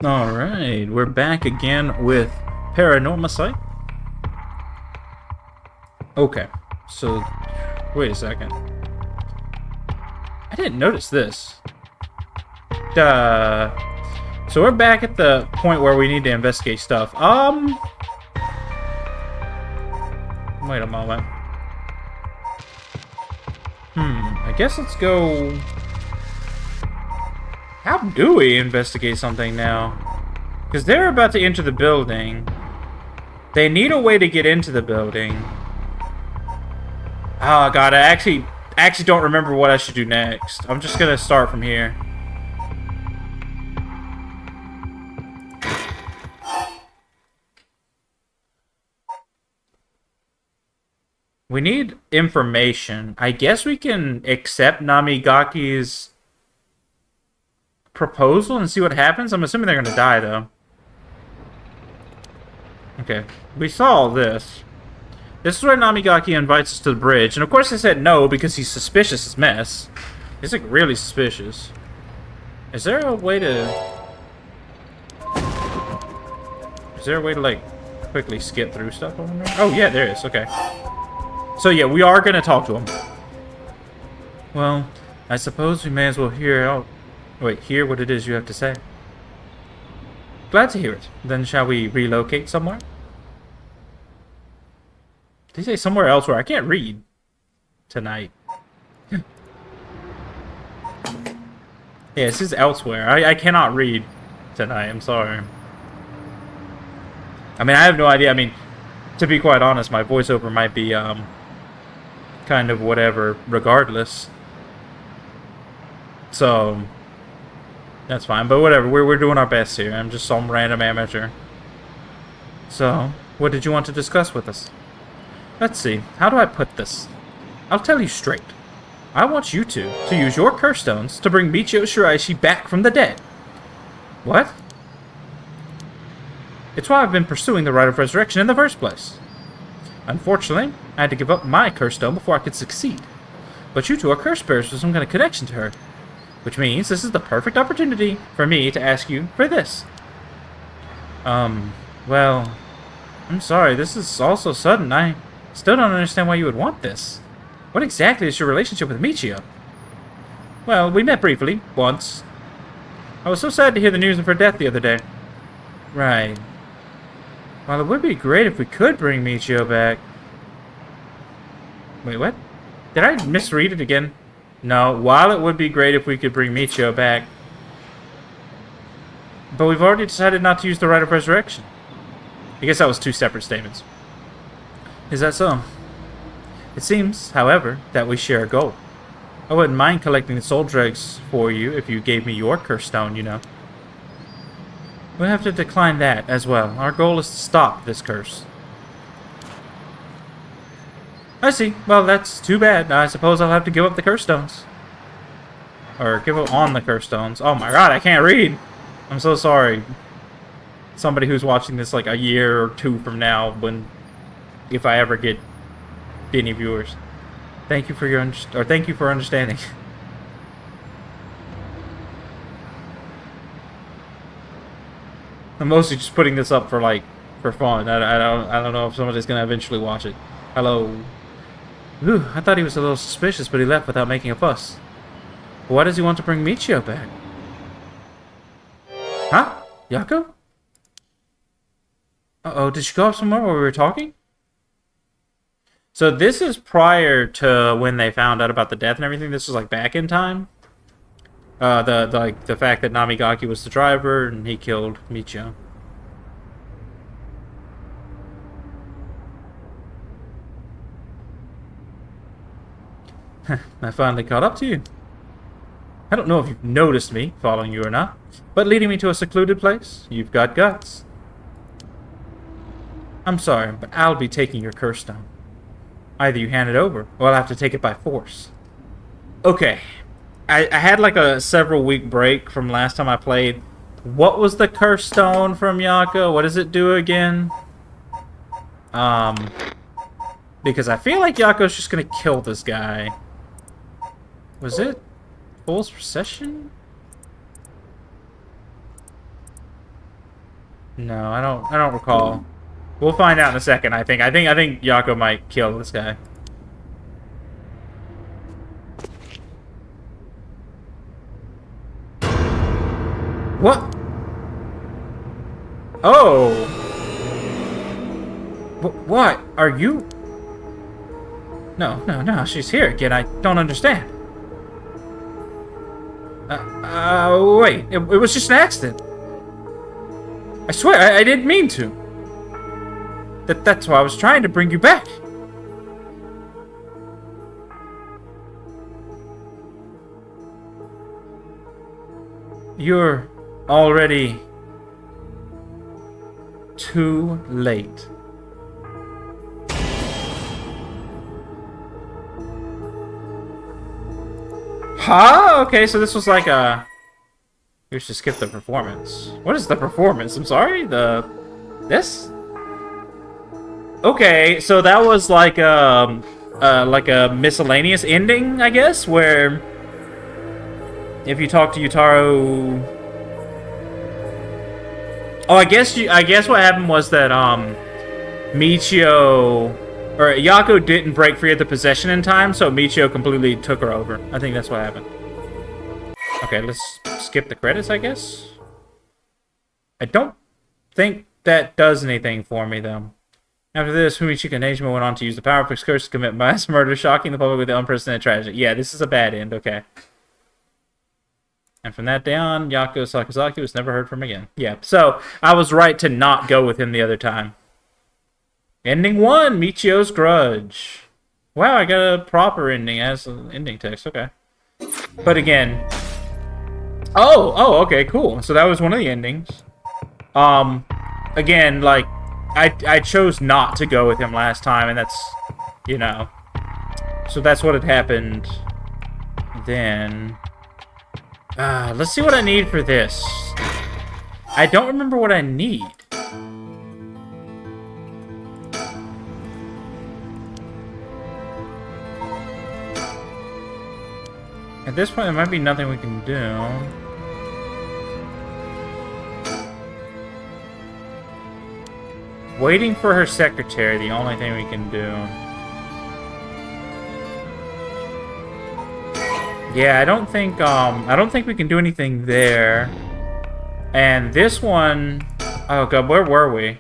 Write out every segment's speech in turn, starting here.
Alright, we're back again with Paranormasight. Okay, so, wait a second. I didn't notice this. So we're back at the point where we need to investigate stuff. Wait a moment. I guess let's go... How do we investigate something now? Because they're about to enter the building. They need a way to get into the building. Oh god, I actually don't remember what I should do next. I'm just gonna start from here. We need information. I guess we can accept Namigaki's proposal and see what happens. I'm assuming they're gonna die, though. Okay, we saw all this. This is where Namigaki invites us to the bridge, and of course I said no because he's suspicious as mess. He's like really suspicious. Is there a way to... Is there a way to like quickly skip through stuff over there? Oh yeah, there is. Okay. So yeah, we are gonna talk to him. Well, I suppose we may as well hear what it is you have to say. Glad to hear it. Then shall we relocate somewhere? Did he say somewhere else where I can't read tonight? Yeah, this is elsewhere. I cannot read tonight. I'm sorry. I mean, I have no idea. I mean, to be quite honest, my voiceover might be kind of whatever regardless. So that's fine. But whatever. We're doing our best here. I'm just some random amateur. So, what did you want to discuss with us? Let's see. How do I put this? I'll tell you straight. I want you two to use your curse stones to bring Michio Shiraishi back from the dead. What? It's why I've been pursuing the Rite of Resurrection in the first place. Unfortunately, I had to give up my curse stone before I could succeed. But you two are curse bearers with some kind of connection to her. Which means this is the perfect opportunity for me to ask you for this. Well, I'm sorry, this is all so sudden. I still don't understand why you would want this. What exactly is your relationship with Michio? Well, we met briefly, once. I was so sad to hear the news of her death the other day. Right. Well, it would be great if we could bring Michio back. Wait, what? Did I misread it again? No, while it would be great if we could bring Michio back. But we've already decided not to use the Rite of Resurrection. I guess that was two separate statements. Is that so? It seems, however, that we share a goal. I wouldn't mind collecting the soul dregs for you if you gave me your curse stone, you know. We'll have to decline that as well. Our goal is to stop this curse. I see. Well, that's too bad. I suppose I'll have to give up the curse stones. Or give up on the curse stones. Oh my god, I can't read! I'm so sorry. Somebody who's watching this like a year or two from now, if I ever get any viewers. Thank you for your thank you for understanding. I'm mostly just putting this up for fun. I don't know if somebody's gonna eventually watch it. Hello. Ooh, I thought he was a little suspicious, but he left without making a fuss. Why does he want to bring Michio back? Huh? Yako? Uh-oh, did she go off somewhere while we were talking? So this is prior to when they found out about the death and everything. This was like back in time. The fact that Namigaki was the driver and he killed Michio. I finally caught up to you. I don't know if you've noticed me following you or not, but leading me to a secluded place, you've got guts. I'm sorry, but I'll be taking your curse stone. Either you hand it over, or I'll have to take it by force. Okay. I had like a several week break from last time I played. What was the curse stone from Yako? What does it do again? Because I feel like Yako's just gonna kill this guy. Was it Fool's Procession? No, I don't recall. We'll find out in a second, I think. I think Yako might kill this guy. What? Oh. What? Are you? No, she's here again. I don't understand. Wait. It was just an accident. I swear, I didn't mean to. That's why I was trying to bring you back. You're already too late. Huh? Okay, so this was like a... We should skip the performance. What is the performance? I'm sorry? This? Okay, so that was like a miscellaneous ending, I guess, where if you talk to Yutaro... Oh, I guess what happened was that Michio or Yako didn't break free of the possession in time, so Michio completely took her over. I think that's what happened. Okay, let's skip the credits, I guess. I don't think that does anything for me, though. After this, Fumichika Nejima went on to use the power of his curse to commit mass murder, shocking the public with the unprecedented tragedy. Yeah, this is a bad end, okay. And from that day on, Yako Sakazaki was never heard from again. Yeah, so I was right to not go with him the other time. Ending 1, Michio's Grudge. Wow, I got a proper ending as an ending text, okay. But again... Oh, okay, cool. So that was one of the endings. Again, like, I chose not to go with him last time, and that's, you know. So that's what had happened then. Let's see what I need for this. I don't remember what I need. At this point, there might be nothing we can do. Waiting for her secretary, the only thing we can do. Yeah, I don't think we can do anything there. And this one, oh god, where were we?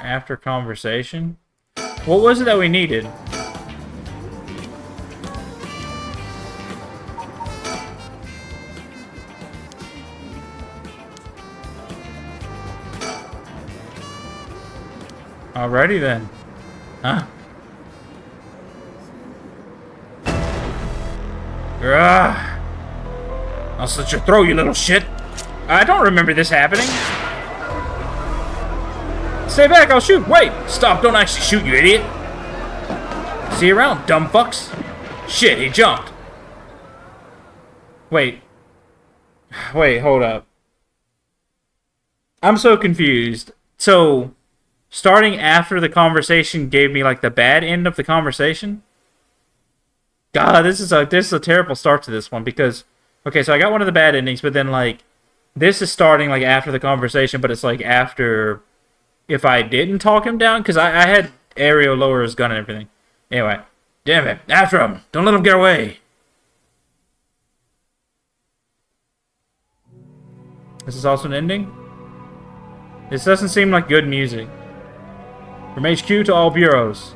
After conversation? What was it that we needed? Alrighty then. Huh? I'll slit your throat, you little shit. I don't remember this happening. Stay back, I'll shoot. Wait, stop, don't actually shoot, you idiot. See you around, dumb fucks. Shit, he jumped. Wait, hold up. I'm so confused. So, starting after the conversation gave me, like, the bad end of the conversation? God, this is a terrible start to this one, because... Okay, so I got one of the bad endings, but then, like... This is starting, like, after the conversation, but it's, like, after... If I didn't talk him down, because I had Aerial lower his gun and everything. Anyway. Damn it, after him! Don't let him get away! This is also an ending? This doesn't seem like good music. From HQ to all bureaus.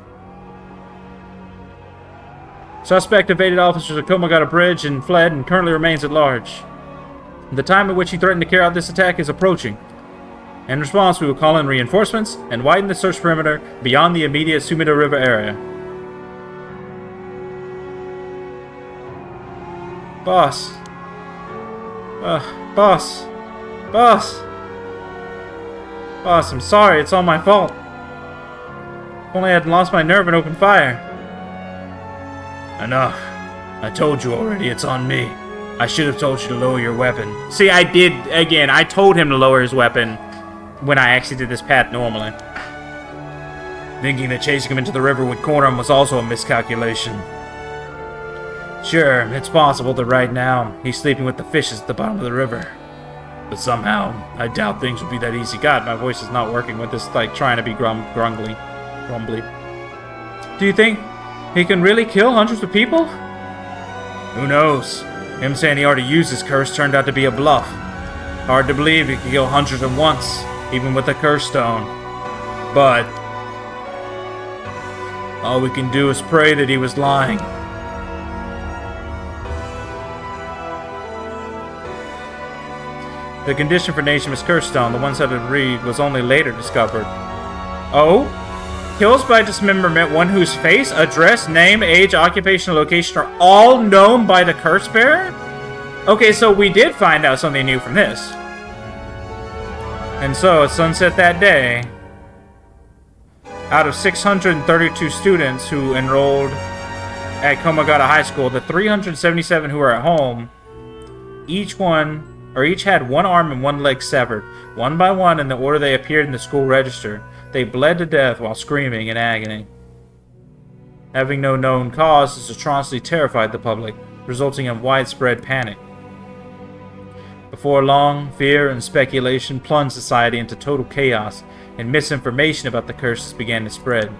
Suspect evaded officers at Komagata Bridge and fled and currently remains at large. The time at which he threatened to carry out this attack is approaching. In response, we will call in reinforcements and widen the search perimeter beyond the immediate Sumida River area. Boss. Boss. Boss. Boss, I'm sorry. It's all my fault. If only I hadn't lost my nerve and opened fire. Enough. I told you already, it's on me. I should have told you to lower your weapon. See, I did, again, I told him to lower his weapon when I actually did this path normally. Thinking that chasing him into the river would corner him was also a miscalculation. Sure, it's possible that right now he's sleeping with the fishes at the bottom of the river. But somehow, I doubt things will be that easy. God, my voice is not working with this, like, trying to be grumbly. Do you think he can really kill hundreds of people? Who knows? Him saying he already used his curse turned out to be a bluff. Hard to believe he could kill hundreds at once, even with the curse stone. But all we can do is pray that he was lying. The condition for Najima's curse stone, the one-sided reed, was only later discovered. Oh? Kills by dismemberment, one whose face, address, name, age, occupation, location are all known by the curse bearer? Okay, so we did find out something new from this. And so, at sunset that day, out of 632 students who enrolled at Komagata High School, the 377 who were at home, each had one arm and one leg severed, one by one in the order they appeared in the school register. They bled to death while screaming in agony. Having no known cause, this atrocity terrified the public, resulting in widespread panic. Before long, fear and speculation plunged society into total chaos, and misinformation about the curses began to spread.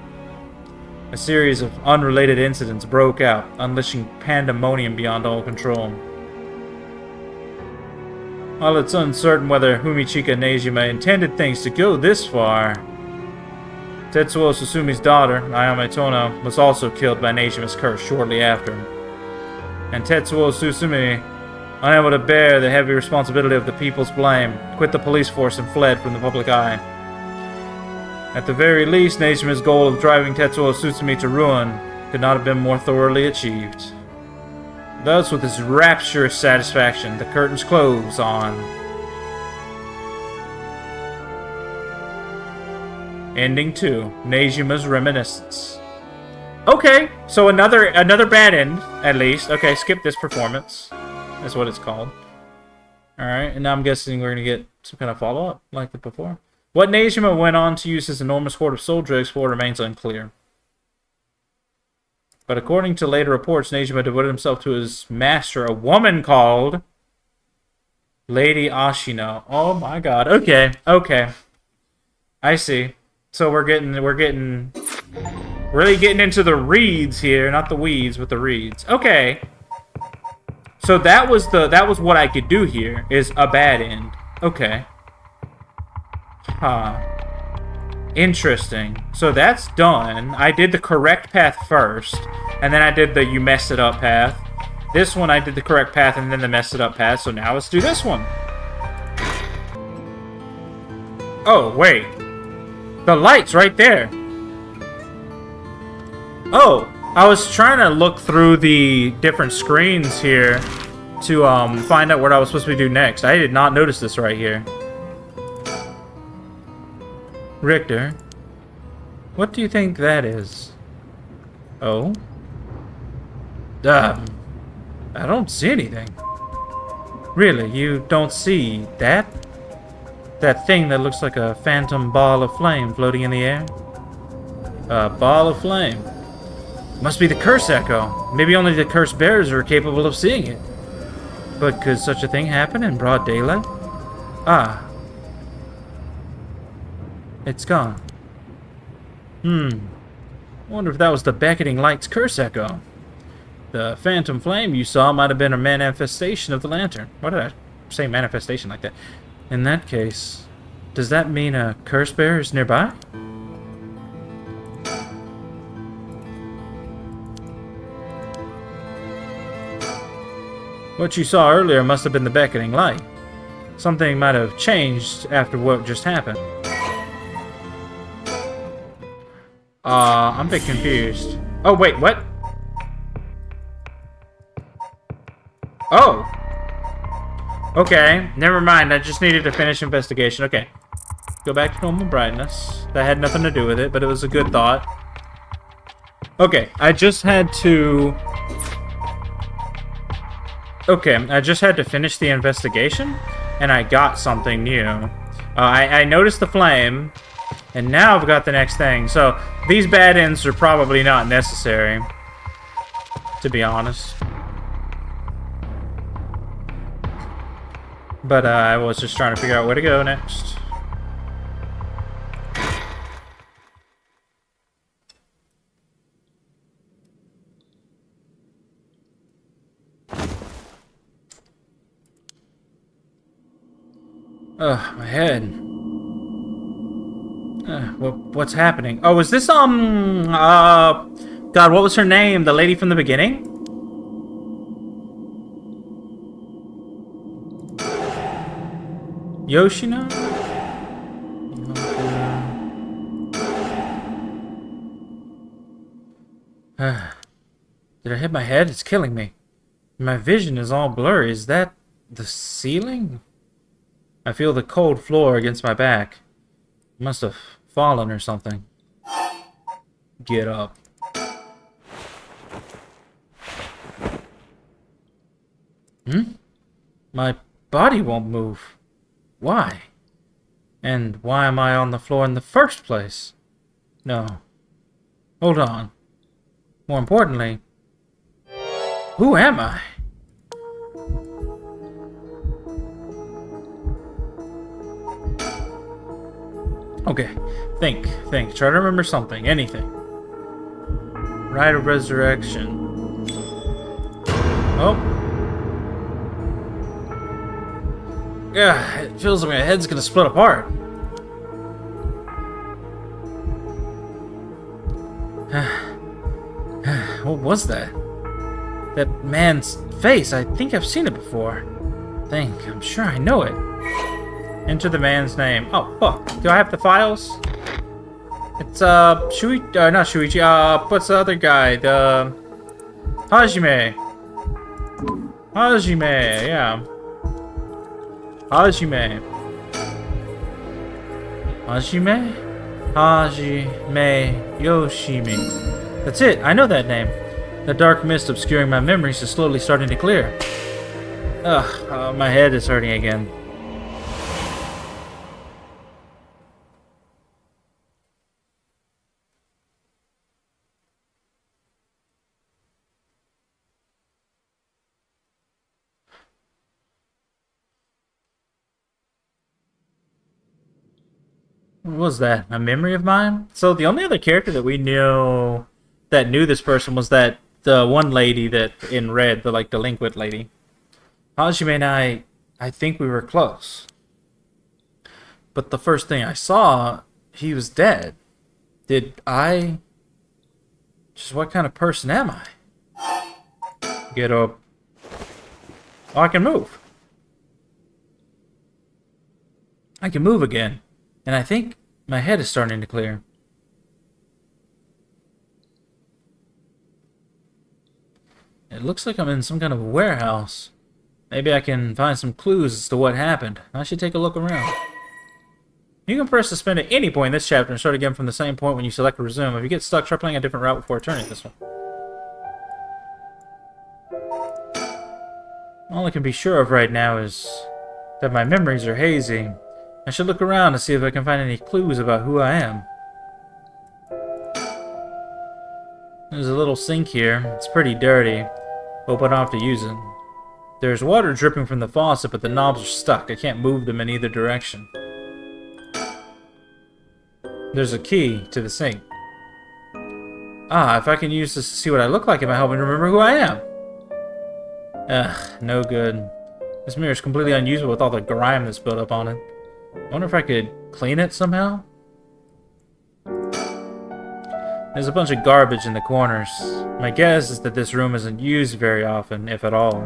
A series of unrelated incidents broke out, unleashing pandemonium beyond all control. While it's uncertain whether Humichika Nejima intended things to go this far, Tetsuo Susumi's daughter, Ayame Tono, was also killed by Nejima's curse shortly after. And Tetsuo Susumi, unable to bear the heavy responsibility of the people's blame, quit the police force and fled from the public eye. At the very least, Nejima's goal of driving Tetsuo Susumi to ruin could not have been more thoroughly achieved. Thus, with this rapturous satisfaction, the curtains close on Ending 2, Nejima's Reminiscence. Okay, so another bad end, at least. Okay, skip this performance. That's what it's called. Alright, and now I'm guessing we're going to get some kind of follow-up, like the before. What Nejima went on to use his enormous hoard of soul drugs for remains unclear. But according to later reports, Nejima devoted himself to his master, a woman called Lady Ashino. Oh my god. Okay. I see. So we're really getting into the reeds here, not the weeds, but the reeds. Okay. So that was what I could do here, is a bad end. Okay. Huh. Interesting. So that's done. I did the correct path first, and then I did the you messed it up path. This one I did the correct path and then the messed it up path, so now let's do this one. Oh, wait. The light's right there. Oh, I was trying to look through the different screens here to find out what I was supposed to do next. I did not notice this right here. Richter, what do you think that is? Oh? I don't see anything. Really, you don't see that? That thing that looks like a phantom ball of flame floating in the air? A ball of flame. Must be the curse echo. Maybe only the curse bearers are capable of seeing it. But could such a thing happen in broad daylight? Ah. It's gone. Wonder if that was the beckoning light's curse echo. The phantom flame you saw might have been a manifestation of the lantern. Why did I say manifestation like that? In that case, does that mean a curse bearer is nearby? What you saw earlier must have been the beckoning light. Something might have changed after what just happened. I'm a bit confused. Oh, wait, what? Oh! Okay, never mind. I just needed to finish investigation. Okay. Go back to normal brightness. That had nothing to do with it, but it was a good thought. Okay, I just had to finish the investigation, and I got something new. I noticed the flame, and now I've got the next thing. So, these bad ends are probably not necessary, to be honest. But I was just trying to figure out where to go next. Ugh, my head. What's happening? Oh, is this, God, what was her name? The lady from the beginning? Yoshino? Did I hit my head? It's killing me. My vision is all blurry. Is that the ceiling? I feel the cold floor against my back. I must have fallen or something. Get up. My body won't move. Why? And why am I on the floor in the first place? No. Hold on. More importantly, who am I? Okay, think. Try to remember something, anything. Rite of Resurrection. Oh. Yeah, it feels like my head's gonna split apart. What was that? That man's face. I think I've seen it before. I'm sure I know it. Enter the man's name. Oh, fuck. Do I have the files? It's, not Shuichi, what's the other guy? The... Hajime, yeah. Hajime Yoshimi. That's it. I know that name. The dark mist obscuring my memories is slowly starting to clear. Ugh, my head is hurting again. What was that? A memory of mine? So the only other character that we knew that knew this person was that the one lady that in red, the like delinquent lady. Hajime and I think we were close. But the first thing I saw, he was dead. Did I... Just what kind of person am I? Get up. Oh, I can move. I can move again. And I think my head is starting to clear. It looks like I'm in some kind of warehouse. Maybe I can find some clues as to what happened. I should take a look around. You can press suspend at any point in this chapter and start again from the same point when you select resume. If you get stuck, try playing a different route before turning this one. All I can be sure of right now is that my memories are hazy. I should look around to see if I can find any clues about who I am. There's a little sink here. It's pretty dirty. Hope I don't have to use it. There's water dripping from the faucet, but the knobs are stuck. I can't move them in either direction. There's a key to the sink. If I can use this to see what I look like, it might help me remember who I am. Ugh, no good. This mirror is completely unusable with all the grime that's built up on it. I wonder if I could clean it somehow? There's a bunch of garbage in the corners. My guess is that this room isn't used very often, if at all.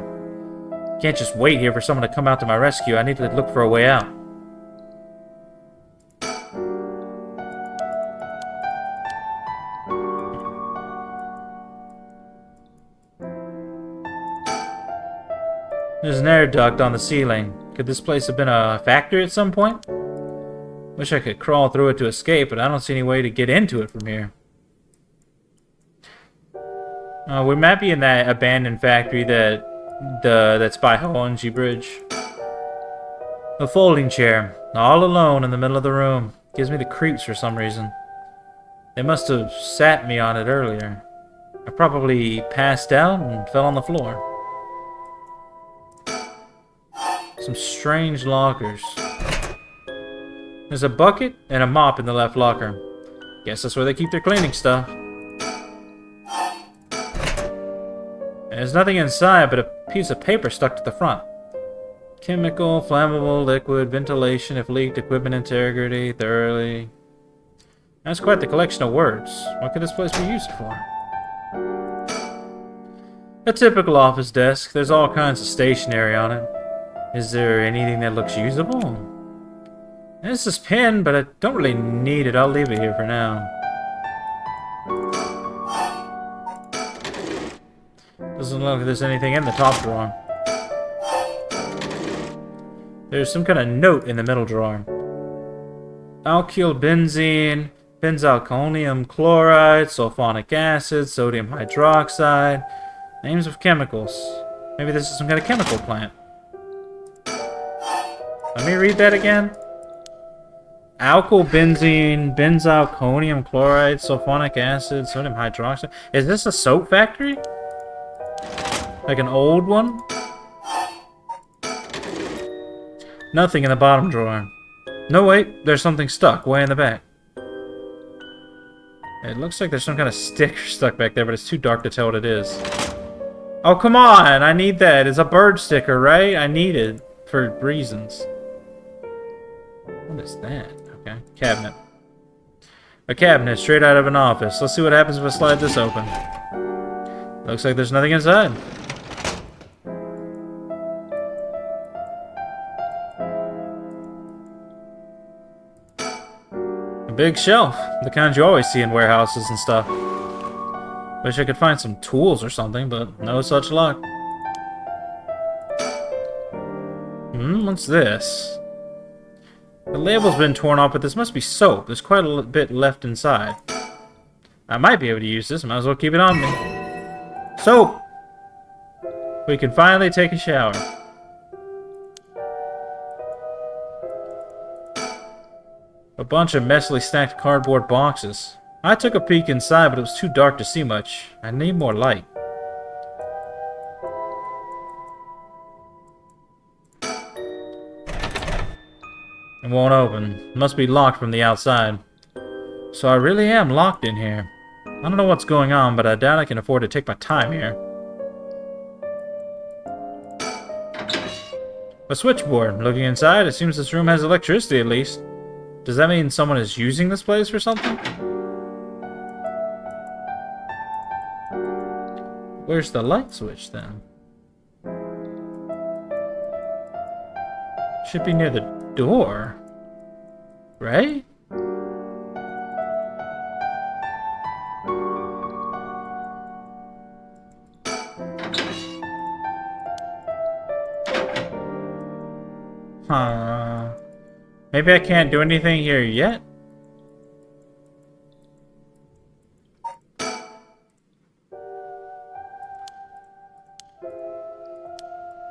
Can't just wait here for someone to come out to my rescue. I need to look for a way out. There's an air duct on the ceiling. Could this place have been a factory at some point? Wish I could crawl through it to escape, but I don't see any way to get into it from here. We might be in that abandoned factory that's by Honji Bridge. A folding chair, all alone in the middle of the room. Gives me the creeps for some reason. They must have sat me on it earlier. I probably passed out and fell on the floor. Some strange lockers. There's a bucket and a mop in the left locker. Guess that's where they keep their cleaning stuff. And there's nothing inside but a piece of paper stuck to the front. Chemical, flammable, liquid, ventilation if leaked, equipment integrity, thoroughly. That's quite the collection of words. What could this place be used for? A typical office desk. There's all kinds of stationery on it. Is there anything that looks usable? This is pen, but I don't really need it. I'll leave it here for now. Doesn't look like there's anything in the top drawer. There's some kind of note in the middle drawer. Alkyl benzene, benzalkonium chloride, sulfonic acid, sodium hydroxide. Names of chemicals. Maybe this is some kind of chemical plant. Let me read that again. Alkyl benzene, benzalkonium chloride, sulfonic acid, sodium hydroxide. Is this a soap factory? Like an old one? Nothing in the bottom drawer. No, wait. There's something stuck way in the back. It looks like there's some kind of sticker stuck back there, but it's too dark to tell what it is. Oh, come on! I need that. It's a bird sticker, right? I need it for reasons. What is that? Okay. Cabinet. A cabinet straight out of an office. Let's see what happens if I slide this open. Looks like there's nothing inside. A big shelf. The kind you always see in warehouses and stuff. Wish I could find some tools or something, but no such luck. What's this? The label's been torn off, but this must be soap. There's quite a bit left inside. I might be able to use this. Might as well keep it on me. Soap! We can finally take a shower. A bunch of messily stacked cardboard boxes. I took a peek inside, but it was too dark to see much. I need more light. It won't open. Must be locked from the outside. So I really am locked in here. I don't know what's going on, but I doubt I can afford to take my time here. A switchboard. Looking inside, it seems this room has electricity at least. Does that mean someone is using this place for something? Where's the light switch then? Should be near the door. Right? Huh. Maybe I can't do anything here yet?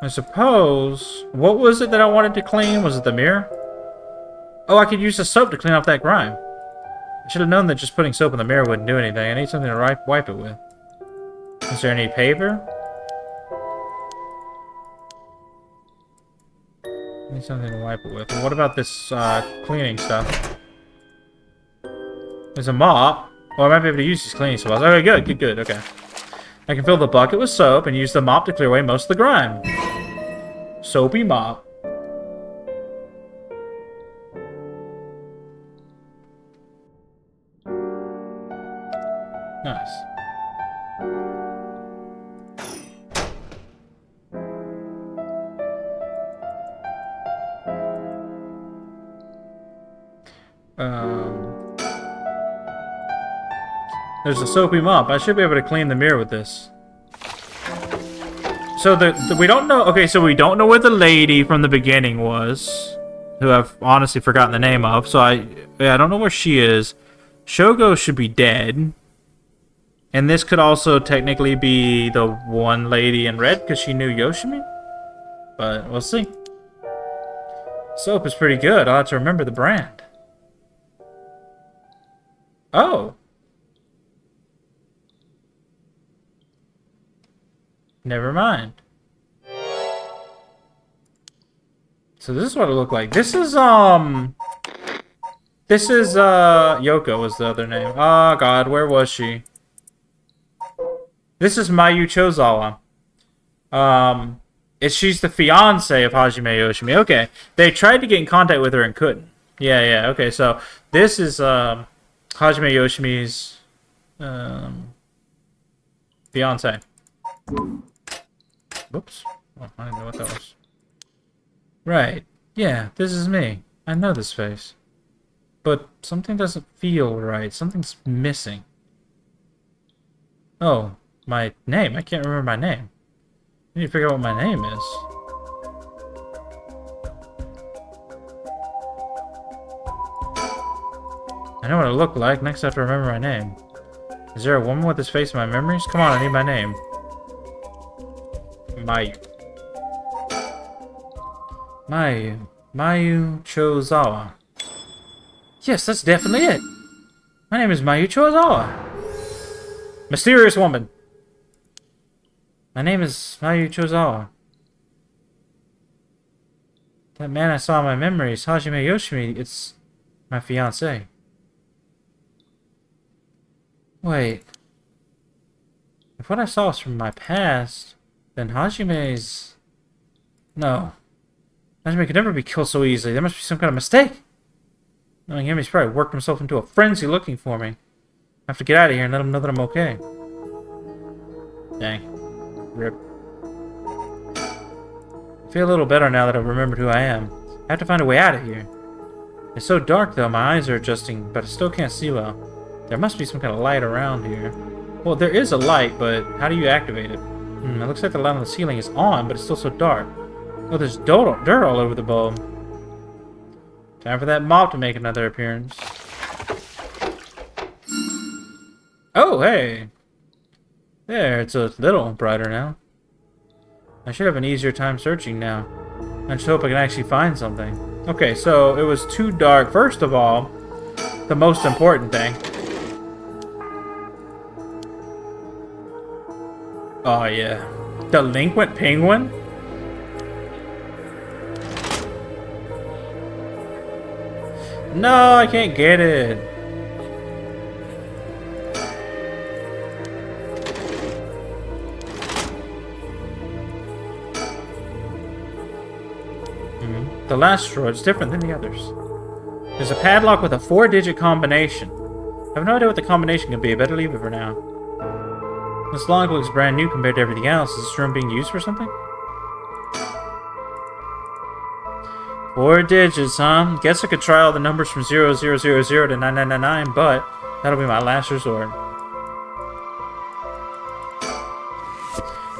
I suppose... What was it that I wanted to clean? Was it the mirror? Oh, I could use the soap to clean off that grime. I should have known that just putting soap in the mirror wouldn't do anything. I need something to wipe it with. Is there any paper? I need something to wipe it with. Well, what about this cleaning stuff? There's a mop. Well, I might be able to use these cleaning supplies. Okay, good, okay. I can fill the bucket with soap and use the mop to clear away most of the grime. Soapy mop. Nice. There's a soapy mop. I should be able to clean the mirror with this. So we don't know. Okay, so we don't know where the lady from the beginning was, who I've honestly forgotten the name of. So I don't know where she is. Shogo should be dead, and this could also technically be the one lady in red because she knew Yoshimi. But we'll see. Soap is pretty good. I'll have to remember the brand. Oh. Never mind. So this is what it looked like. This is Yoko was the other name. Oh god, where was she? This is Mayu Chozawa. She's the fiance of Hajime Yoshimi. Okay. They tried to get in contact with her and couldn't. Yeah, okay, so this is Hajime Yoshimi's fiance. Whoops. Oh, I didn't know what that was. Right. Yeah, this is me. I know this face. But something doesn't feel right. Something's missing. Oh, my name. I can't remember my name. I need to figure out what my name is. I know what I look like. Next, I have to remember my name. Is there a woman with this face in my memories? Come on, I need my name. Mayu Chozawa. Yes, that's definitely it. My name is Mayu Chozawa. Mysterious woman. My name is Mayu Chozawa. That man I saw in my memories, Hajime Yoshimi, it's my fiancé. Wait. If what I saw was from my past, then Hajime's... No. Hajime could never be killed so easily. There must be some kind of mistake. Knowing him, he's probably worked himself into a frenzy looking for me. I have to get out of here and let him know that I'm okay. Dang. Rip. I feel a little better now that I've remembered who I am. I have to find a way out of here. It's so dark though, my eyes are adjusting, but I still can't see well. There must be some kind of light around here. Well, there is a light, but how do you activate it? It looks like the light on the ceiling is on, but it's still so dark. Oh, there's dirt all over the bulb. Time for that mop to make another appearance. Oh, hey! There, it's a little brighter now. I should have an easier time searching now. I just hope I can actually find something. Okay, so it was too dark. First of all, the most important thing. Oh, yeah. Delinquent penguin? No, I can't get it. The last drawer is different than the others. There's a padlock with a 4-digit combination. I have no idea what the combination could be. I better leave it for now. This log looks brand new compared to everything else. Is this room being used for something? 4 digits, huh? Guess I could try all the numbers from 0000 to 9999, but that'll be my last resort.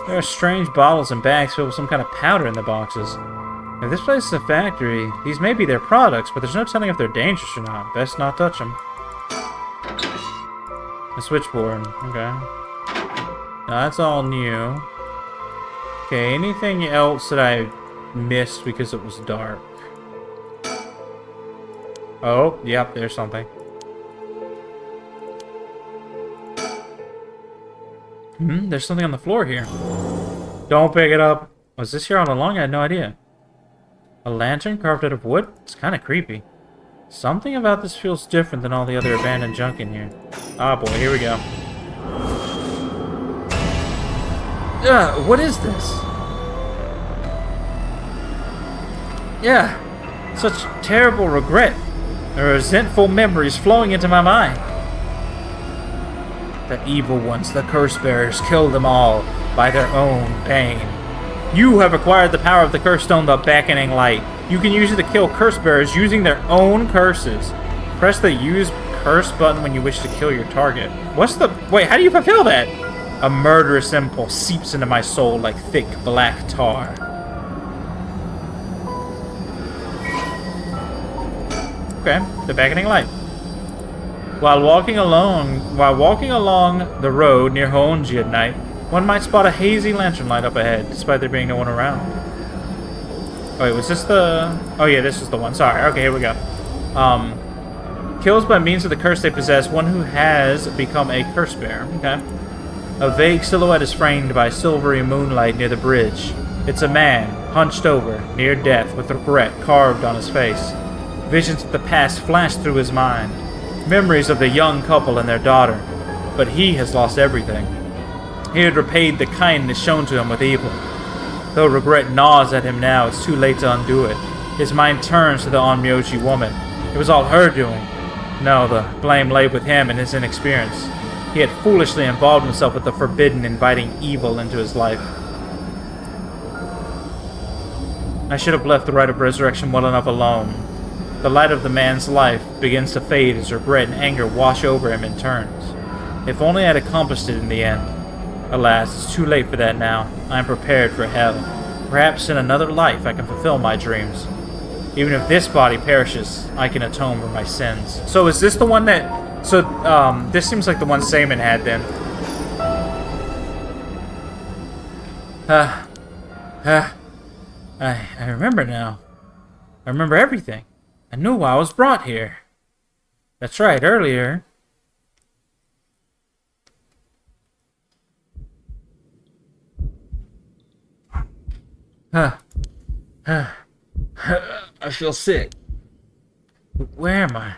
There are strange bottles and bags filled with some kind of powder in the boxes. If this place is a factory, these may be their products, but there's no telling if they're dangerous or not. Best not touch them. A switchboard. Okay. Now that's all new. Okay, anything else that I missed because it was dark? Oh, yep, there's something. There's something on the floor here. Don't pick it up. Was this here all along? I had no idea. A lantern carved out of wood? It's kind of creepy. Something about this feels different than all the other abandoned junk in here. Ah, boy, here we go. What is this? Yeah, such terrible regret. There are resentful memories flowing into my mind. The evil ones, the curse bearers, killed them all by their own pain. You have acquired the power of the curse stone, the beckoning light. You can use it to kill curse bearers using their own curses. Press the use curse button when you wish to kill your target. Wait, how do you fulfill that? A murderous impulse seeps into my soul like thick black tar. Okay, the beckoning light. While walking along the road near Hoonji at night, one might spot a hazy lantern light up ahead, despite there being no one around. Oh, wait, was this the... Oh, yeah, this is the one. Sorry. Okay, here we go. Kills by means of the curse they possess one who has become a curse bearer. Okay. A vague silhouette is framed by silvery moonlight near the bridge. It's a man, hunched over, near death, with regret carved on his face. Visions of the past flash through his mind. Memories of the young couple and their daughter. But he has lost everything. He had repaid the kindness shown to him with evil. Though regret gnaws at him now, it's too late to undo it. His mind turns to the Onmyoji woman. It was all her doing. No, the blame lay with him and his inexperience. He had foolishly involved himself with the forbidden, inviting evil into his life. I should have left the rite of resurrection well enough alone. The light of the man's life begins to fade as regret and anger wash over him in turns. If only I had accomplished it in the end. Alas, it's too late for that now. I am prepared for hell. Perhaps in another life I can fulfill my dreams. Even if this body perishes, I can atone for my sins. So is this the one that... So, this seems like the one Saman had then. I remember now. I remember everything. I knew why I was brought here. That's right, earlier... I feel sick. Where am I?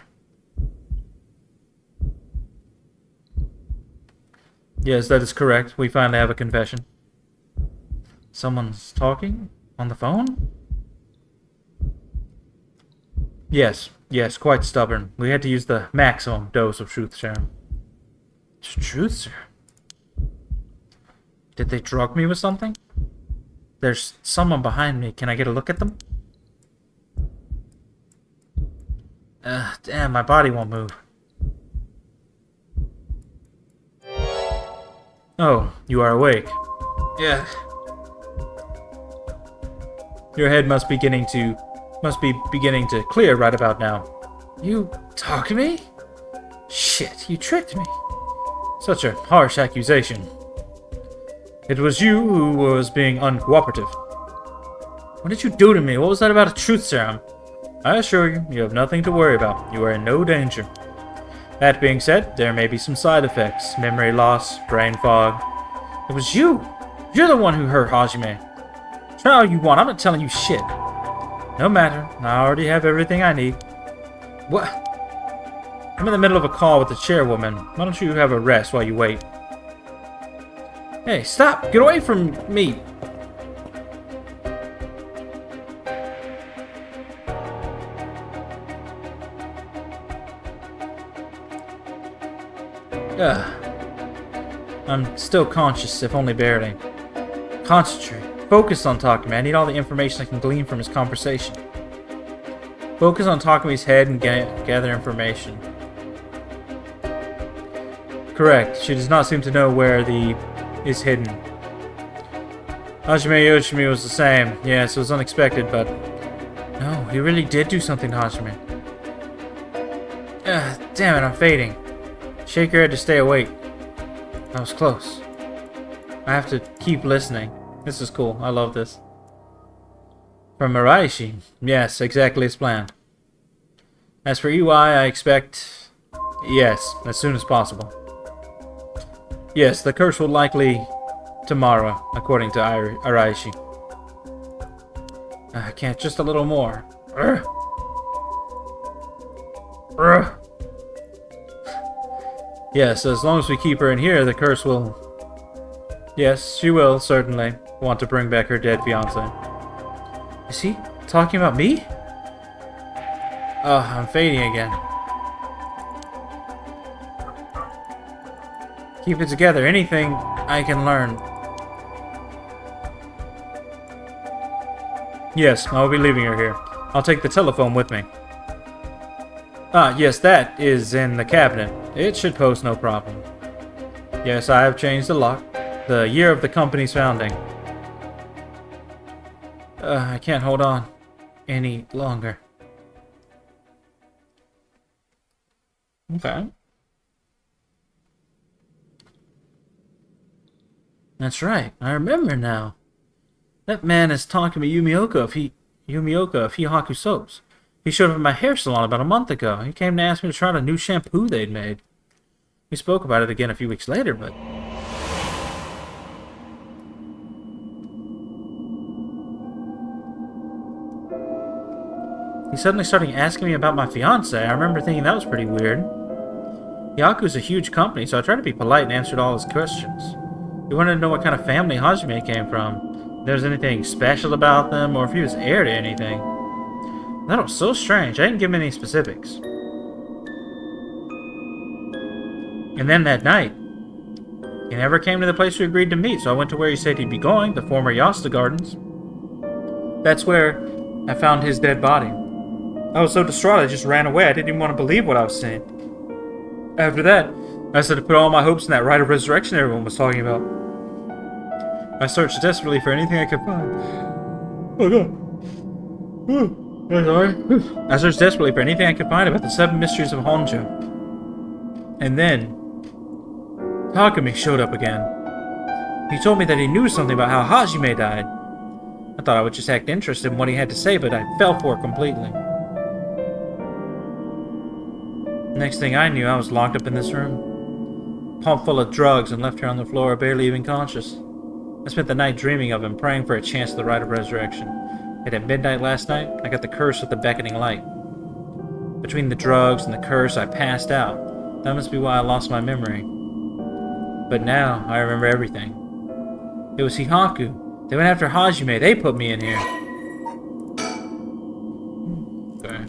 Yes, that is correct. We finally have a confession. Someone's talking? On the phone? Yes, quite stubborn. We had to use the maximum dose of truth serum. Truth serum? Did they drug me with something? There's someone behind me. Can I get a look at them? Damn, my body won't move. Oh, you are awake. Yeah. Your head must be beginning to clear right about now. You talk to me? Shit, you tricked me. Such a harsh accusation. It was you who was being uncooperative. What did you do to me? What was that about a truth serum? I assure you, you have nothing to worry about. You are in no danger. That being said, there may be some side effects. Memory loss, brain fog. It was you! You're the one who hurt Hajime. Try all you want, I'm not telling you shit. No matter, I already have everything I need. What? I'm in the middle of a call with the chairwoman. Why don't you have a rest while you wait? Hey, stop! Get away from me! I'm still conscious, if only barely. Concentrate. Focus on Takumi. I need all the information I can glean from his conversation. Focus on Takumi's head and gather information. Correct. She does not seem to know where the is hidden. Hajime Yoshimi was the same. Yes, it was unexpected, but... No, he really did do something to Hajime. Damn it, I'm fading. Shake your head to stay awake. That was close. I have to keep listening. This is cool. I love this. From Araishi. Yes, exactly as planned. As for UI, I expect... Yes, as soon as possible. Yes, the curse will likely... tomorrow, according to Araishi. I can't. Just a little more. Yes, as long as we keep her in here, the curse will... Yes, she will, certainly, want to bring back her dead fiancé. Is he talking about me? Oh, I'm fading again. Keep it together. Anything I can learn. Yes, I'll be leaving her here. I'll take the telephone with me. Ah, yes, that is in the cabinet. It should pose no problem. Yes, I have changed the lock. The year of the company's founding. I can't hold on any longer. Okay. That's right. I remember now. That man is talking to Yumioka of Hihaku Soaps. He showed up at my hair salon about a month ago. He came to ask me to try out a new shampoo they'd made. We spoke about it again a few weeks later, but... He suddenly started asking me about my fiance. I remember thinking that was pretty weird. Yaku's a huge company, so I tried to be polite and answered all his questions. He wanted to know what kind of family Hajime came from, if there was anything special about them, or if he was heir to anything. That was so strange. I didn't give him any specifics. And then that night, he never came to the place we agreed to meet, so I went to where he said he'd be going, the former Yasta Gardens. That's where I found his dead body. I was so distraught I just ran away. I didn't even want to believe what I was seeing. After that, I started to put all my hopes in that rite of resurrection everyone was talking about. I searched desperately for anything I could find. Oh god. I'm sorry. I searched desperately for anything I could find about the 7 mysteries of Honjo. And then Takumi showed up again. He told me that he knew something about how Hajime died. I thought I would just act interested in what he had to say, but I fell for it completely. Next thing I knew, I was locked up in this room, pumped full of drugs and left here on the floor, barely even conscious. I spent the night dreaming of him, praying for a chance at the rite of resurrection. And at midnight last night, I got the curse with the beckoning light. Between the drugs and the curse, I passed out. That must be why I lost my memory. But now, I remember everything. It was Hihaku. They went after Hajime. They put me in here. Okay.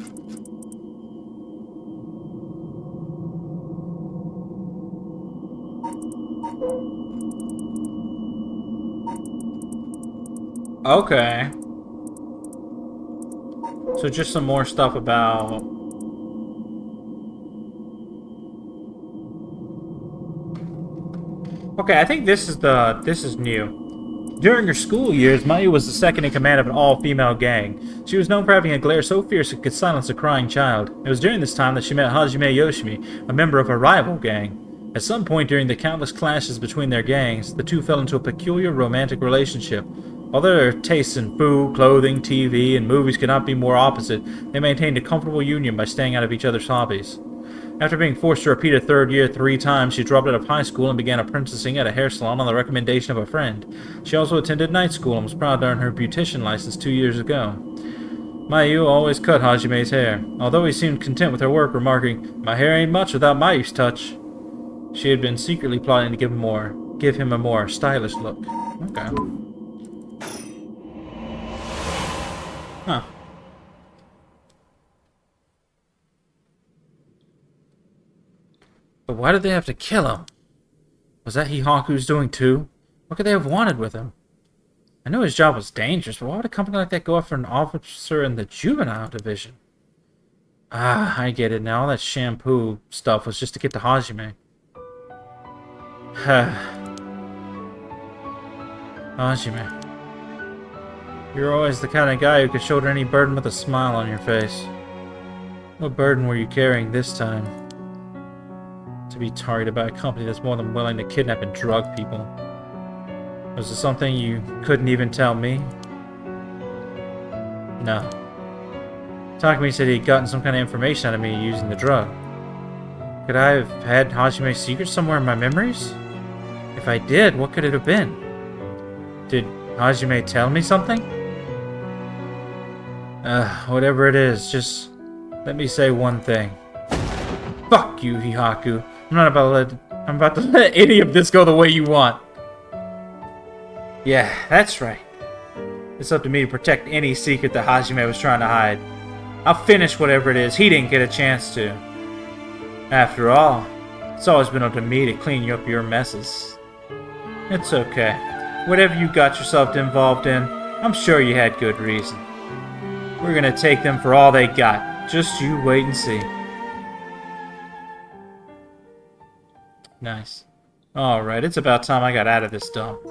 Okay. So just some more stuff about... Okay, I think this is new. During her school years, Mayu was the second in command of an all-female gang. She was known for having a glare so fierce it could silence a crying child. It was during this time that she met Hajime Yoshimi, a member of a rival gang. At some point during the countless clashes between their gangs, the two fell into a peculiar romantic relationship. Although their tastes in food, clothing, TV, and movies could not be more opposite, they maintained a comfortable union by staying out of each other's hobbies. After being forced to repeat a third year 3 times, she dropped out of high school and began apprenticing at a hair salon on the recommendation of a friend. She also attended night school and was proud to earn her beautician license 2 years ago. Mayu always cut Hajime's hair, although he seemed content with her work, remarking, "My hair ain't much without Mayu's touch." She had been secretly plotting to give him a more stylish look. Okay. Huh. But why did they have to kill him? Was that Hihaku's doing too? What could they have wanted with him? I knew his job was dangerous, but why would a company like that go after an officer in the juvenile division? Ah, I get it now. All that shampoo stuff was just to get to Hajime. Hajime. You're always the kind of guy who could shoulder any burden with a smile on your face. What burden were you carrying this time? To be targeted by a company that's more than willing to kidnap and drug people. Was it something you couldn't even tell me? No. Takumi said he'd gotten some kind of information out of me using the drug. Could I have had Hajime's secret somewhere in my memories? If I did, what could it have been? Did Hajime tell me something? Whatever it is, just let me say one thing. Fuck you, Hihaku. I'm about to let any of this go the way you want. Yeah, that's right. It's up to me to protect any secret that Hajime was trying to hide. I'll finish whatever it is he didn't get a chance to. After all, it's always been up to me to clean up your messes. It's okay. Whatever you got yourself involved in, I'm sure you had good reason. We're gonna take them for all they got. Just you wait and see. Nice. Alright, it's about time I got out of this dump.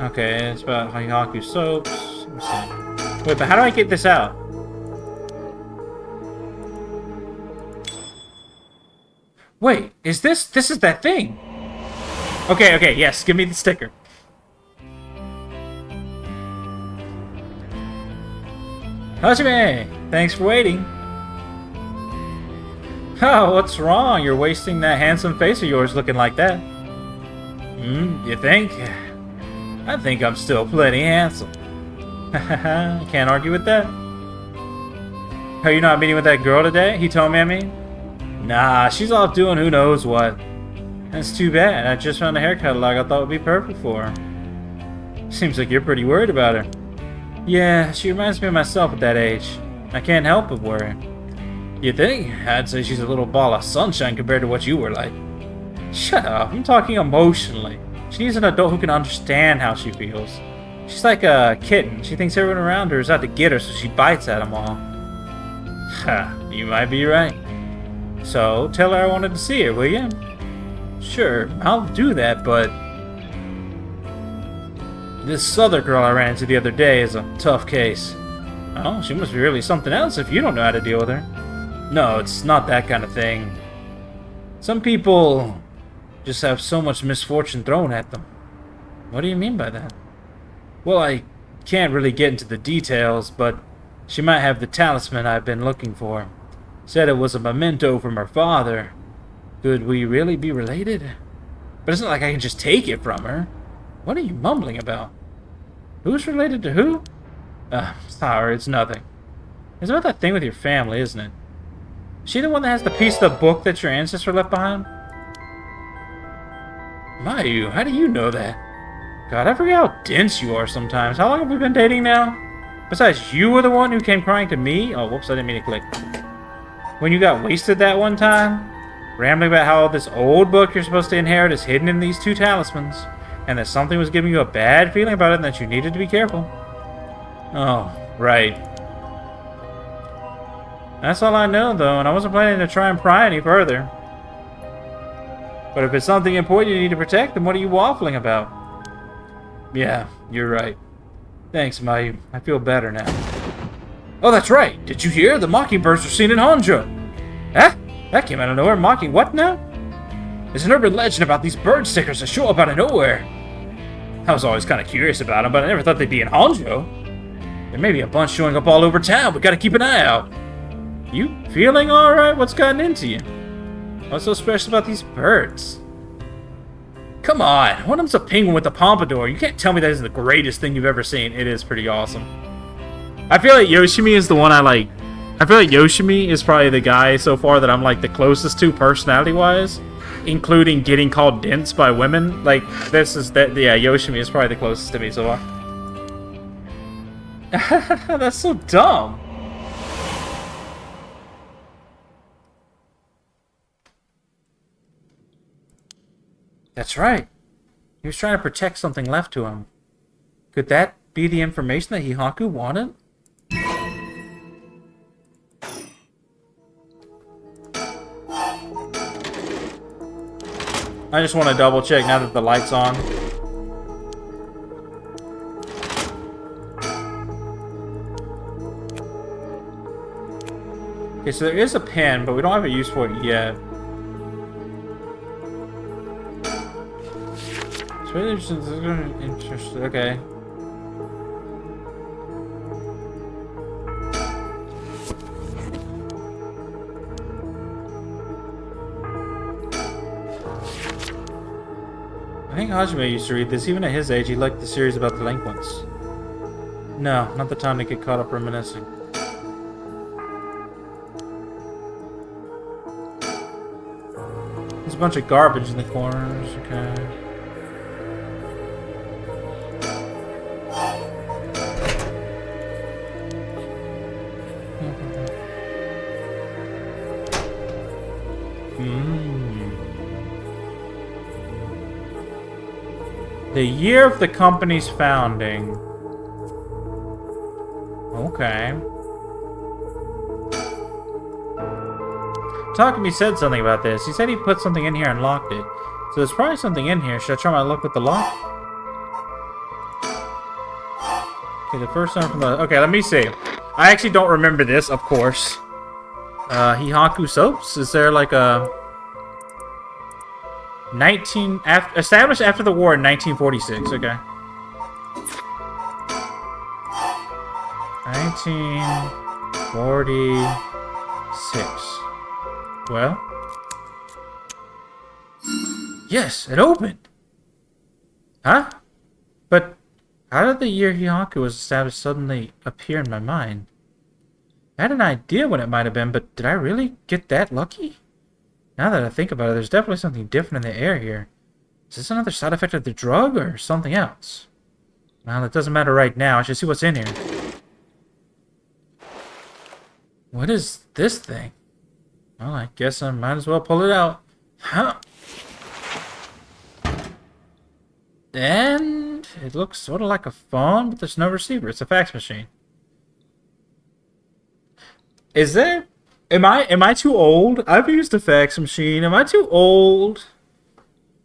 Okay, it's about Hihaku soaps. Let's see. Wait, but how do I get this out? Wait, is this is that thing? Okay, yes, give me the sticker. Hajime, thanks for waiting. Oh, what's wrong? You're wasting that handsome face of yours looking like that. You think? I think I'm still plenty handsome. Can't argue with that. Are you not meeting with that girl today? He told me, I mean. Nah, she's off doing who knows what. That's too bad. I just found a hair catalog I thought would be perfect for her. Seems like you're pretty worried about her. Yeah, she reminds me of myself at that age. I can't help but worry. You think? I'd say she's a little ball of sunshine compared to what you were like. Shut up. I'm talking emotionally. She needs an adult who can understand how she feels. She's like a kitten. She thinks everyone around her is out to get her, so she bites at them all. Ha, you might be right. So, tell her I wanted to see her, will you? Sure, I'll do that, but... this other girl I ran into the other day is a tough case. Oh, she must be really something else if you don't know how to deal with her. No, it's not that kind of thing. Some people just have so much misfortune thrown at them. What do you mean by that? Well, I can't really get into the details, but she might have the talisman I've been looking for. Said it was a memento from her father. Could we really be related? But it's not like I can just take it from her. What are you mumbling about? Who's related to who? Sorry, it's nothing. It's about that thing with your family, isn't it? Is she the one that has the piece of the book that your ancestor left behind? Mayu, how do you know that? God, I forget how dense you are sometimes. How long have we been dating now? Besides, you were the one who came crying to me? Oh, whoops, I didn't mean to click. When you got wasted that one time? Rambling about how this old book you're supposed to inherit is hidden in these two talismans. And that something was giving you a bad feeling about it and that you needed to be careful. Oh, right. That's all I know, though, and I wasn't planning to try and pry any further. But if it's something important you need to protect, then what are you waffling about? Yeah, you're right. Thanks, Mayu. I feel better now. Oh, that's right! Did you hear? The mockingbirds were seen in Honjo! Huh? That came out of nowhere. Mocking what now? There's an urban legend about these bird stickers that show up out of nowhere. I was always kind of curious about them, but I never thought they'd be in Honjo. There may be a bunch showing up all over town. We gotta keep an eye out. You feeling alright? What's gotten into you? What's so special about these birds? Come on, one of them's a penguin with a pompadour. You can't tell me that is the greatest thing you've ever seen. It is pretty awesome. I feel like Yoshimi is the one I like. I feel like Yoshimi is probably the guy so far that I'm like the closest to personality-wise, including getting called dense by women. Like, this is that. Yeah, Yoshimi is probably the closest to me so far. That's so dumb. That's right. He was trying to protect something left to him. Could that be the information that Hihaku wanted? I just want to double check now that the light's on. Okay, so there is a pen, but we don't have a use for it yet. Interesting. Okay. I think Hajime used to read this. Even at his age, he liked the series about delinquents. No, not the time to get caught up reminiscing. There's a bunch of garbage in the corners. Okay. The year of the company's founding. Okay. Takumi said something about this. He said he put something in here and locked it. So there's probably something in here. Should I try my luck with the lock? Okay, the first one from the... Okay, let me see. I actually don't remember this, of course. Hihaku soaps? Is there like a... established after the war in 1946. Okay. 1946. Well. Yes, it opened. Huh? But how did the year Hihaku was established suddenly appear in my mind? I had an idea what it might have been, but did I really get that lucky? Now that I think about it, there's definitely something different in the air here. Is this another side effect of the drug or something else? Well, it doesn't matter right now. I should see what's in here. What is this thing? Well, I guess I might as well pull it out. Huh? And it looks sort of like a phone, but there's no receiver. It's a fax machine. Is there... Am I too old? I've used a fax machine. Am I too old?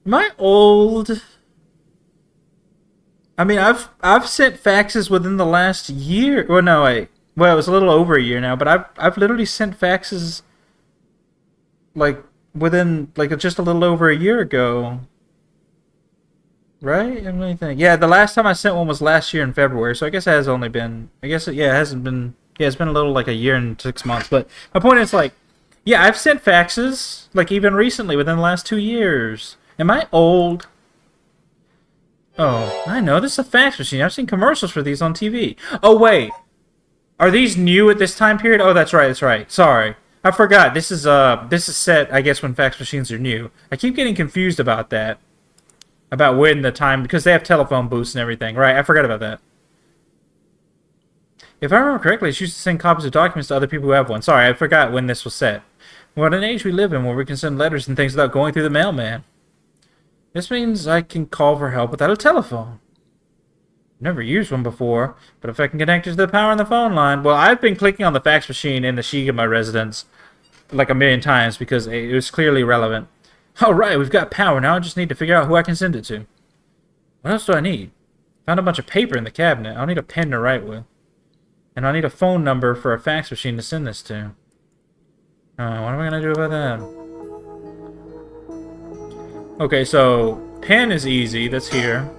Am I old? I mean, I've sent faxes within the last year. Well, no, wait. Well, it was a little over a year now, but I've literally sent faxes like within like just a little over a year ago. Right? Let me think. Yeah, the last time I sent one was last year in February, so I guess it has only been. I guess it hasn't been. Yeah, it's been a little like a year and 6 months. But my point is like, yeah, I've sent faxes like even recently within the last 2 years. Am I old? Oh, I know. This is a fax machine. I've seen commercials for these on TV. Oh, wait. Are these new at this time period? Oh, that's right. That's right. Sorry. I forgot. This is set, I guess, when fax machines are new. I keep getting confused about that. About when the time... Because they have telephone booths and everything. Right, I forgot about that. If I remember correctly, it's used to send copies of documents to other people who have one. Sorry, I forgot when this was set. What an age we live in where we can send letters and things without going through the mailman. This means I can call for help without a telephone. Never used one before, but if I can connect it to the power on the phone line... Well, I've been clicking on the fax machine in the Shigama residence like a million times because it was clearly relevant. Alright, we've got power. Now I just need to figure out who I can send it to. What else do I need? Found a bunch of paper in the cabinet. I'll need a pen to write with. And I'll need a phone number for a fax machine to send this to. What am I going to do about that? Okay, so pen is easy. That's here.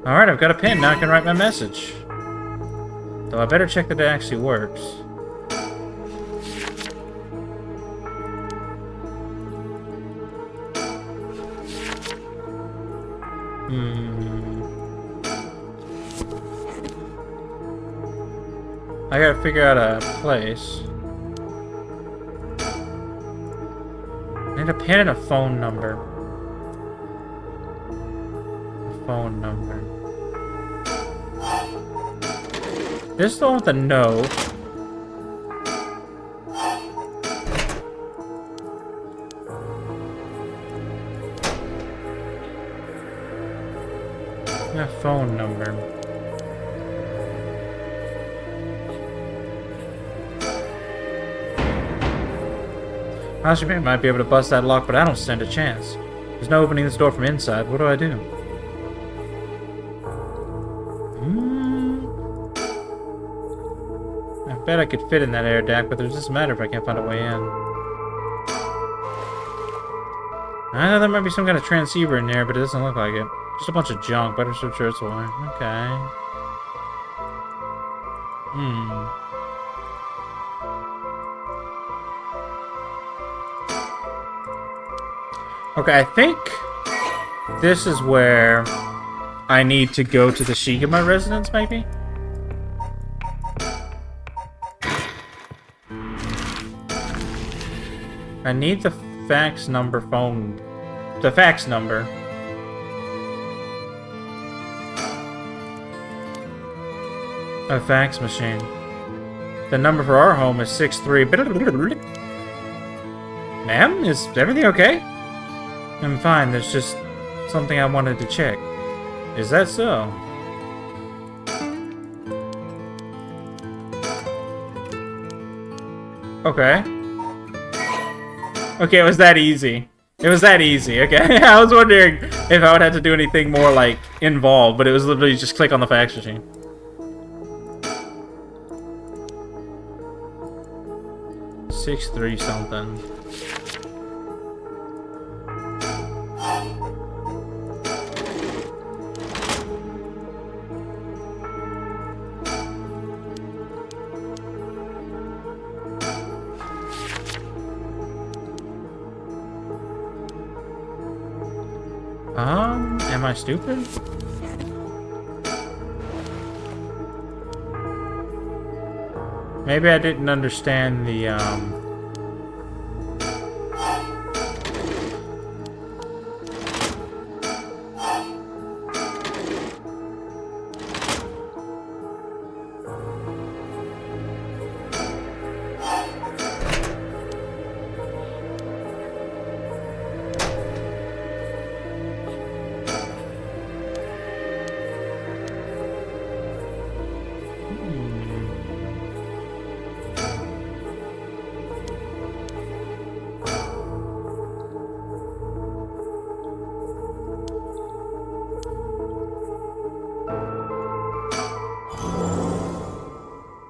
Alright, I've got a pen. Now I can write my message. Though I better check that it actually works. I gotta figure out a place. I need a pen and a phone number. A phone number. This is the one with the note. A phone number. Honestly, I might be able to bust that lock, but I don't stand a chance. There's no opening this door from inside. What do I do? I bet I could fit in that air duct, but it doesn't matter if I can't find a way in. I know there might be some kind of transceiver in there, but it doesn't look like it. Just a bunch of junk. Better search its way. Okay. Okay, I think this is where I need to go to the Shigama residence, maybe? I need the fax number phone... The fax number. A fax machine. The number for our home is 63... Ma'am, is everything okay? I'm fine, there's just something I wanted to check. Is that so? Okay. Okay, it was that easy. It was that easy, okay? I was wondering if I would have to do anything more, like, involved, but it was literally just click on the fax machine. $6-3 something. Am I stupid? Maybe I didn't understand the,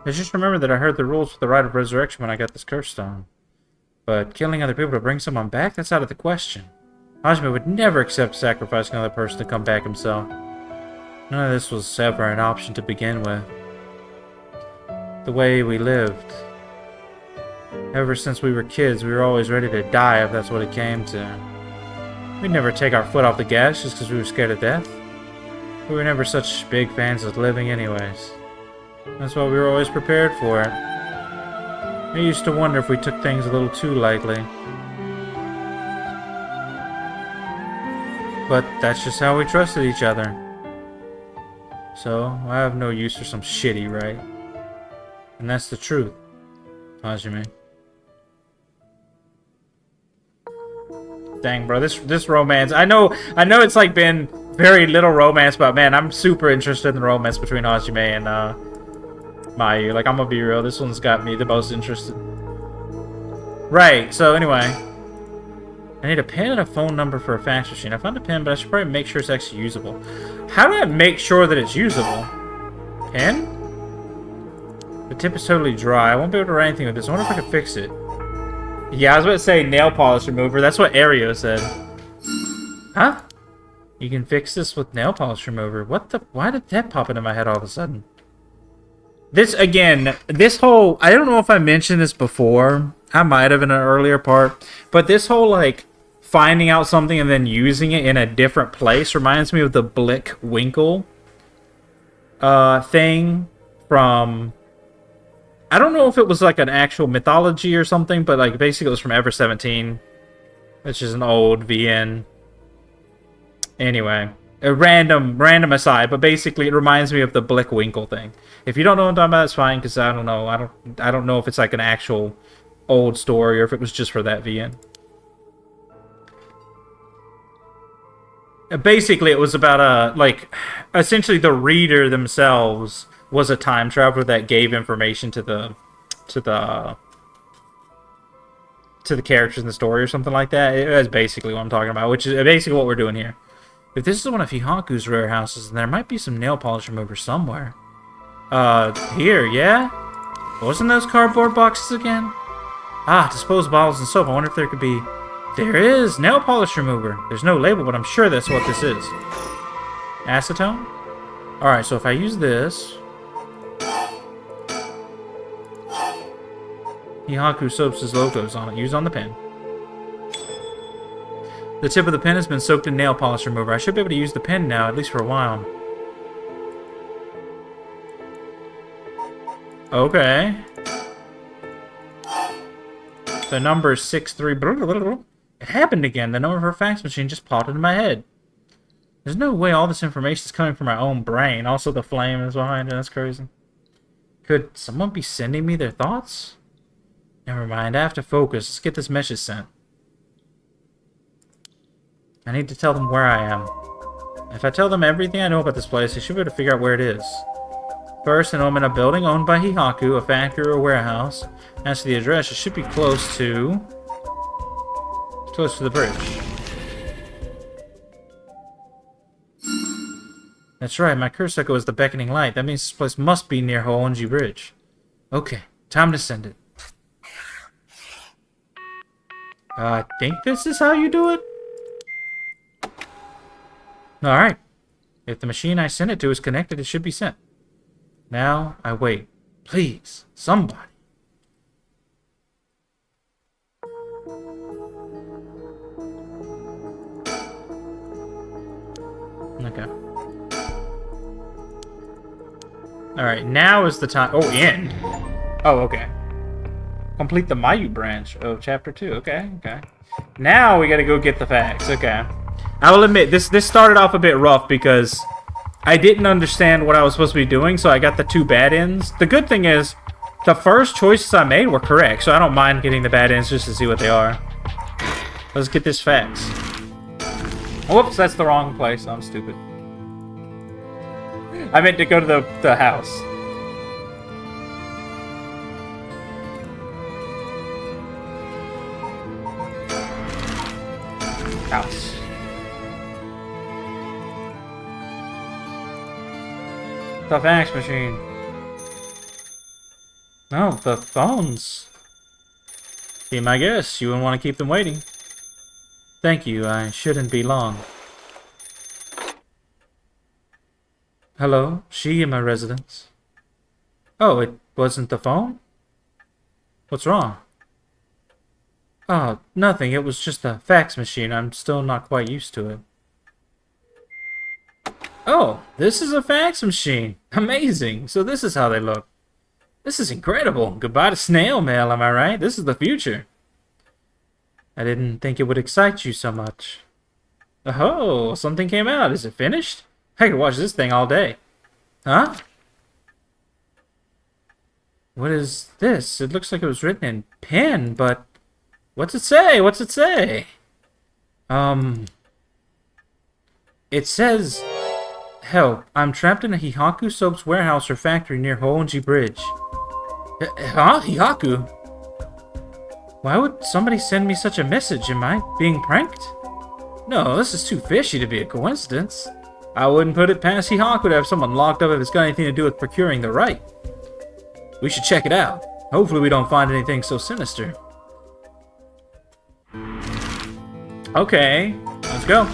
I just remember that I heard the rules for the rite of resurrection when I got this curse stone. But killing other people to bring someone back, that's out of the question. Hajime would never accept sacrificing another person to come back himself. None of this was ever an option to begin with. The way we lived. Ever since we were kids, we were always ready to die if that's what it came to. We'd never take our foot off the gas just because we were scared of death. We were never such big fans of living anyways. That's why we were always prepared for it. I used to wonder if we took things a little too lightly. But that's just how we trusted each other. So, I have no use for some shitty, right? And that's the truth, Hajime. Dang, bro, this romance. I know it's like been very little romance, but man, I'm super interested in the romance between Hajime and Mayu. Like, I'm gonna be real, this one's got me the most interested. Right, so anyway. I need a pen and a phone number for a fax machine. I found a pen, but I should probably make sure it's actually usable. How do I make sure that it's usable? Pen? The tip is totally dry. I won't be able to write anything with this. I wonder if I can fix it. Yeah, I was about to say nail polish remover. That's what Ario said. Huh? You can fix this with nail polish remover. What the? Why did that pop into my head all of a sudden? This, again, this whole... I don't know if I mentioned this before. I might have in an earlier part. But this whole, like, finding out something and then using it in a different place reminds me of the Blick Winkle thing from... I don't know if it was like an actual mythology or something, but like basically it was from Ever 17, which is an old VN. Anyway, a random aside, but basically it reminds me of the Blick Winkle thing. If you don't know what I'm talking about, it's fine, because I don't know. I don't know if it's like an actual old story or if it was just for that VN. Basically, it was about like essentially the reader themselves was a time traveler that gave information to the characters in the story or something like that. That's basically what I'm talking about, which is basically what we're doing here. If this is one of Hihaku's rare houses, then there might be some nail polish remover somewhere. Here, yeah? Wasn't those cardboard boxes again? Ah, disposed bottles and soap. I wonder if there could be... There is! Nail polish remover. There's no label, but I'm sure that's what this is. Acetone? Alright, so if I use this... Hihaku soaps' logos on it. Use on the pen. The tip of the pen has been soaked in nail polish remover. I should be able to use the pen now, at least for a while. Okay. The number is 63. It happened again. The number of her fax machine just popped into my head. There's no way all this information is coming from my own brain. Also, the flame is behind it. That's crazy. Could someone be sending me their thoughts? Never mind. I have to focus. Let's get this message sent. I need to tell them where I am. If I tell them everything I know about this place, they should be able to figure out where it is. First, I know I'm in a building owned by Hihaku, a factory or a warehouse. As to the address, it should be close to... Close to the bridge. That's right, my Kurosako is the beckoning light. That means this place must be near Hoonji Bridge. Okay, time to send it. I think this is how you do it? Alright. If the machine I sent it to is connected, it should be sent. Now, I wait. Please, somebody. Okay. Alright, now is the time. Oh, end. Oh, okay. Complete the Mayu branch of chapter 2. Okay, okay. Now we gotta go get the facts. Okay. I will admit, this started off a bit rough because I didn't understand what I was supposed to be doing, so I got the 2 bad ends. The good thing is, the first choices I made were correct, so I don't mind getting the bad ends just to see what they are. Let's get this facts. Whoops, that's the wrong place. I'm stupid. I meant to go to the house. House. The fax machine. Oh, the phones. Be my guess. You wouldn't want to keep them waiting. Thank you. I shouldn't be long. Hello? She in my residence. Oh, it wasn't the phone? What's wrong? Oh, nothing. It was just a fax machine. I'm still not quite used to it. Oh, this is a fax machine. Amazing. So this is how they look. This is incredible. Goodbye to snail mail, am I right? This is the future. I didn't think it would excite you so much. Oh, something came out. Is it finished? I could watch this thing all day. Huh? What is this? It looks like it was written in pen, but... What's it say? What's it say? It says... Help. I'm trapped in a Hihaku Soap's warehouse or factory near Hoonji Bridge. Huh? Hihaku? Why would somebody send me such a message? Am I being pranked? No, this is too fishy to be a coincidence. I wouldn't put it past Hihaku to have someone locked up if it's got anything to do with procuring the right. We should check it out. Hopefully we don't find anything so sinister. Okay, let's go.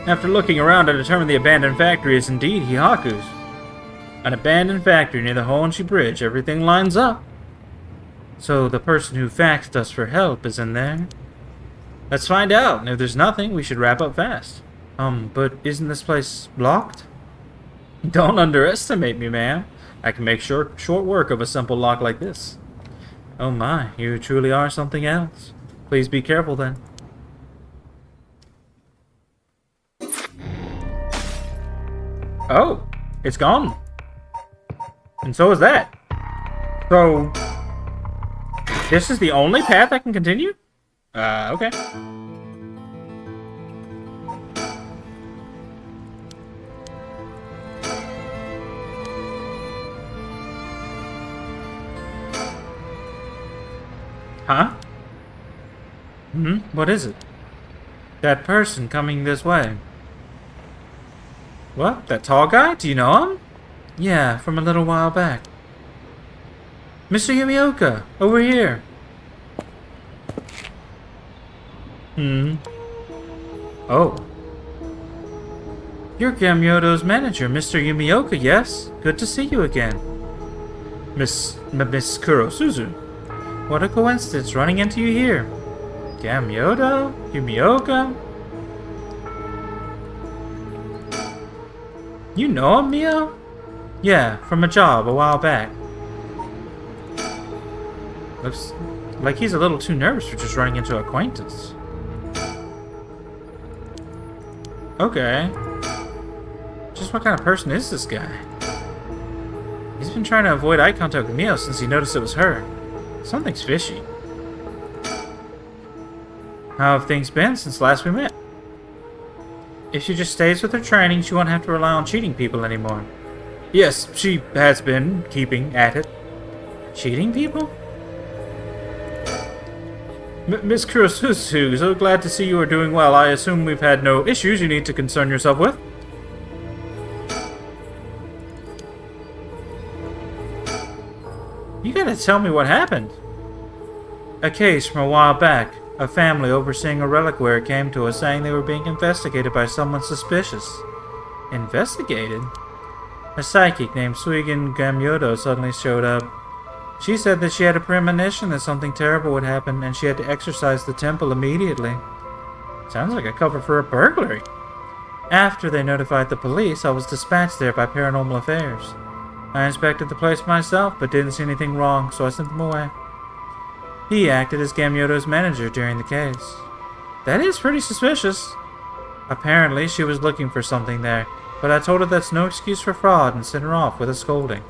After looking around, I determined the abandoned factory is indeed Hihaku's. An abandoned factory near the Hoonji Bridge. Everything lines up. So the person who faxed us for help is in there? Let's find out. And if there's nothing, we should wrap up fast. But isn't this place locked? Don't underestimate me, ma'am. I can make short work of a simple lock like this. Oh my, you truly are something else. Please be careful then. Oh, it's gone. And so is that. So, this is the only path I can continue? Okay. Huh? What is it? That person coming this way. What? That tall guy? Do you know him? Yeah, from a little while back. Mr. Yumioka, over here. Oh. You're Gamyoto's manager, Mr. Yumioka, yes? Good to see you again. Miss Kurosuzu. What a coincidence, running into you here. Gamyoto? Yumioka? You know him, Mio? Yeah, from a job a while back. Looks like he's a little too nervous for just running into an acquaintance. Okay. Just what kind of person is this guy? He's been trying to avoid eye contact with Mio since he noticed it was her. Something's fishy. How have things been since last we met? If she just stays with her training, she won't have to rely on cheating people anymore. Yes, she has been keeping at it. Cheating people? Miss Kurosuzu, so glad to see you are doing well. I assume we've had no issues you need to concern yourself with. You gotta tell me what happened. A case from a while back. A family overseeing a reliquary came to us saying they were being investigated by someone suspicious. Investigated? A psychic named Suigen Gamyodo suddenly showed up. She said that she had a premonition that something terrible would happen and she had to exorcise the temple immediately. Sounds like a cover for a burglary. After they notified the police, I was dispatched there by Paranormal Affairs. I inspected the place myself, but didn't see anything wrong, so I sent them away. He acted as Gamyodo's manager during the case. That is pretty suspicious. Apparently, she was looking for something there, but I told her that's no excuse for fraud and sent her off with a scolding.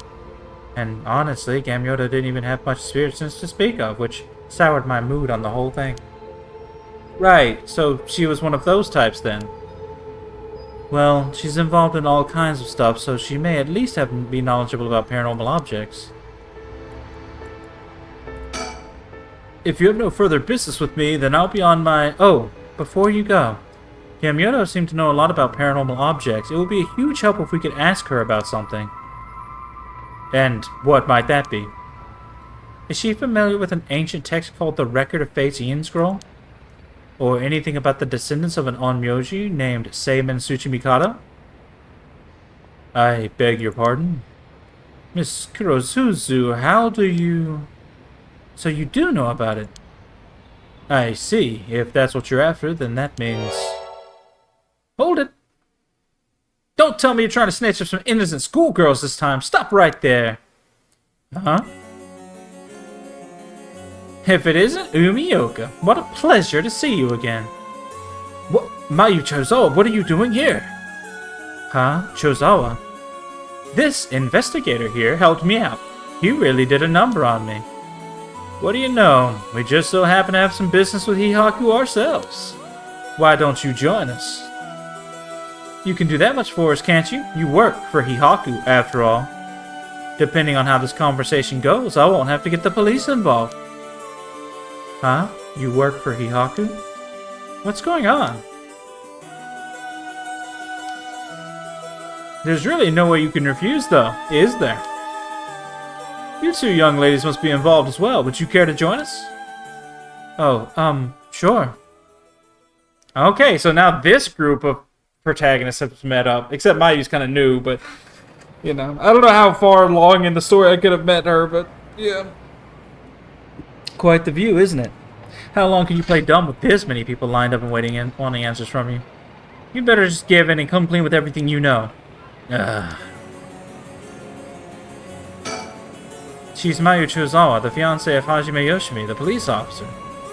And honestly, Gamyodo didn't even have much spirit sense to speak of, which soured my mood on the whole thing. Right, so she was one of those types then. Well, she's involved in all kinds of stuff, so she may at least be knowledgeable about paranormal objects. If you have no further business with me, then I'll be on my... Oh, before you go. Gamyodo seemed to know a lot about paranormal objects. It would be a huge help if we could ask her about something. And what might that be? Is she familiar with an ancient text called the Record of Fate's Ian Scroll? Or anything about the descendants of an onmyoji named Seimen Tsuchimikado? I beg your pardon? Miss Kurosuzu, how do you... So you do know about it? I see. If that's what you're after, then that means... Hold it! Don't tell me you're trying to snatch up some innocent schoolgirls this time. Stop right there. Huh? If it isn't Umioka, what a pleasure to see you again. What? Mayu Chozawa, what are you doing here? Huh? Chozawa? This investigator here helped me out. He really did a number on me. What do you know? We just so happen to have some business with Hihaku ourselves. Why don't you join us? You can do that much for us, can't you? You work for Hihaku, after all. Depending on how this conversation goes, I won't have to get the police involved. Huh? You work for Hihaku? What's going on? There's really no way you can refuse, though, is there? You two young ladies must be involved as well. Would you care to join us? Oh, sure. Okay, so now this group of protagonists have met up. Except Mayu's kind of new, but, you know. I don't know how far along in the story I could have met her, but, yeah. Quite the view, isn't it? How long can you play dumb with this many people lined up and wanting answers from you? You'd better just give in and come clean with everything you know. She's Mayu Chozawa, the fiancée of Hajime Yoshimi, the police officer.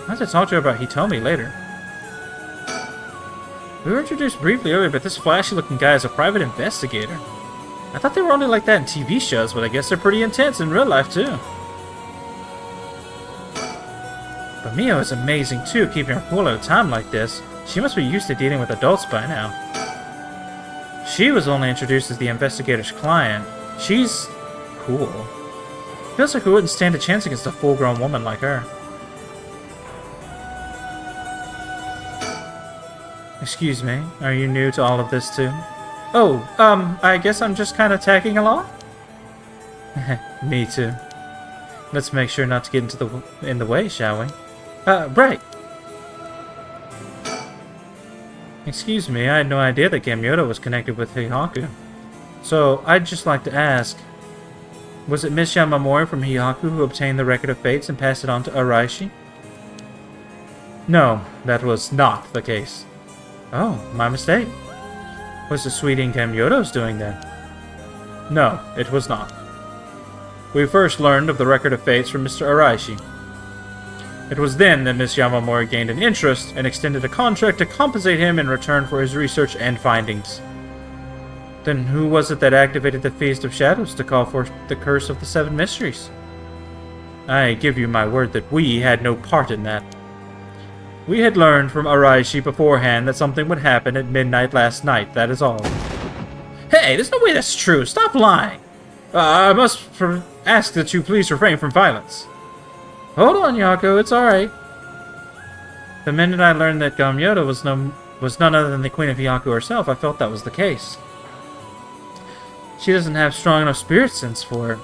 I have to talk to her about Hitomi later. We were introduced briefly earlier, but this flashy-looking guy is a private investigator. I thought they were only like that in TV shows, but I guess they're pretty intense in real life, too. But Mio is amazing, too, keeping her cool at a time like this. She must be used to dealing with adults by now. She was only introduced as the investigator's client. She's... cool. Feels like we wouldn't stand a chance against a full-grown woman like her. Excuse me, are you new to all of this too? Oh, I guess I'm just kind of tagging along? Me too. Let's make sure not to get in the way, shall we? Right. Excuse me, I had no idea that Gamyodo was connected with Hihaku. So, I'd just like to ask, was it Miss Yamamori from Hihaku who obtained the Record of Fates and passed it on to Araishi? No, that was not the case. Oh, my mistake. Was it Sweetie Gamyodo's doing then? No, it was not. We first learned of the Record of Fates from Mr. Araishi. It was then that Miss Yamamori gained an interest and extended a contract to compensate him in return for his research and findings. Then who was it that activated the Feast of Shadows to call forth the Curse of the Seven Mysteries? I give you my word that we had no part in that. We had learned from Araishi beforehand that something would happen at midnight last night, that is all. Hey, there's no way that's true. Stop lying. I must ask that you please refrain from violence. Hold on, Yako, it's alright. The minute I learned that Gamyodo was none other than the Queen of Hihaku herself, I felt that was the case. She doesn't have strong enough spirit sense for it.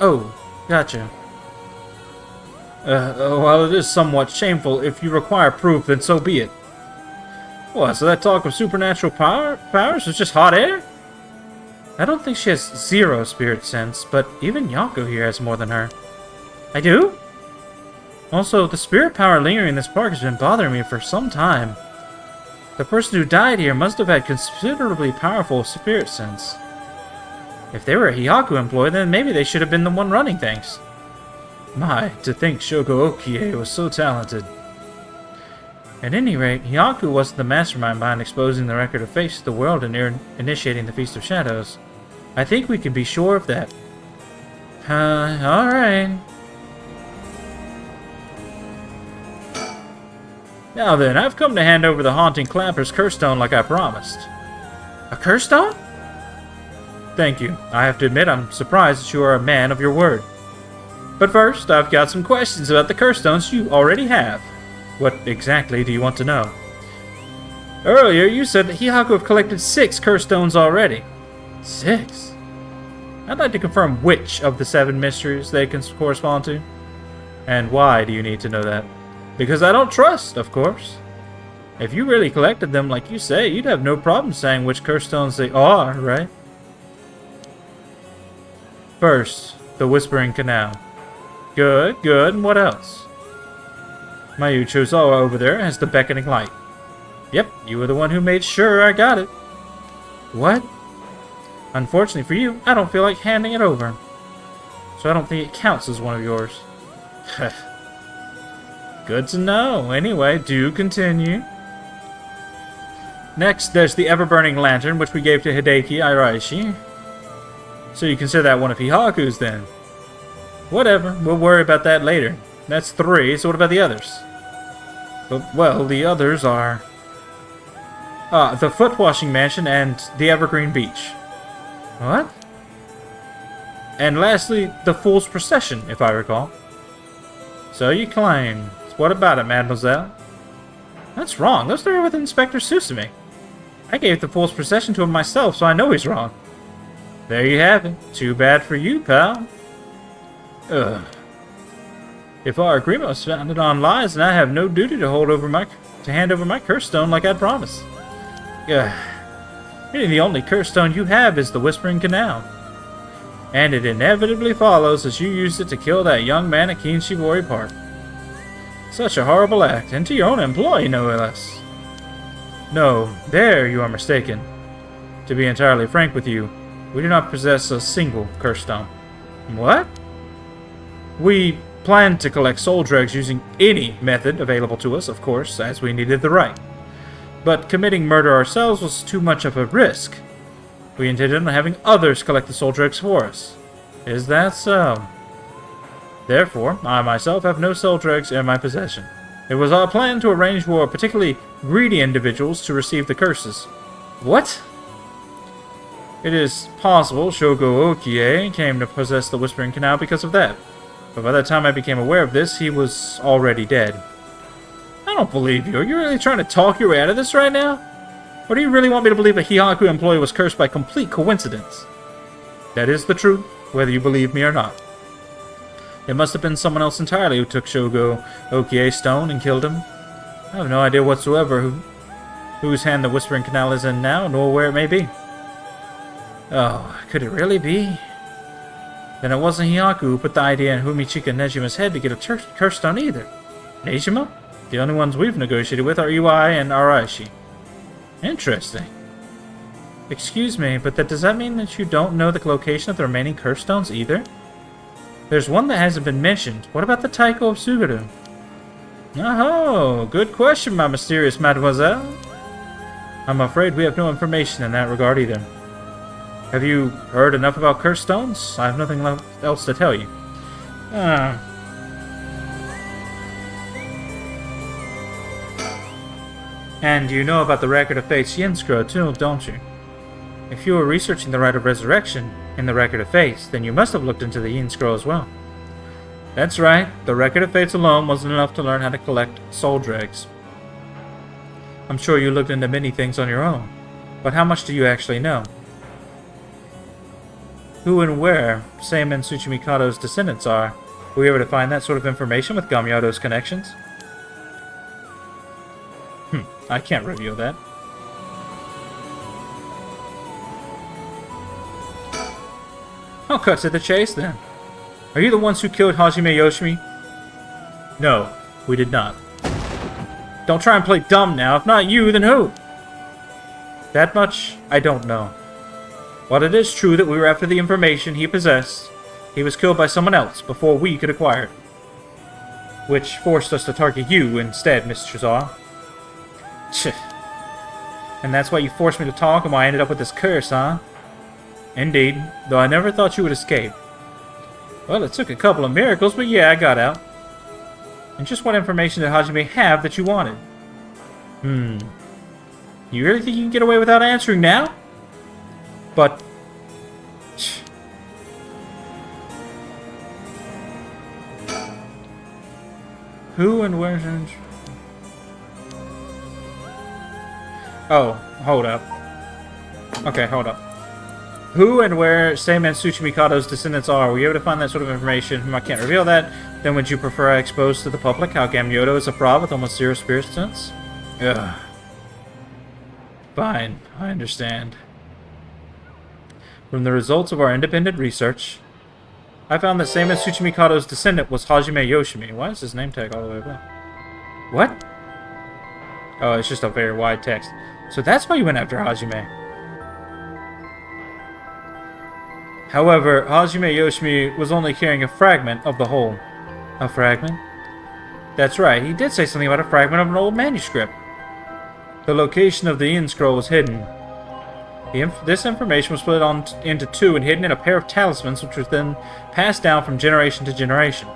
Oh, gotcha. While it is somewhat shameful, if you require proof, then so be it. What, so that talk of supernatural powers was just hot air? I don't think she has zero spirit sense, but even Yako here has more than her. I do? Also, the spirit power lingering in this park has been bothering me for some time. The person who died here must have had considerably powerful spirit sense. If they were a Hyaku employee, then maybe they should have been the one running things. My, to think Shogo Okie was so talented. At any rate, Hyaku wasn't the mastermind behind exposing the record of face to the world and initiating the Feast of Shadows. I think we can be sure of that. Alright. Now then, I've come to hand over the Haunting Clapper's curse stone like I promised. A curse stone? Thank you. I have to admit I'm surprised that you are a man of your word. But first, I've got some questions about the curse stones you already have. What exactly do you want to know? Earlier, you said that Hyaku have collected 6 curse stones already. 6? I'd like to confirm which of the 7 mysteries they can correspond to. And why do you need to know that? Because I don't trust, of course. If you really collected them like you say, you'd have no problem saying which curse stones they are, right? First, the Whispering Canal. Good, good, and what else? Mayu Chozawa over there has the Beckoning Light. Yep, you were the one who made sure I got it. What? Unfortunately for you, I don't feel like handing it over. So I don't think it counts as one of yours. Good to know. Anyway, do continue. Next, there's the Ever-Burning Lantern, which we gave to Hideki Iraishi. So you consider that one of Hyaku's then? Whatever, we'll worry about that later. That's 3, so what about the others? Well, the others are... the Foot-Washing Mansion and the Evergreen Beach. What? And lastly, the Fool's Procession, if I recall. So you claim. What about it, mademoiselle? That's wrong. Those 3 are with Inspector Susume. I gave the Fool's Procession to him myself, so I know he's wrong. There you have it. Too bad for you, pal. Ugh. If our agreement was founded on lies, then I have no duty to hand over my curse stone like I'd promised. Ugh. Really, the only curse stone you have is the Whispering Canal. And it inevitably follows as you used it to kill that young man at Kinshibori Park. Such a horrible act, and to your own employee, no less. No, there you are mistaken. To be entirely frank with you, we do not possess a single curse stone. What? We planned to collect soul dregs using any method available to us, of course, as we needed the right. But committing murder ourselves was too much of a risk. We intended on having others collect the soul dregs for us. Is that so? Therefore, I myself have no soul dregs in my possession. It was our plan to arrange for particularly greedy individuals to receive the curses. What? It is possible Shogo Okie came to possess the Whispering Canal because of that. But by the time I became aware of this, he was already dead. I don't believe you. Are you really trying to talk your way out of this right now? Or do you really want me to believe a Hyaku employee was cursed by complete coincidence? That is the truth, whether you believe me or not. It must have been someone else entirely who took Shogo Okie's stone and killed him. I have no idea whatsoever whose hand the Whispering Canal is in now, nor where it may be. Oh, could it really be? Then it wasn't Hyaku who put the idea in Humichika Nejima's head to get a curse stone either. Nejima? The only ones we've negotiated with are Ui and Araishi. Interesting. Excuse me, but does that mean that you don't know the location of the remaining curse stones either? There's one that hasn't been mentioned. What about the Taiko of Suguru? Oh, good question, my mysterious mademoiselle. I'm afraid we have no information in that regard either. Have you heard enough about curse stones? I have nothing else to tell you. And you know about the Record of Fate's Yin Scroll too, don't you? If you were researching the Rite of Resurrection in the Record of Fates, then you must have looked into the Yin Scroll as well. That's right, the Record of Fates alone wasn't enough to learn how to collect soul dregs. I'm sure you looked into many things on your own, but how much do you actually know? Who and where Seimen Tsuchimikado's descendants are? Were you able to find that sort of information with Gamyado's connections? I can't reveal that. I'll cut to the chase then. Are you the ones who killed Hajime Yoshimi? No, we did not. Don't try and play dumb now. If not you, then who? That much, I don't know. While it is true that we were after the information he possessed, he was killed by someone else before we could acquire it. Which forced us to target you instead, Mr. Zaw. And that's why you forced me to talk and why I ended up with this curse, huh? Indeed, though I never thought you would escape. Well, it took a couple of miracles, but yeah, I got out. And just what information did Hajime have that you wanted? You really think you can get away without answering now? But... Who and where... Oh, hold up. Okay, hold up. Who and where Seiman Tsuchimikado's descendants are? Were you able to find that sort of information? I can't reveal that. Then would you prefer I expose to the public how Gamyoto is a fraud with almost zero spirit sense? Ugh. Fine, I understand. From the results of our independent research, I found that Seiman Tsuchimikado's descendant was Hajime Yoshimi. Why is his name tag all the way up? What? Oh, it's just a very wide text. So that's why you went after Hajime. However, Hajime Yoshimi was only carrying a fragment of the whole. A fragment? That's right, he did say something about a fragment of an old manuscript. The location of the end scroll was hidden. This information was split into two and hidden in a pair of talismans, which was then passed down from generation to generation.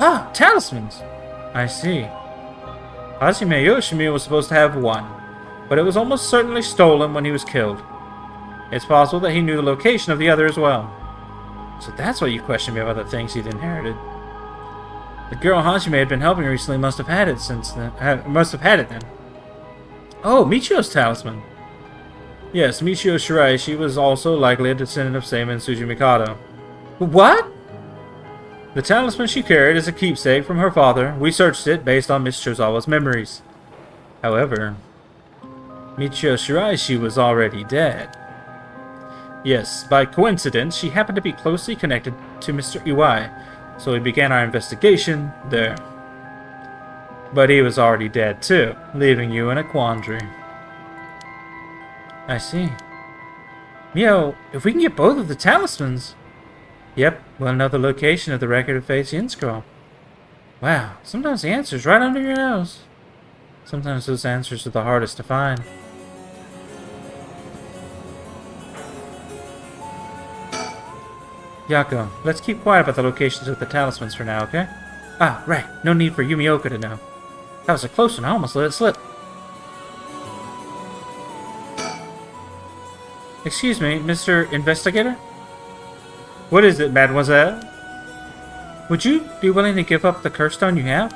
Ah, talismans! I see. Hajime Yoshimi was supposed to have one, but it was almost certainly stolen when he was killed. It's possible that he knew the location of the other as well. So that's why you questioned me about the things he'd inherited. The girl Hajime had been helping recently must have had it since then. Then. Oh, Michio's talisman. Yes, Michio Shirai. She was also likely a descendant of Seiman Tsuchimikado. What? The talisman she carried is a keepsake from her father. We searched it based on Miss Chozawa's memories. However, Michio Shiraishi was already dead. Yes, by coincidence, she happened to be closely connected to Mr. Iwai, so we began our investigation there. But he was already dead too, leaving you in a quandary. I see. Mio, if we can get both of the talismans... Yep, we'll know the location of the record of fate's end scroll. Wow, sometimes the answer's right under your nose. Sometimes those answers are the hardest to find. Yako, let's keep quiet about the locations of the talismans for now, okay? Ah, right. No need for Yumioka to know. That was a close one. I almost let it slip. Excuse me, Mr. Investigator? What is it, mademoiselle? Would you be willing to give up the curse stone you have?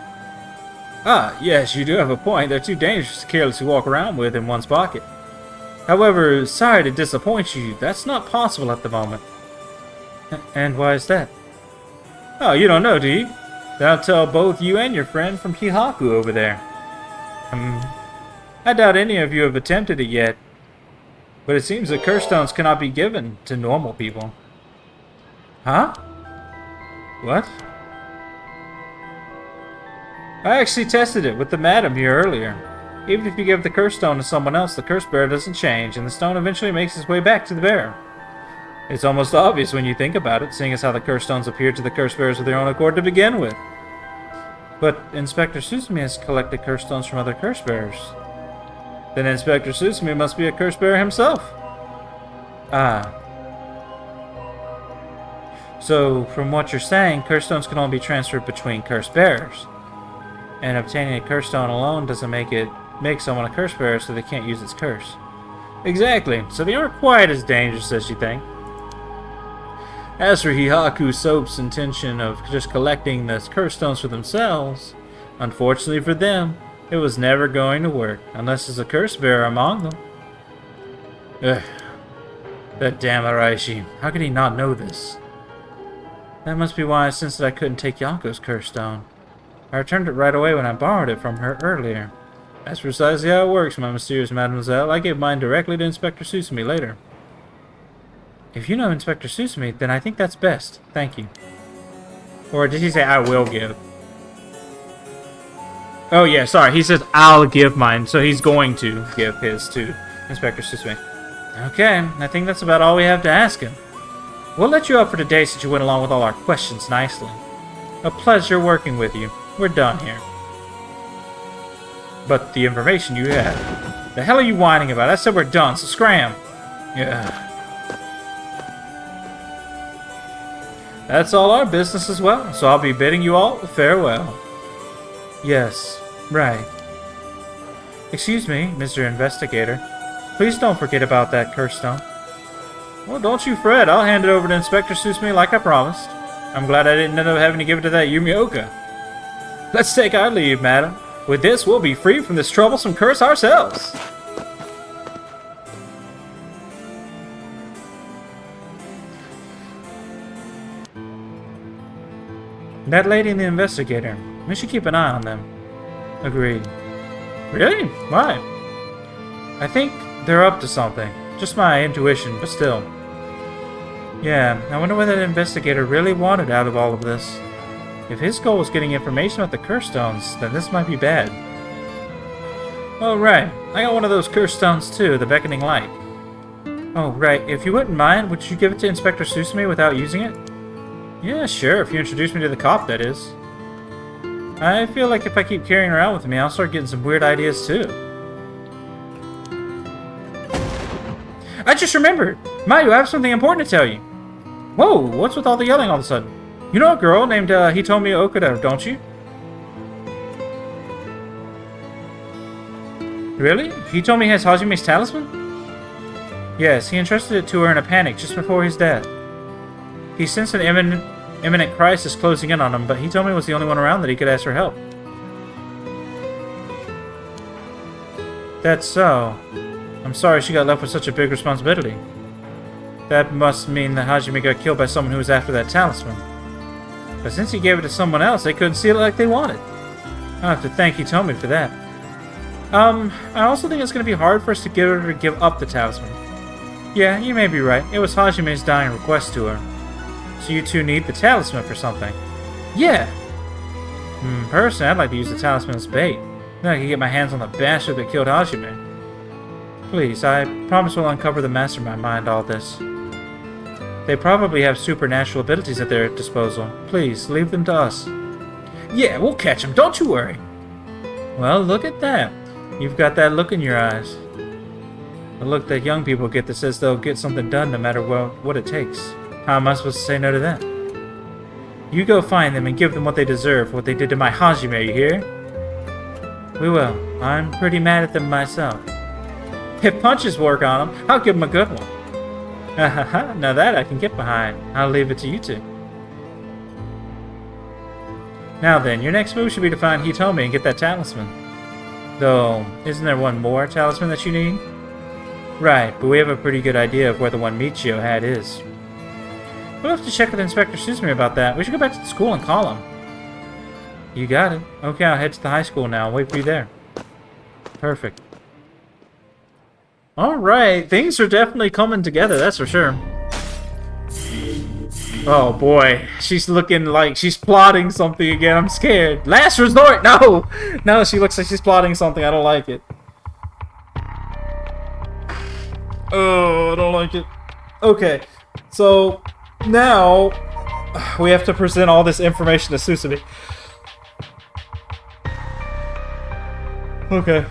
Ah, yes, you do have a point. They're too dangerous to carelessly walk around with in one's pocket. However, sorry to disappoint you, that's not possible at the moment. And why is that? Oh, you don't know, do you? Then I'll tell both you and your friend from Hihaku over there. I doubt any of you have attempted it yet. But it seems that curse stones cannot be given to normal people. Huh? What? I actually tested it with the madam here earlier. Even if you give the curse stone to someone else, the curse bearer doesn't change, and the stone eventually makes its way back to the bearer. It's almost obvious when you think about it, seeing as how the curse stones appeared to the curse bearers of their own accord to begin with. But Inspector Susumi has collected curse stones from other curse bearers. Then Inspector Susumi must be a curse bearer himself. Ah. So, from what you're saying, curse stones can only be transferred between curse bearers. And obtaining a curse stone alone doesn't make someone a curse bearer, so they can't use its curse. Exactly, so they aren't quite as dangerous as you think. As for Hihaku Soap's intention of just collecting the curse stones for themselves, unfortunately for them, it was never going to work, unless there's a curse bearer among them. Ugh. That damn Araishi. How could he not know this? That must be why I sensed that I couldn't take Yako's curse stone. I returned it right away when I borrowed it from her earlier. That's precisely how it works, my mysterious mademoiselle. I gave mine directly to Inspector Susumi later. If you know Inspector Susume, then I think that's best. Thank you. Or did he say, I will give? Oh, yeah, sorry. He says, I'll give mine. So he's going to give his to Inspector Susume. Okay, I think that's about all we have to ask him. We'll let you up for today since you went along with all our questions nicely. A pleasure working with you. We're done here. But the information you have. The hell are you whining about? I said we're done, so scram. Yeah. That's all our business as well, so I'll be bidding you all farewell. Yes, right. Excuse me, Mr. Investigator. Please don't forget about that curse stone. Well, don't you fret. I'll hand it over to Inspector Susume like I promised. I'm glad I didn't end up having to give it to that Yumioka. Let's take our leave, madam. With this, we'll be free from this troublesome curse ourselves. That lady and the investigator. We should keep an eye on them. Agreed. Really? Why? I think they're up to something. Just my intuition, but still. Yeah, I wonder what that investigator really wanted out of all of this. If his goal was getting information about the curse stones, then this might be bad. Oh, right. I got one of those curse stones too, the beckoning light. Oh, right. If you wouldn't mind, would you give it to Inspector Susume without using it? Yeah, sure. If you introduce me to the cop, that is. I feel like if I keep carrying her out with me, I'll start getting some weird ideas too. I just remembered! Mayu, I have something important to tell you. Whoa, what's with all the yelling all of a sudden? You know a girl named Hitomi Okuda, don't you? Really? Hitomi has Hajime's talisman? Yes, he entrusted it to her in a panic just before his death. He sensed an imminent crisis closing in on him, but Hitomi was the only one around that he could ask for help. That's so. I'm sorry she got left with such a big responsibility. That must mean that Hajime got killed by someone who was after that talisman. But since he gave it to someone else, they couldn't seal it like they wanted. I'll have to thank Hitomi for that. I also think it's going to be hard for us to get her to give up the talisman. Yeah, you may be right. It was Hajime's dying request to her. So you two need the talisman for something. Yeah! Personally, I'd like to use the talisman as bait. Then I can get my hands on the bastard that killed Hajime. Please, I promise we'll uncover the mastermind behind all this. They probably have supernatural abilities at their disposal. Please, leave them to us. Yeah, we'll catch them, don't you worry. Well, look at that. You've got that look in your eyes. The look that young people get that says they'll get something done no matter what it takes. How am I supposed to say no to that? You go find them and give them what they deserve for what they did to my Hajime, you hear? We will. I'm pretty mad at them myself. If punches work on them, I'll give them a good one. Now that I can get behind. I'll leave it to you two. Now then, your next move should be to find Hitomi and get that talisman. Though, isn't there one more talisman that you need? Right, but we have a pretty good idea of where the one Michio had is. We'll have to check with Inspector Susume about that. We should go back to the school and call him. You got it. Okay, I'll head to the high school now. Wait for you there. Perfect. Alright, things are definitely coming together, that's for sure. Oh boy, she's looking like she's plotting something again. I'm scared. Last resort! No! No, she looks like she's plotting something. I don't like it. Oh, I don't like it. Okay, so now we have to present all this information to Susume. Okay.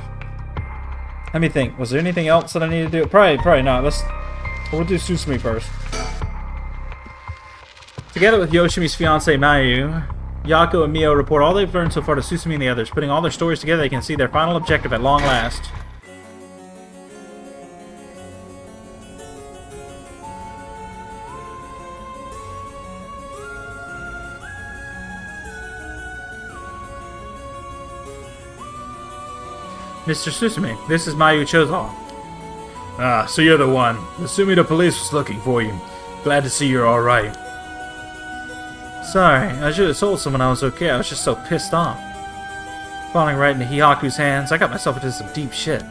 Let me think. Was there anything else that I need to do? Probably not. We'll do Susume first. Together with Yoshimi's fiancée Mayu, Yako and Mio report all they've learned so far to Susume and the others. Putting all their stories together, they can see their final objective at long last. Mr. Susume, this is Mayu Chozo. Ah, so you're the one. The Sumida police was looking for you. Glad to see you're alright. Sorry, I should have told someone I was okay. I was just so pissed off. Falling right into Hihaku's hands, I got myself into some deep shit.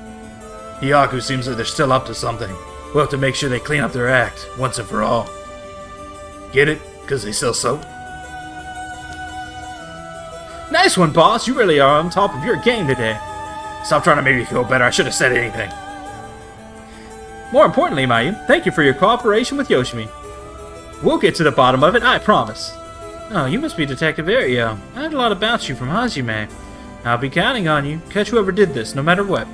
Hihaku seems like they're still up to something. We'll have to make sure they clean up their act, once and for all. Get it? Because they sell soap? Nice one, boss! You really are on top of your game today. Stop trying to make me feel better. I should have said anything. More importantly, Mayu, thank you for your cooperation with Yoshimi. We'll get to the bottom of it, I promise. Oh, you must be Detective Ario. I heard a lot about you from Hajime. I'll be counting on you. Catch whoever did this, no matter what.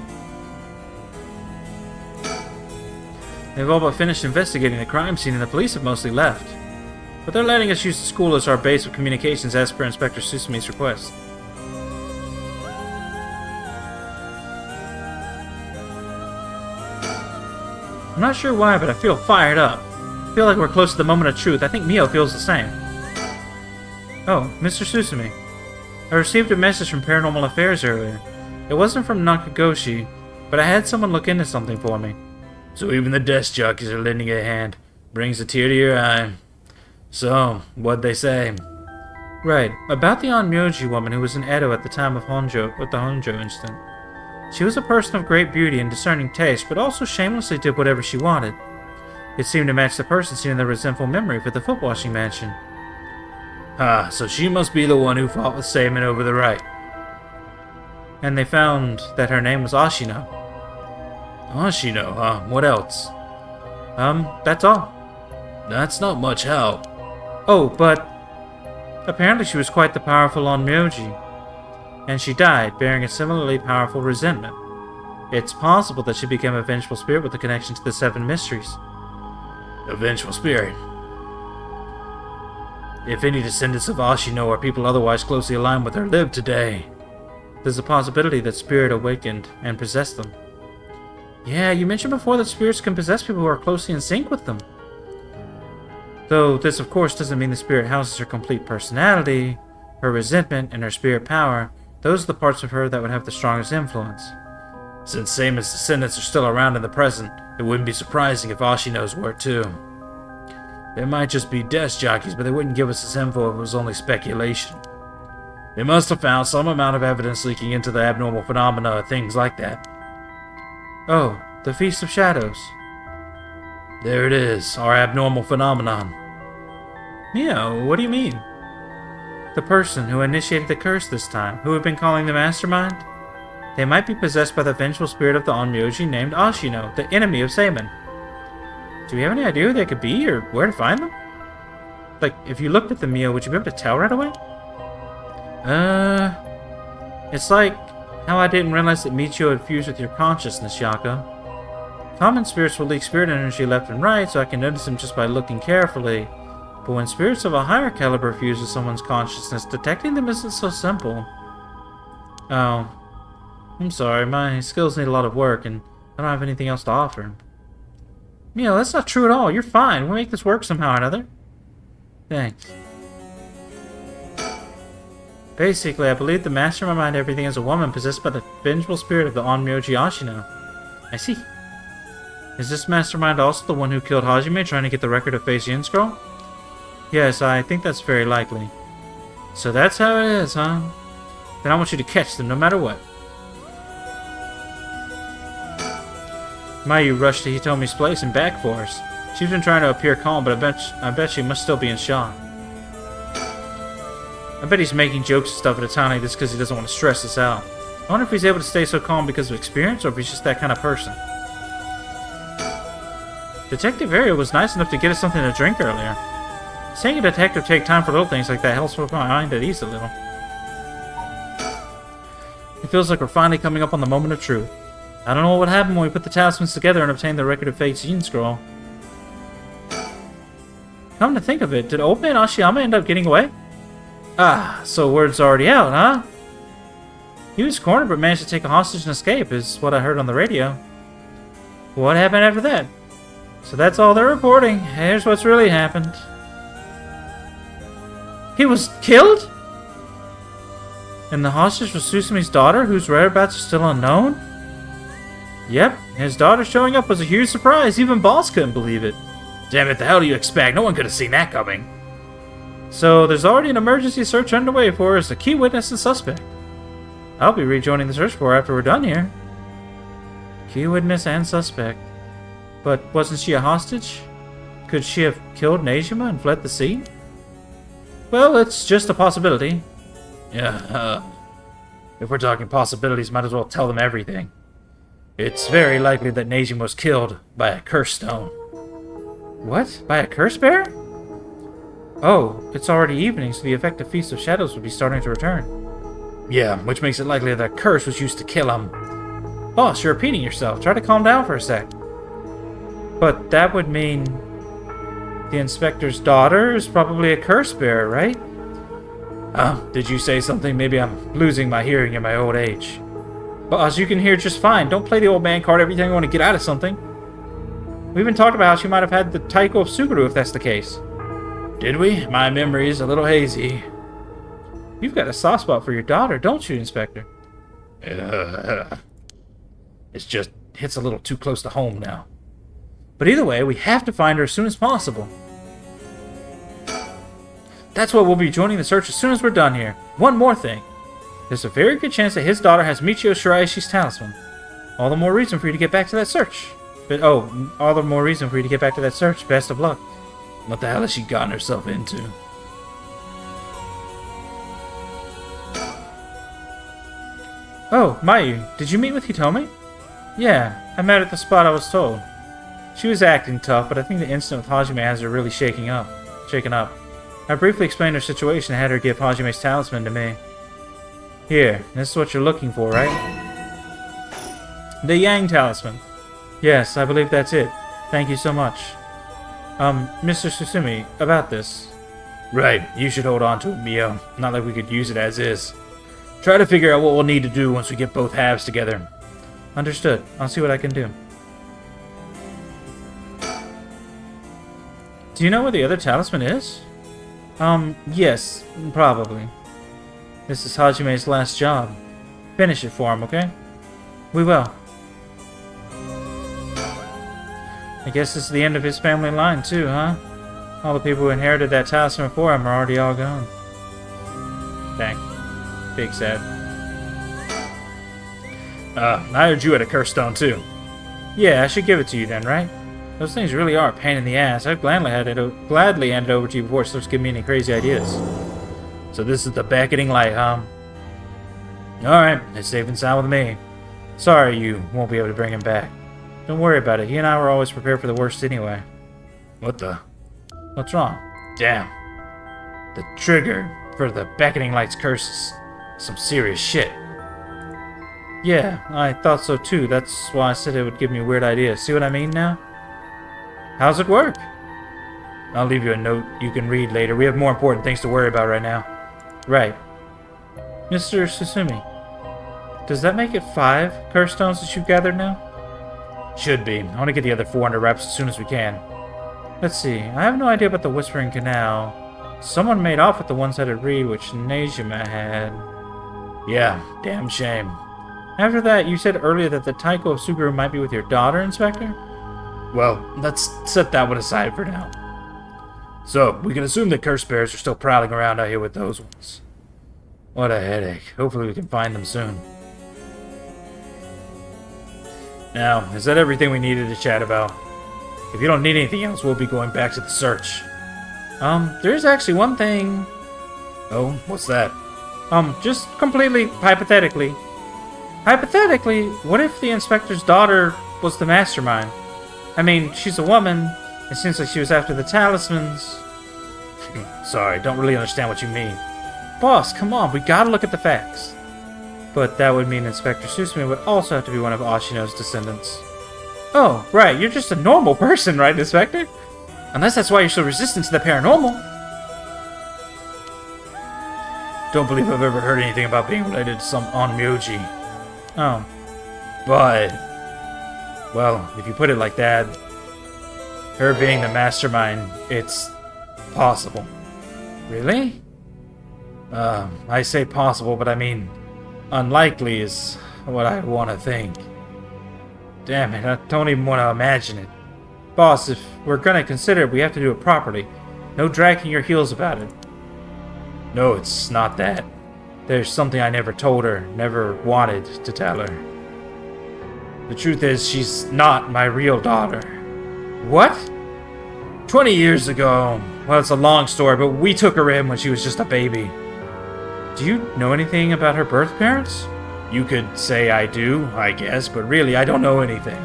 They've all but finished investigating the crime scene and the police have mostly left. But they're letting us use the school as our base of communications as per Inspector Susumi's request. I'm not sure why, but I feel fired up. I feel like we're close to the moment of truth. I think Mio feels the same. Oh, Mr. Susumi. I received a message from Paranormal Affairs earlier. It wasn't from Nakagoshi, but I had someone look into something for me. So even the desk jockeys are lending a hand. Brings a tear to your eye. So, what'd they say? Right, about the Onmyoji woman who was in Edo at the time of the Honjo incident. She was a person of great beauty and discerning taste, but also shamelessly did whatever she wanted. It seemed to match the person seen in the resentful memory for the foot-washing mansion. Ah, so she must be the one who fought with Seimin over the right. And they found that her name was Ashino. Ashino, huh? What else? That's all. That's not much help. Oh, but apparently she was quite the powerful Onmyoji, and she died bearing a similarly powerful resentment. It's possible that she became a vengeful spirit with a connection to the Seven Mysteries. A vengeful spirit? If any descendants of Ashino or people otherwise closely aligned with her live today, there's a possibility that spirit awakened and possessed them. Yeah, you mentioned before that spirits can possess people who are closely in sync with them. Though this of course doesn't mean the spirit houses her complete personality, her resentment, and her spirit power. Those are the parts of her that would have the strongest influence. Since Seimin's descendants are still around in the present, it wouldn't be surprising if Ashino's were too. They might just be desk jockeys, but they wouldn't give us this info if it was only speculation. They must have found some amount of evidence leaking into the abnormal phenomena or things like that. Oh, the Feast of Shadows. There it is, our abnormal phenomenon. Mio, what do you mean? The person who initiated the curse this time, who we've been calling the Mastermind? They might be possessed by the vengeful spirit of the Onmyoji named Ashino, the enemy of Seimin. Do we have any idea who they could be, or where to find them? Like, if you looked at them, Mio, would you be able to tell right away? It's like how I didn't realize that Michio had fused with your consciousness, Yaka. Common spirits will leak spirit energy left and right, so I can notice them just by looking carefully. But when spirits of a higher caliber fuse with someone's consciousness, detecting them isn't so simple. Oh. I'm sorry, my skills need a lot of work, and I don't have anything else to offer. Mio, that's not true at all. You're fine. We'll make this work somehow or another. Thanks. Basically, I believe the mastermind behind everything is a woman possessed by the vengeful spirit of the Onmyoji Ashino. I see. Is this mastermind also the one who killed Hajime trying to get the record of Phase Yin Scroll? Yes, I think that's very likely. So that's how it is, huh? Then I want you to catch them no matter what. Mayu rushed to Hitomi's place and back for us. She's been trying to appear calm, but I bet she must still be in shock. I bet he's making jokes and stuff at a time like this because he doesn't want to stress us out. I wonder if he's able to stay so calm because of experience, or if he's just that kind of person. Detective Aria was nice enough to get us something to drink earlier. Seeing a detective take time for little things like that helps put my mind at ease a little. It feels like we're finally coming up on the moment of truth. I don't know what would happen when we put the talismans together and obtain the record of Phase Yin Scroll. Come to think of it, did old man Ashiyama end up getting away? Ah, so word's already out, huh? He was cornered but managed to take a hostage and escape, is what I heard on the radio. What happened after that? So that's all they're reporting. Here's what's really happened. He was killed? And the hostage was Susumi's daughter, whose whereabouts are still unknown? Yep, his daughter showing up was a huge surprise. Even Boss couldn't believe it. Damn it, the hell do you expect? No one could have seen that coming. So there's already an emergency search underway for us, a key witness and suspect. I'll be rejoining the search for after we're done here. Key witness and suspect. But wasn't she a hostage? Could she have killed Nejima and fled the sea? Well, it's just a possibility. Yeah, if we're talking possibilities, might as well tell them everything. It's very likely that Nejima was killed by a curse stone. What? By a curse bear? Oh, it's already evening, so the effective Feast of Shadows would be starting to return. Yeah, which makes it likely that a curse was used to kill him. Boss, you're repeating yourself. Try to calm down for a sec. But that would mean the inspector's daughter is probably a curse bearer, right? Did you say something? Maybe I'm losing my hearing in my old age. Boss, you can hear just fine. Don't play the old man card every time you want to get out of something. We even talked about how she might have had the Taiko of Suguru if that's the case. Did we? My memory is a little hazy. You've got a soft spot for your daughter, don't you, Inspector? It's just hits a little too close to home now. But either way, we have to find her as soon as possible. That's why we'll be joining the search as soon as we're done here. One more thing. There's a very good chance that his daughter has Michio Shiraishi's talisman. All the more reason for you to get back to that search. All the more reason for you to get back to that search. Best of luck. What the hell has she gotten herself into? Oh, Mayu, did you meet with Hitomi? Yeah, I met at the spot I was told. She was acting tough, but I think the incident with Hajime has her really shaken up. I briefly explained her situation and had her give Hajime's talisman to me. Here, this is what you're looking for, right? The Yang talisman. Yes, I believe that's it. Thank you so much. Mr. Susumi, about this. Right, you should hold on to it, Mio. Not like we could use it as is. Try to figure out what we'll need to do once we get both halves together. Understood. I'll see what I can do. Do you know where the other talisman is? Yes, probably. This is Hajime's last job. Finish it for him, okay? We will. I guess this is the end of his family line too, huh? All the people who inherited that talisman before him are already all gone. Dang. Big sad. I heard you had a curse stone too. Yeah, I should give it to you then, right? Those things really are a pain in the ass. I'd gladly hand it over to you before it starts giving me any crazy ideas. So this is the beckoning light, huh? Alright, it's safe and sound with me. Sorry you won't be able to bring him back. Don't worry about it. He and I were always prepared for the worst anyway. What the? What's wrong? Damn. The trigger for the beckoning light's curses. Some serious shit. Yeah, I thought so too. That's why I said it would give me weird ideas. See what I mean now? How's it work? I'll leave you a note you can read later. We have more important things to worry about right now. Right. Mr. Susumi, does that make it 5 curse stones that you've gathered now? Should be. I want to get the other 4 under wraps as soon as we can. Let's see. I have no idea about the Whispering Canal. Someone made off with the ones that had read, which Nejima had. Yeah, damn shame. After that, you said earlier that the Taiko of Suguru might be with your daughter, Inspector? Well, let's set that one aside for now. So, we can assume that curse bears are still prowling around out here with those ones. What a headache. Hopefully we can find them soon. Now, is that everything we needed to chat about? If you don't need anything else, we'll be going back to the search. There's actually one thing. Oh, what's that? Just completely hypothetically. Hypothetically, what if the inspector's daughter was the mastermind? I mean, she's a woman. It seems like she was after the talismans. Sorry, don't really understand what you mean. Boss, come on, we gotta look at the facts. But that would mean Inspector Susumi would also have to be one of Ashino's descendants. Oh, right, you're just a normal person, right, Inspector? Unless that's why you're so resistant to the paranormal. Don't believe I've ever heard anything about being related to some onmyoji. Oh. But, well, if you put it like that, her being the mastermind, it's possible. Really? I say possible, but I mean unlikely is what I want to think. Damn it, I don't even want to imagine it. Boss, if we're gonna consider it, we have to do it properly. No dragging your heels about it. No, it's not that. There's something I never told her, never wanted to tell her. The truth is, she's not my real daughter. What? 20 years ago. Well, it's a long story, but we took her in when she was just a baby. Do you know anything about her birth parents? You could say I do, I guess, but really I don't know anything.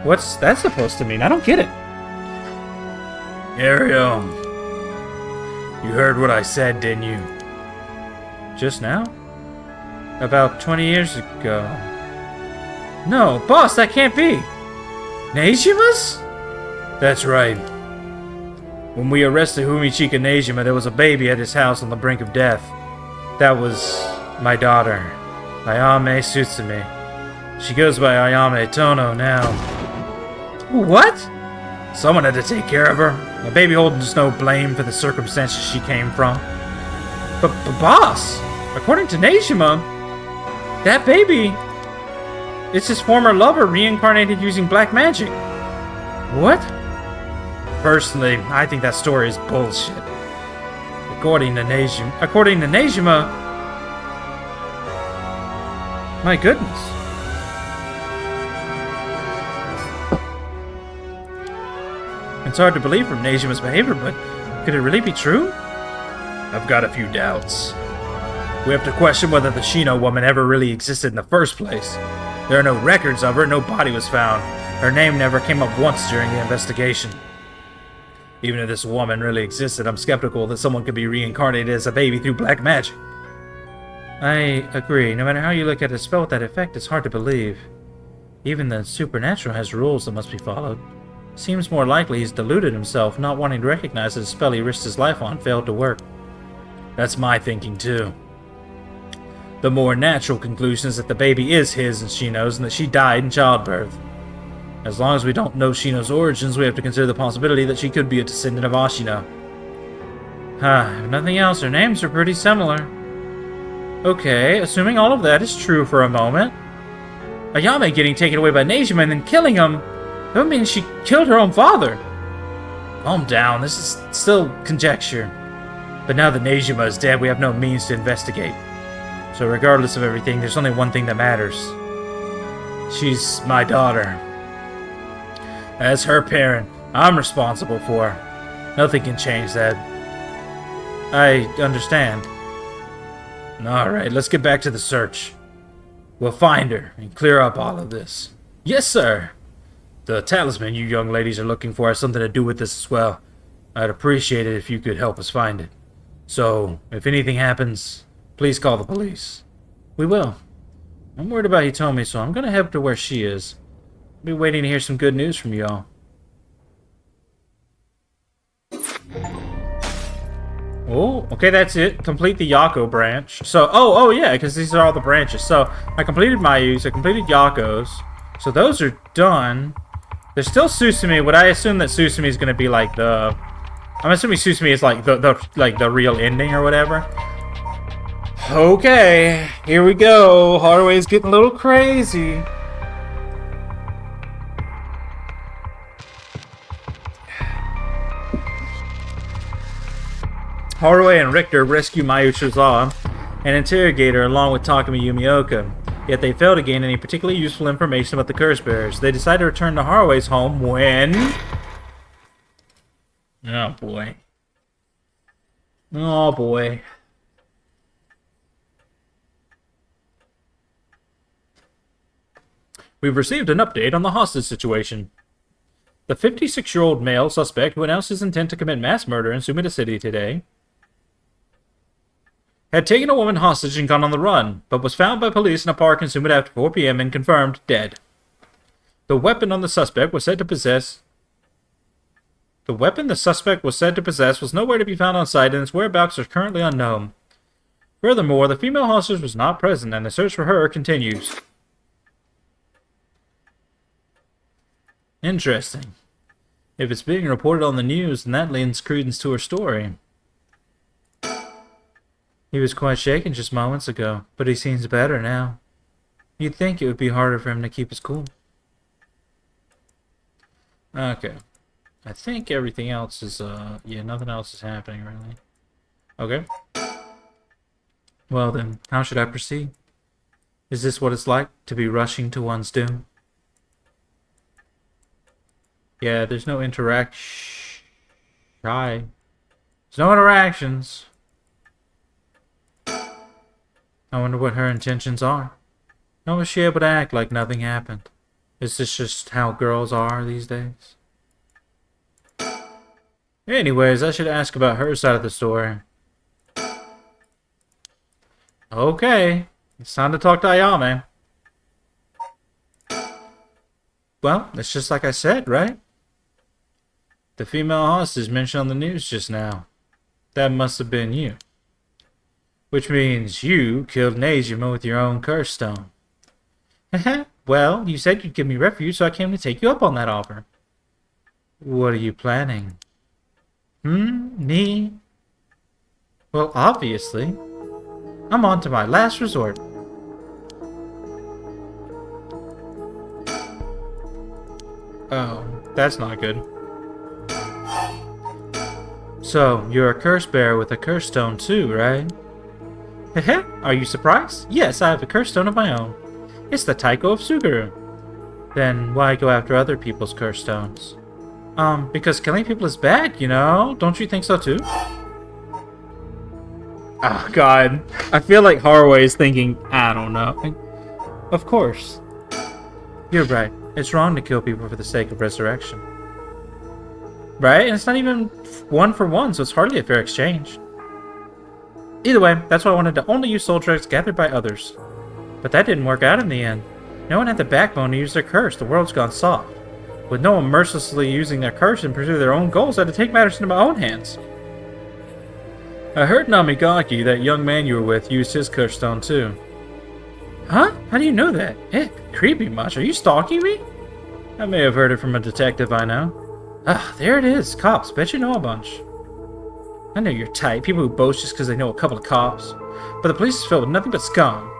What's that supposed to mean? I don't get it. Ariel, you heard what I said, didn't you? Just now? About 20 years ago. No, boss, that can't be. Nejima's? That's right. When we arrested Humichika Nejima, there was a baby at his house on the brink of death. That was my daughter, Ayame Tsutsumi. She goes by Ayame Tono now. What? Someone had to take care of her. The baby holds no blame for the circumstances she came from. But boss, according to Nejima, that baby, it's his former lover reincarnated using black magic. What? Personally, I think that story is bullshit. According to Nejima, my goodness. It's hard to believe from Nejima's behavior, but could it really be true? I've got a few doubts. We have to question whether the Shino woman ever really existed in the first place. There are no records of her, no body was found. Her name never came up once during the investigation. Even if this woman really existed, I'm skeptical that someone could be reincarnated as a baby through black magic. I agree. No matter how you look at a spell with that effect, it's hard to believe. Even the supernatural has rules that must be followed. Seems more likely he's deluded himself, not wanting to recognize that the spell he risked his life on failed to work. That's my thinking, too. The more natural conclusion is that the baby is his and Shino's, and that she died in childbirth. As long as we don't know Shino's origins, we have to consider the possibility that she could be a descendant of Ashino. If nothing else, their names are pretty similar. Okay, assuming all of that is true for a moment. Ayame getting taken away by Nejima and then killing him, that would mean she killed her own father. Calm down, this is still conjecture. But now that Nejima is dead, we have no means to investigate. So regardless of everything, there's only one thing that matters. She's my daughter. As her parent, I'm responsible for her. Nothing can change that. I understand. Alright, let's get back to the search. We'll find her and clear up all of this. Yes, sir. The talisman you young ladies are looking for has something to do with this as well. I'd appreciate it if you could help us find it. So, if anything happens, please call the police. We will. I'm worried about Hitomi, so I'm gonna head to where she is. I'll be waiting to hear some good news from y'all. Oh, okay, that's it. Complete the Yako branch. So, oh yeah, because these are all the branches. So, I completed Mayu's, I completed Yako's. So those are done. There's still Susumi. Would I assume that Susumi is going to be like the... I'm assuming Susumi is like the real ending or whatever. Okay, here we go. Harue's getting a little crazy. Haruo and Richter rescue Mayu Shizawa and interrogate her along with Takumi Yumioka. Yet they fail to gain any particularly useful information about the curse bearers. They decide to return to Harue's home when... Oh boy. Oh boy. We've received an update on the hostage situation. The 56-year-old male suspect who announced his intent to commit mass murder in Sumida City today had taken a woman hostage and gone on the run, but was found by police in a park in Sumida after 4 p.m. and confirmed dead. The weapon the suspect was said to possess was nowhere to be found on site, and its whereabouts are currently unknown. Furthermore, the female hostage was not present, and the search for her continues. Interesting. If it's being reported on the news, then that lends credence to her story. He was quite shaken just moments ago, but he seems better now. You'd think it would be harder for him to keep his cool. Okay. I think everything else is, yeah, nothing else is happening, really. Okay. Well then, how should I proceed? Is this what it's like to be rushing to one's doom? Yeah, there's no interaction. Try. There's no interactions. I wonder what her intentions are. How was she able to act like nothing happened? Is this just how girls are these days? Anyways, I should ask about her side of the story. Okay, it's time to talk to Ayame. Well, it's just like I said, right? The female hostage mentioned on the news just now. That must have been you. Which means you killed Nejima with your own curse stone. Well, you said you'd give me refuge, so I came to take you up on that offer. What are you planning? Me? Well, obviously. I'm on to my last resort. Oh, that's not good. So, you're a curse bearer with a curse stone too, right? Heh. Are you surprised? Yes, I have a curse stone of my own. It's the Taiko of Suguru. Then why go after other people's curse stones? Because killing people is bad, you know? Don't you think so too? Oh god. I feel like Haraway is thinking, I don't know. Of course. You're right. It's wrong to kill people for the sake of resurrection. Right? And it's not even 1 for 1, so it's hardly a fair exchange. Either way, that's why I wanted to only use soul drugs gathered by others. But that didn't work out in the end. No one had the backbone to use their curse. The world's gone soft. With no one mercilessly using their curse in pursuit of their own goals, I had to take matters into my own hands. I heard Namigaki, that young man you were with, used his curse stone too. Huh? How do you know that? Creepy much. Are you stalking me? I may have heard it from a detective I know. Ah, there it is. Cops. Bet you know a bunch. I know your type. People who boast just because they know a couple of cops. But the police is filled with nothing but scum.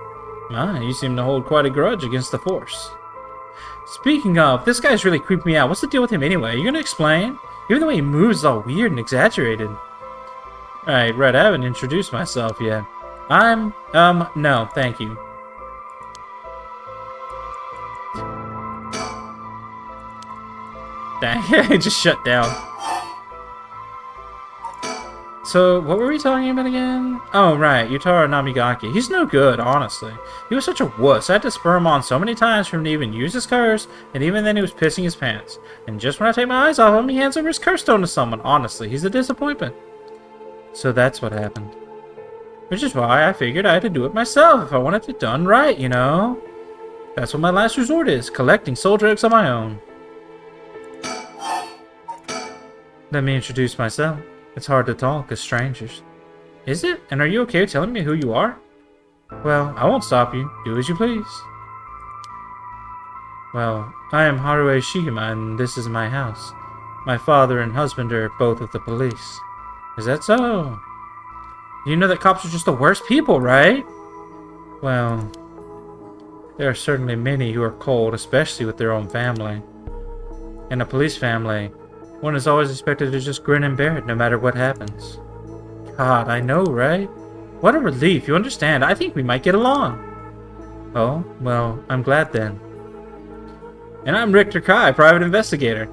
Ah, you seem to hold quite a grudge against the force. Speaking of, this guy's really creeping me out. What's the deal with him anyway? You gonna explain? Even the way he moves is all weird and exaggerated. Right, I haven't introduced myself yet. No, thank you. Dang, it just shut down. So, what were we talking about again? Oh, right, Yutaro Namigaki. He's no good, honestly. He was such a wuss. I had to spur him on so many times for him to even use his curse, and even then he was pissing his pants. And just when I take my eyes off him, he hands over his curse stone to someone. Honestly, he's a disappointment. So that's what happened. Which is why I figured I had to do it myself if I wanted it done right, you know? That's what my last resort is, collecting soul drugs on my own. Let me introduce myself. It's hard to talk as strangers. Is it? And are you okay with telling me who you are? Well, I won't stop you. Do as you please. Well, I am Haruo Shigema, and this is my house. My father and husband are both with the police. Is that so? You know that cops are just the worst people, right? Well, there are certainly many who are cold, especially with their own family. In a police family, one is always expected to just grin and bear it no matter what happens. God, I know, right? What a relief, you understand. I think we might get along. Oh, well, I'm glad then. And I'm Richter Kai, private investigator.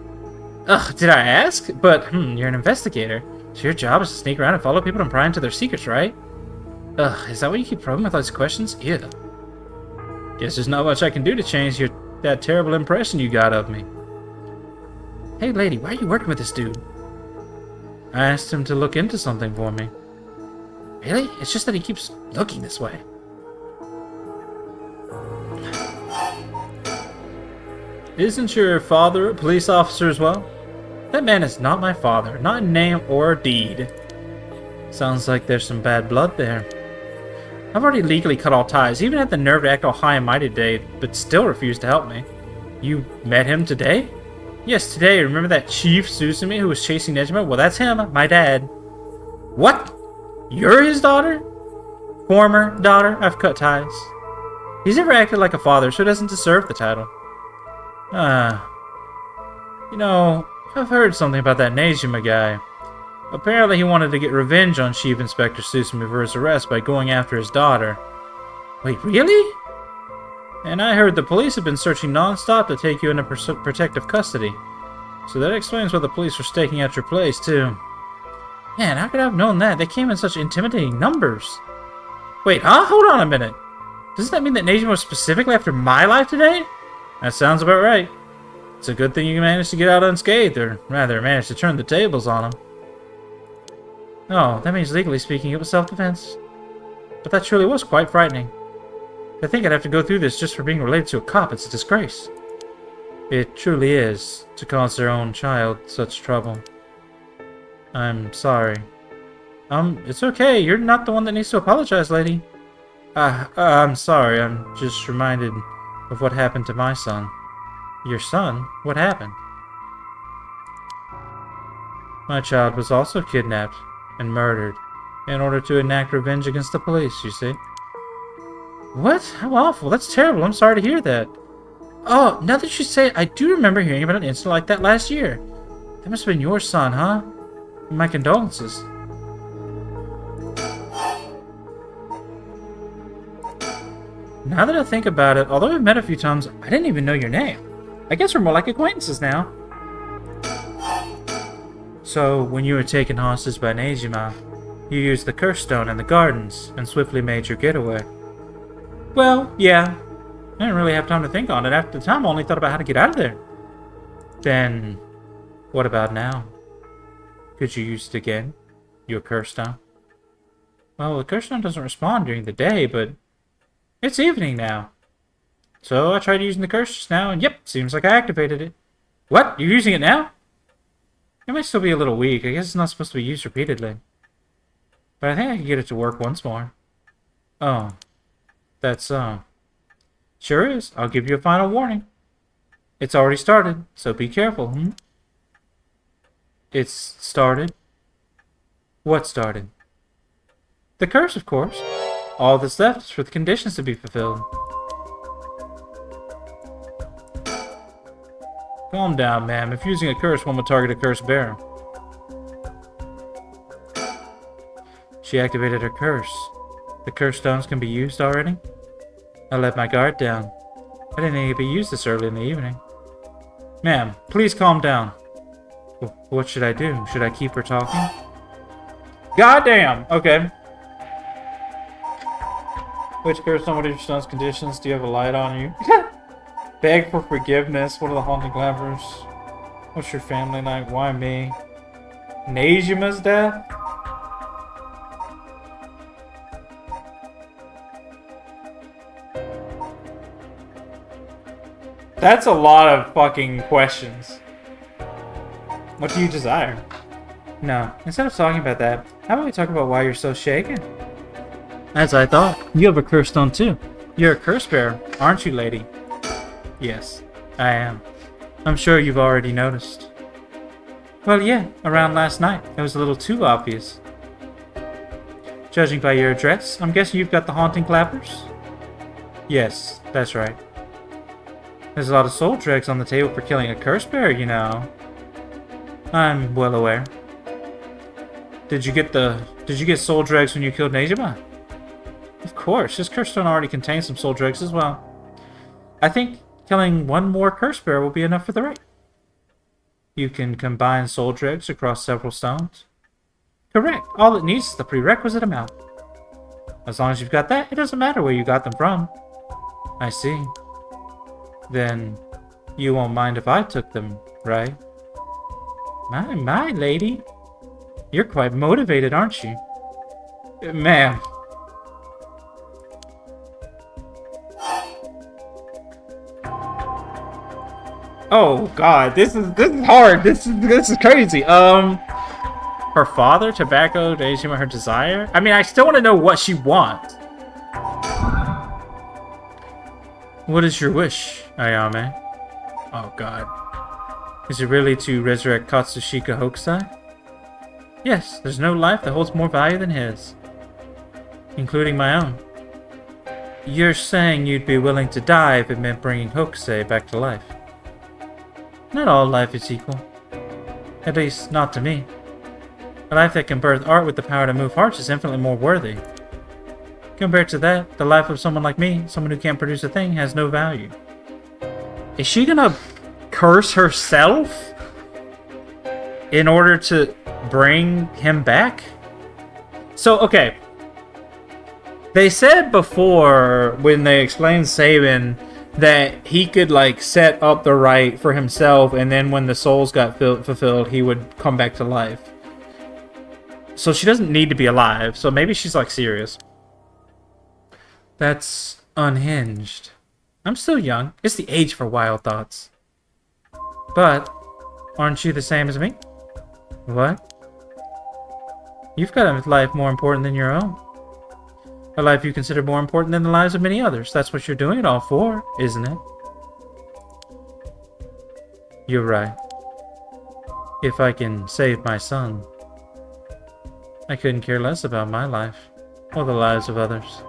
Ugh, did I ask? But, you're an investigator. So your job is to sneak around and follow people and pry into their secrets, right? Ugh, is that why you keep probing with all these questions? Ew. Guess there's not much I can do to change that terrible impression you got of me. Hey lady, why are you working with this dude? I asked him to look into something for me. Really? It's just that he keeps looking this way. Isn't your father a police officer as well? That man is not my father, not in name or deed. Sounds like there's some bad blood there. I've already legally cut all ties, even had the nerve to act all high and mighty today, but still refused to help me. You met him today? Yes, today. Remember that Chief Susumi who was chasing Nejima? Well, that's him, my dad. What? You're his daughter? Former daughter? I've cut ties. He's never acted like a father, so he doesn't deserve the title. You know, I've heard something about that Nejima guy. Apparently he wanted to get revenge on Chief Inspector Susumi for his arrest by going after his daughter. Wait, really? And I heard the police have been searching non-stop to take you into protective custody. So that explains why the police were staking out your place, too. Man, how could I have known that? They came in such intimidating numbers. Wait, huh? Hold on a minute. Doesn't that mean that Najima was specifically after my life today? That sounds about right. It's a good thing you managed to get out unscathed, or rather, managed to turn the tables on him. Oh, that means legally speaking it was self-defense. But that truly was quite frightening. To think I'd have to go through this just for being related to a cop, it's a disgrace. It truly is, to cause their own child such trouble. I'm sorry. It's okay, you're not the one that needs to apologize, lady. I'm sorry, I'm just reminded of what happened to my son. Your son? What happened? My child was also kidnapped and murdered in order to enact revenge against the police, you see. What? How awful. That's terrible. I'm sorry to hear that. Oh, now that you say it, I do remember hearing about an incident like that last year. That must have been your son, huh? My condolences. Now that I think about it, although we've met a few times, I didn't even know your name. I guess we're more like acquaintances now. So, when you were taken hostage by Nejima, you used the curse stone in the gardens and swiftly made your getaway. Well, yeah. I didn't really have time to think on it. After the time, I only thought about how to get out of there. Then, what about now? Could you use it again? Your curse stone? Well, the curse stone doesn't respond during the day, but it's evening now. So I tried using the curse just now, and yep, seems like I activated it. What? You're using it now? It might still be a little weak. I guess it's not supposed to be used repeatedly. But I think I can get it to work once more. Oh. That's so. Sure is. I'll give you a final warning. It's already started, so be careful, It's started? What started? The curse, of course. All that's left is for the conditions to be fulfilled. Calm down, ma'am. If using a curse, one would target a curse bearer. She activated her curse. The curse stones can be used already? I let my guard down. I didn't think it could be used this early in the evening. Ma'am, please calm down. What should I do? Should I keep her talking? Goddamn! Okay. Which curse stone, what are your stone's conditions? Do you have a light on you? Beg for forgiveness. What are the haunting clappers? What's your family like? Why me? Nejima's death? That's a lot of fucking questions. What do you desire? No, instead of talking about that, how about we talk about why you're so shaken? As I thought, you have a curse stone too. You're a curse bearer, aren't you, lady? Yes, I am. I'm sure you've already noticed. Well, yeah, around last night. It was a little too obvious. Judging by your dress, I'm guessing you've got the haunting clappers? Yes, that's right. There's a lot of soul dregs on the table for killing a curse bearer, you know. I'm well aware. Did you get soul dregs when you killed Nejima? Of course, this curse stone already contains some soul dregs as well. I think killing one more curse bearer will be enough for the rite. You can combine soul dregs across several stones. Correct. All it needs is the prerequisite amount. As long as you've got that, it doesn't matter where you got them from. I see. Then you won't mind if I took them, right? My lady. You're quite motivated, aren't you? Ma'am. Oh god, this is hard. This is crazy. Her father, tobacco, Nejima, her desire. I mean, I still want to know what she wants. What is your wish, Ayame? Oh god. Is it really to resurrect Katsushika Hokusai? Yes, there's no life that holds more value than his. Including my own. You're saying you'd be willing to die if it meant bringing Hokusai back to life. Not all life is equal. At least, not to me. A life that can birth art with the power to move hearts is infinitely more worthy. Compared to that, the life of someone like me, someone who can't produce a thing, has no value. Is she gonna curse herself? in order to bring him back? So, okay. They said before, when they explained Sabin, that he could, like, set up the rite for himself, and then when the souls got fulfilled, he would come back to life. So she doesn't need to be alive, so maybe she's, like, serious. That's unhinged. I'm still young. It's the age for wild thoughts. But, aren't you the same as me? What? You've got a life more important than your own. A life you consider more important than the lives of many others. That's what you're doing it all for, isn't it? You're right. If I can save my son, I couldn't care less about my life, or the lives of others.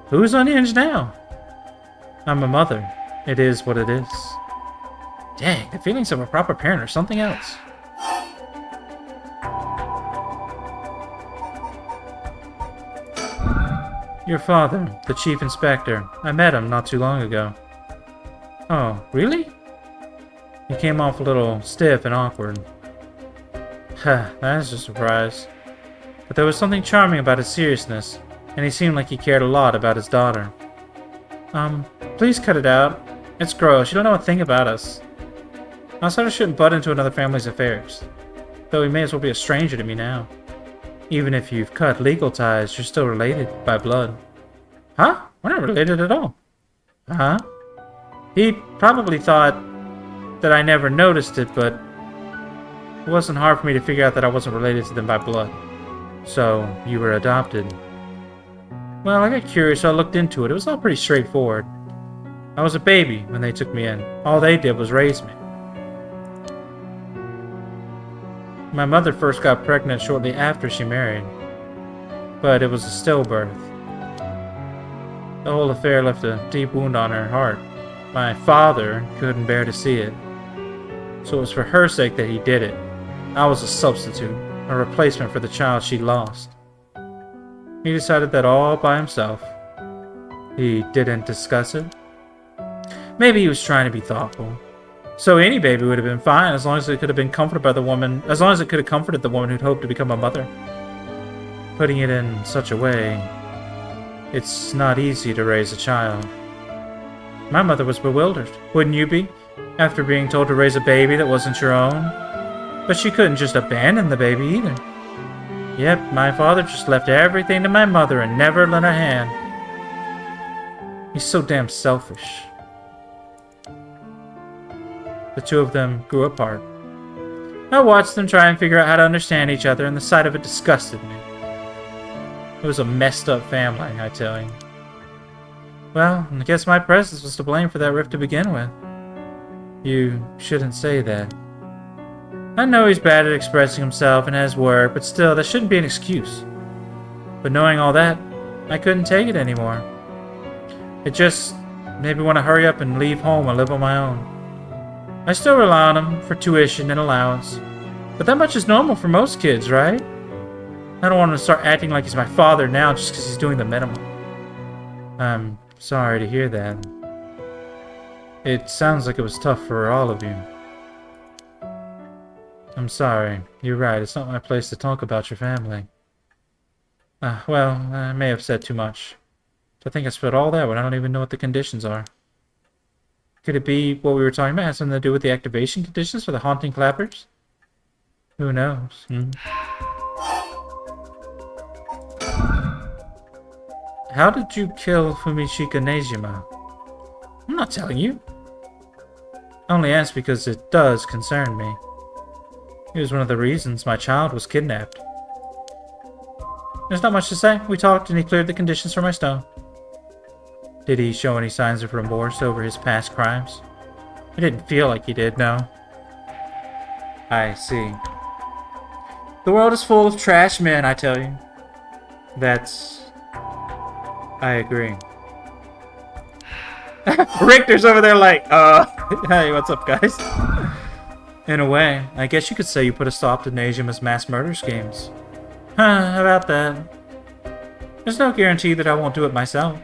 Who's unhinged now? I'm a mother. It is what it is. Dang, the feelings of a proper parent are something else. Your father, the chief inspector. I met him not too long ago. Oh, really? He came off a little stiff and awkward. That's a surprise. But there was something charming about his seriousness, and he seemed like he cared a lot about his daughter. Please cut it out. It's gross. You don't know a thing about us. Outsiders shouldn't butt into another family's affairs. Though he may as well be a stranger to me now. Even if you've cut legal ties, you're still related by blood. Huh? We're not related at all. Huh? He probably thought that I never noticed it, but it wasn't hard for me to figure out that I wasn't related to them by blood. So, you were adopted. Well, I got curious, so I looked into it. It was all pretty straightforward. I was a baby when they took me in. All they did was raise me. My mother first got pregnant shortly after she married, but it was a stillbirth. The whole affair left a deep wound on her heart. My father couldn't bear to see it, so it was for her sake that he did it. I was a substitute, a replacement for the child she lost. He decided that all by himself. He didn't discuss it. Maybe he was trying to be thoughtful. So any baby would have been fine as long as it could have been comforted by the woman, as long as it could have comforted the woman who'd hoped to become a mother. Putting it in such a way, it's not easy to raise a child. My mother was bewildered. Wouldn't you be? After being told to raise a baby that wasn't your own? But she couldn't just abandon the baby either. Yep, my father just left everything to my mother and never lent a hand. He's so damn selfish. The two of them grew apart. I watched them try and figure out how to understand each other, and the sight of it disgusted me. It was a messed up family, I tell you. Well, I guess my presence was to blame for that rift to begin with. You shouldn't say that. I know he's bad at expressing himself and has work, but still, that shouldn't be an excuse. But knowing all that, I couldn't take it anymore. It just made me want to hurry up and leave home and live on my own. I still rely on him for tuition and allowance, but that much is normal for most kids, right? I don't want him to start acting like he's my father now just because he's doing the minimum. I'm sorry to hear that. It sounds like it was tough for all of you. I'm sorry. You're right. It's not my place to talk about your family. Well, I may have said too much. I think I spilled all that when I don't even know what the conditions are. Could it be what we were talking about has something to do with the activation conditions for the haunting clappers? Who knows? How did you kill Fumishika Nejima? I'm not telling you. I only asked because it does concern me. It was one of the reasons my child was kidnapped. There's not much to say. We talked and he cleared the conditions for my stone. Did he show any signs of remorse over his past crimes? It didn't feel like he did, no. I see. The world is full of trash men, I tell you. I agree. Richter's over there like, hey, what's up, guys? In a way, I guess you could say you put a stop to Nejima's mass murder schemes. How about that? There's no guarantee that I won't do it myself.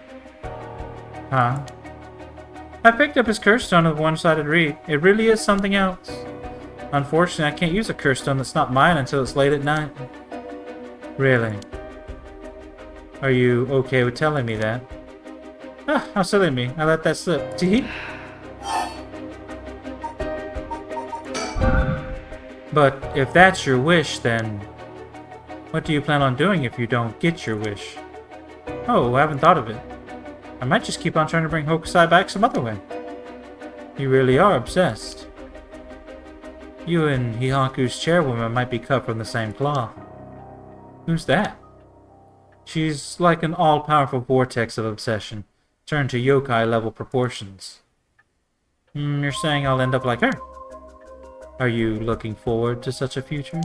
Huh? I picked up his curse stone of one-sided reed. It really is something else. Unfortunately, I can't use a curse stone that's not mine until it's late at night. Really? Are you okay with telling me that? Ah, how silly of me. I let that slip. Tee. But if that's your wish, then what do you plan on doing if you don't get your wish? Oh, I haven't thought of it. I might just keep on trying to bring Hokusai back some other way. You really are obsessed. You and Hihaku's chairwoman might be cut from the same cloth. Who's that? She's like an all-powerful vortex of obsession, turned to yokai-level proportions. You're saying I'll end up like her? Are you looking forward to such a future?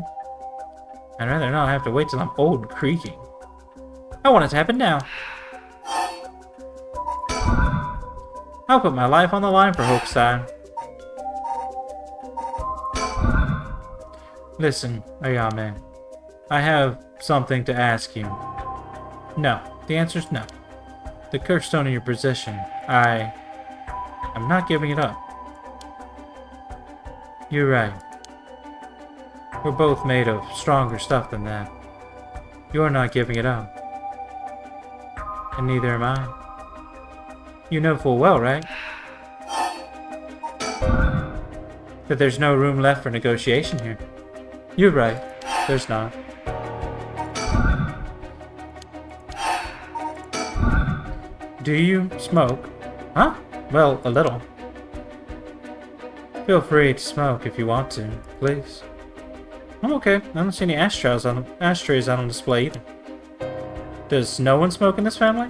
I'd rather not have to wait till I'm old and creaking. I want it to happen now. I'll put my life on the line for Hokusai. Listen, Ayame. I have something to ask you. No. The answer's no. The curse stone in your possession, I'm not giving it up. You're right. We're both made of stronger stuff than that. You're not giving it up. And neither am I. You know full well, right? That there's no room left for negotiation here. You're right. There's not. Do you smoke? Huh? Well, a little. Feel free to smoke if you want to, please. I'm okay. I don't see any ashtrays out on display either. Does no one smoke in this family?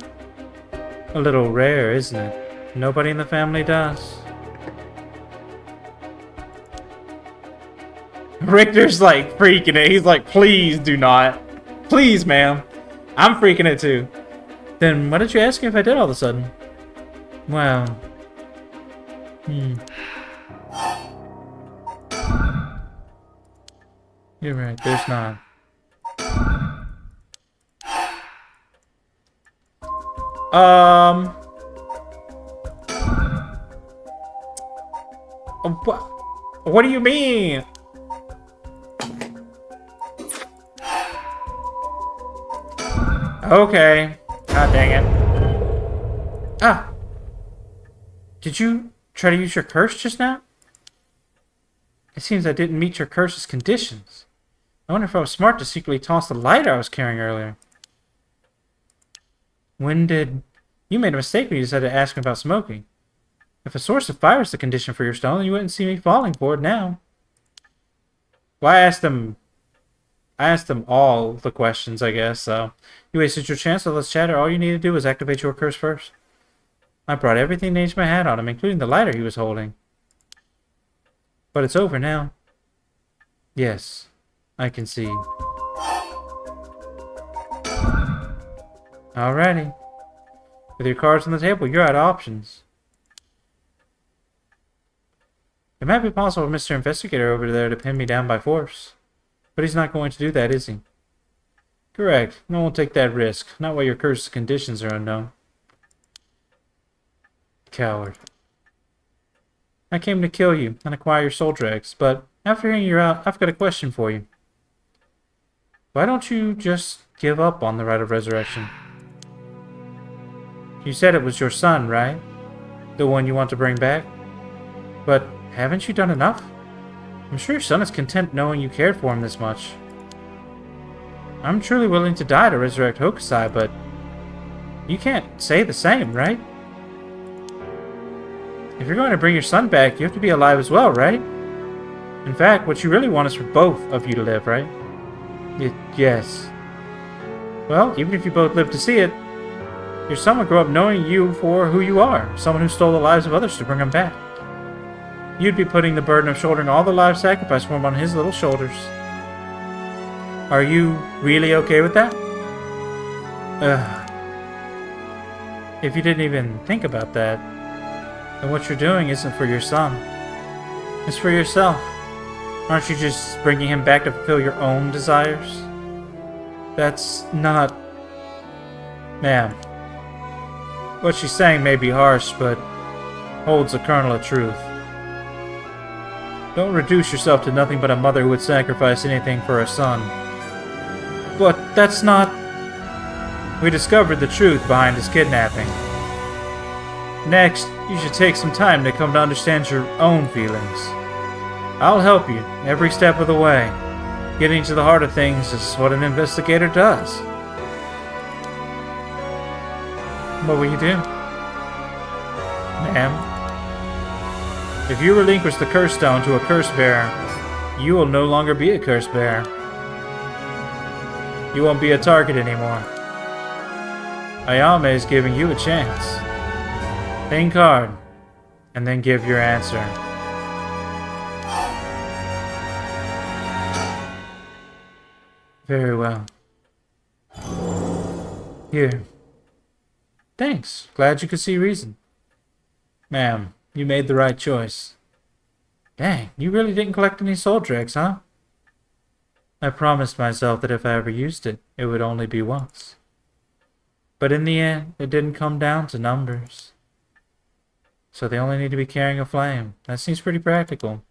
A little rare, isn't it? Nobody in the family does. Richter's like freaking it. He's like, please do not. Please, ma'am. I'm freaking it too. Then why did you ask me if I did all of a sudden? Well... You're right, there's not. What do you mean? Okay. God dang it. Ah! Did you try to use your curse just now? It seems I didn't meet your curse's conditions. I wonder if I was smart to secretly toss the lighter I was carrying earlier. When did... You made a mistake when you decided to ask me about smoking. If a source of fire is the condition for your stone, then you wouldn't see me falling for it now. Well, I asked them all the questions, I guess, so... You wasted your chance, so let's chatter. All you need to do is activate your curse first. I brought everything Nejima had on him, including the lighter he was holding. But it's over now. Yes, I can see. Alrighty. With your cards on the table, you're out of options. It might be possible for Mr. Investigator over there to pin me down by force. But he's not going to do that, is he? Correct. No one will take that risk. Not while your curse's conditions are unknown. Coward. I came to kill you and acquire your soul dregs, but after hearing you're out, I've got a question for you. Why don't you just give up on the right of resurrection? You said it was your son, right? The one you want to bring back? But haven't you done enough? I'm sure your son is content knowing you cared for him this much. I'm truly willing to die to resurrect Hokusai, but you can't say the same, right? If you're going to bring your son back, you have to be alive as well, right? In fact, what you really want is for both of you to live, right? Yes. Well, even if you both live to see it, your son will grow up knowing you for who you are, someone who stole the lives of others to bring them back. You'd be putting the burden of shouldering all the lives sacrificed for him on his little shoulders. Are you really okay with that? If you didn't even think about that, then what you're doing isn't for your son. It's for yourself. Aren't you just bringing him back to fulfill your own desires? That's not... Ma'am. What she's saying may be harsh, but holds a kernel of truth. Don't reduce yourself to nothing but a mother who would sacrifice anything for her son. But that's not... We discovered the truth behind his kidnapping. Next, you should take some time to come to understand your own feelings. I'll help you every step of the way. Getting to the heart of things is what an investigator does. What will you do? Ma'am, if you relinquish the curse stone to a curse bearer, you will no longer be a curse bearer. You won't be a target anymore. Ayame is giving you a chance. Think hard, and then give your answer. Very well. Here. Thanks. Glad you could see reason. Ma'am, you made the right choice. Dang, you really didn't collect any soul dregs, huh? I promised myself that if I ever used it, it would only be once. But in the end, it didn't come down to numbers. So they only need to be carrying a flame. That seems pretty practical.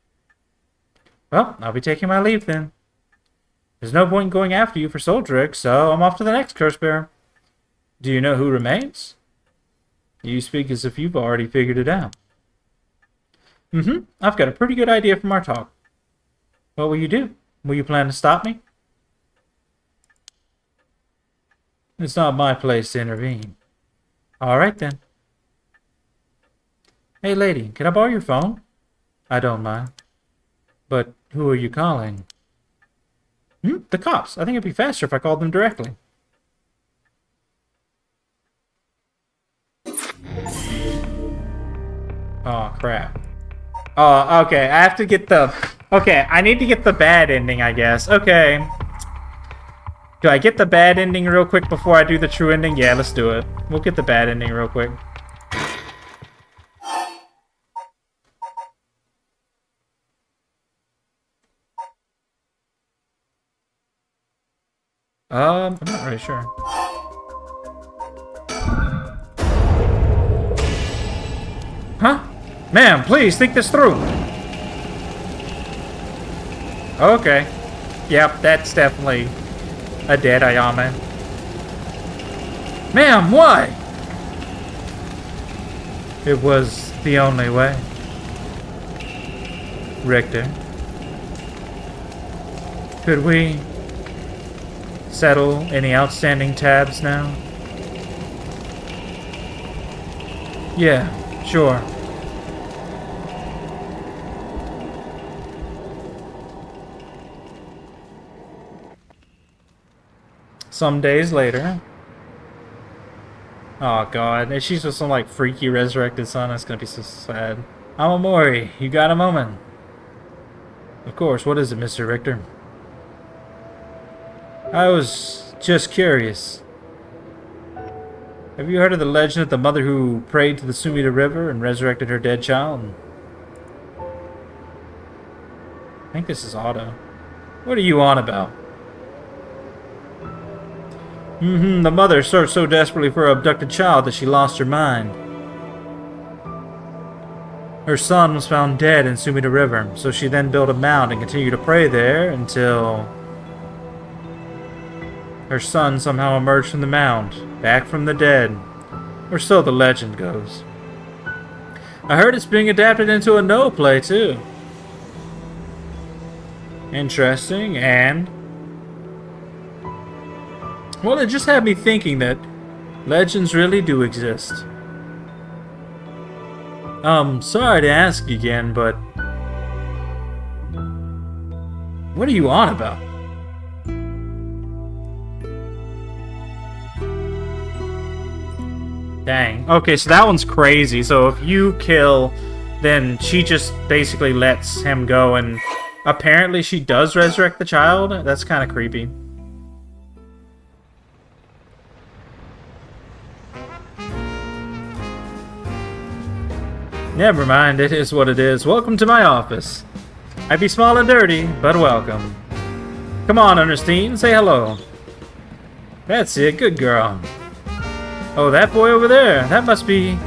Well, I'll be taking my leave then. There's no point in going after you for soul dregs, so I'm off to the next curse bearer. Do you know who remains? You speak as if you've already figured it out. I've got a pretty good idea from our talk. What will you do? Will you plan to stop me? It's not my place to intervene. Alright then. Hey lady, can I borrow your phone? I don't mind. But who are you calling? The cops. I think it'd be faster if I called them directly. Oh, crap. Oh, okay. I have to get the... Okay, I need to get the bad ending, I guess. Okay. Do I get the bad ending real quick before I do the true ending? Yeah, let's do it. We'll get the bad ending real quick. I'm not really sure. Huh? Ma'am, please think this through. Okay. Yep, that's definitely a dead Ayame. Ma'am, why? It was the only way. Richter. Could we settle any outstanding tabs now? Yeah, sure. Some days later. Oh god, if she's with some like freaky resurrected son, that's gonna be so sad. Amamori, you got a moment? Of course, what is it, Mr. Richter? I was just curious. Have you heard of the legend of the mother who prayed to the Sumida River and resurrected her dead child? I think this is Otto. What are you on about? The mother searched so desperately for her abducted child that she lost her mind. Her son was found dead in Sumida River, so she then built a mound and continued to pray there until her son somehow emerged from the mound, back from the dead, or so the legend goes. I heard it's being adapted into a No play too. Interesting, and well, it just had me thinking that legends really do exist. Sorry to ask again, but what are you on about? Dang. Okay, so that one's crazy. So if you kill, then she just basically lets him go, and apparently she does resurrect the child? That's kind of creepy. Never mind, it is what it is. Welcome to my office. I'd be small and dirty, but welcome. Come on, Ernestine, say hello. That's it, good girl. Oh, that boy over there, that must be...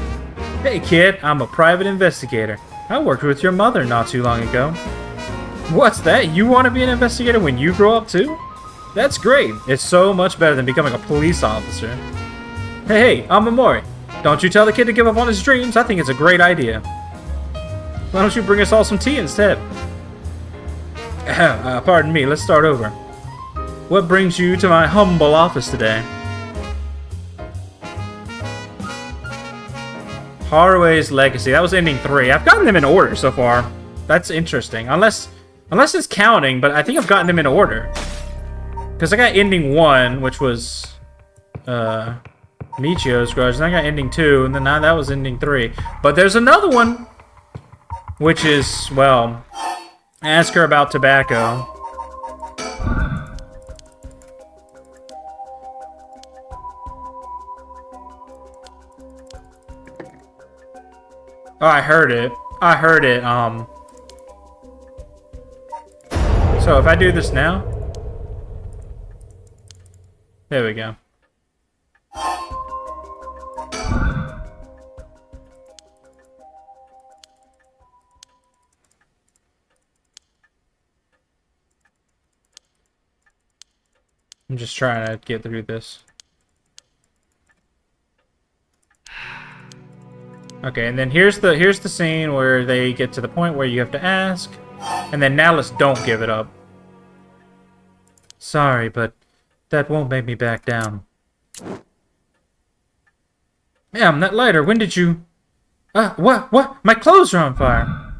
Hey kid, I'm a private investigator. I worked with your mother not too long ago. What's that? You want to be an investigator when you grow up too? That's great. It's so much better than becoming a police officer. Hey, I'm Amori. Don't you tell the kid to give up on his dreams. I think it's a great idea. Why don't you bring us all some tea instead? Pardon me, let's start over. What brings you to my humble office today? Haraway's Legacy. That was ending 3. I've gotten them in order so far. That's interesting. Unless it's counting, but I think I've gotten them in order. Because I got ending 1, which was Michio's Grudge, and I got ending 2, and then now that was ending 3. But there's another one, which is, well, Ask Her About Tobacco. Oh, I heard it. So if I do this now... There we go. I'm just trying to get through this. Okay, and then here's the scene where they get to the point where you have to ask, and then now let's don't give it up. Sorry, but that won't make me back down. Ma'am, that lighter, when did you... What? My clothes are on fire!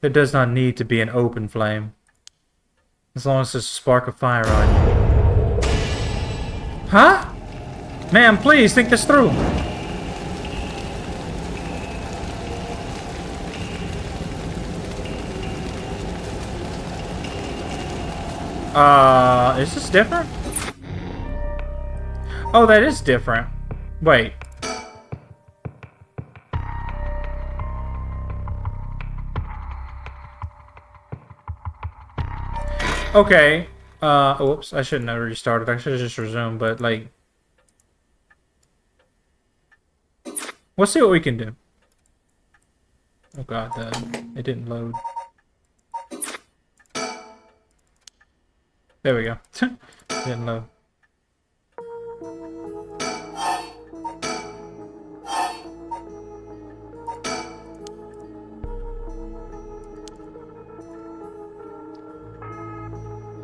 There does not need to be an open flame. As long as there's a spark of fire on you. Huh? Ma'am, please, think this through. Is this different? Oh, that is different. Wait. Okay. Whoops, I shouldn't have restarted. I should have just resumed, but, like... Let's see what we can do. Oh god, it didn't load. There we go. Didn't load.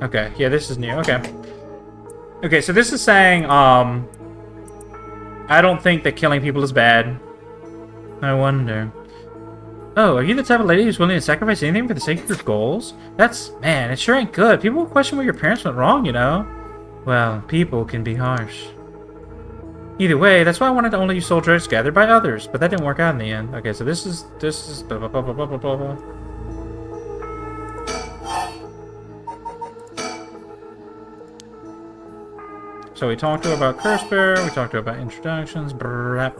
Okay, yeah, this is new. Okay. Okay, so this is saying, I don't think that killing people is bad. I wonder. Oh, are you the type of lady who's willing to sacrifice anything for the sake of your goals? Man, it sure ain't good. People will question where your parents went wrong, you know? Well, people can be harsh. Either way, that's why I wanted to only use soul treasures gathered by others, but that didn't work out in the end. Okay, so this is blah, blah, blah, blah, blah, blah, blah. So we talked to her about Curse Bearer, we talked to her about introductions, brrrr.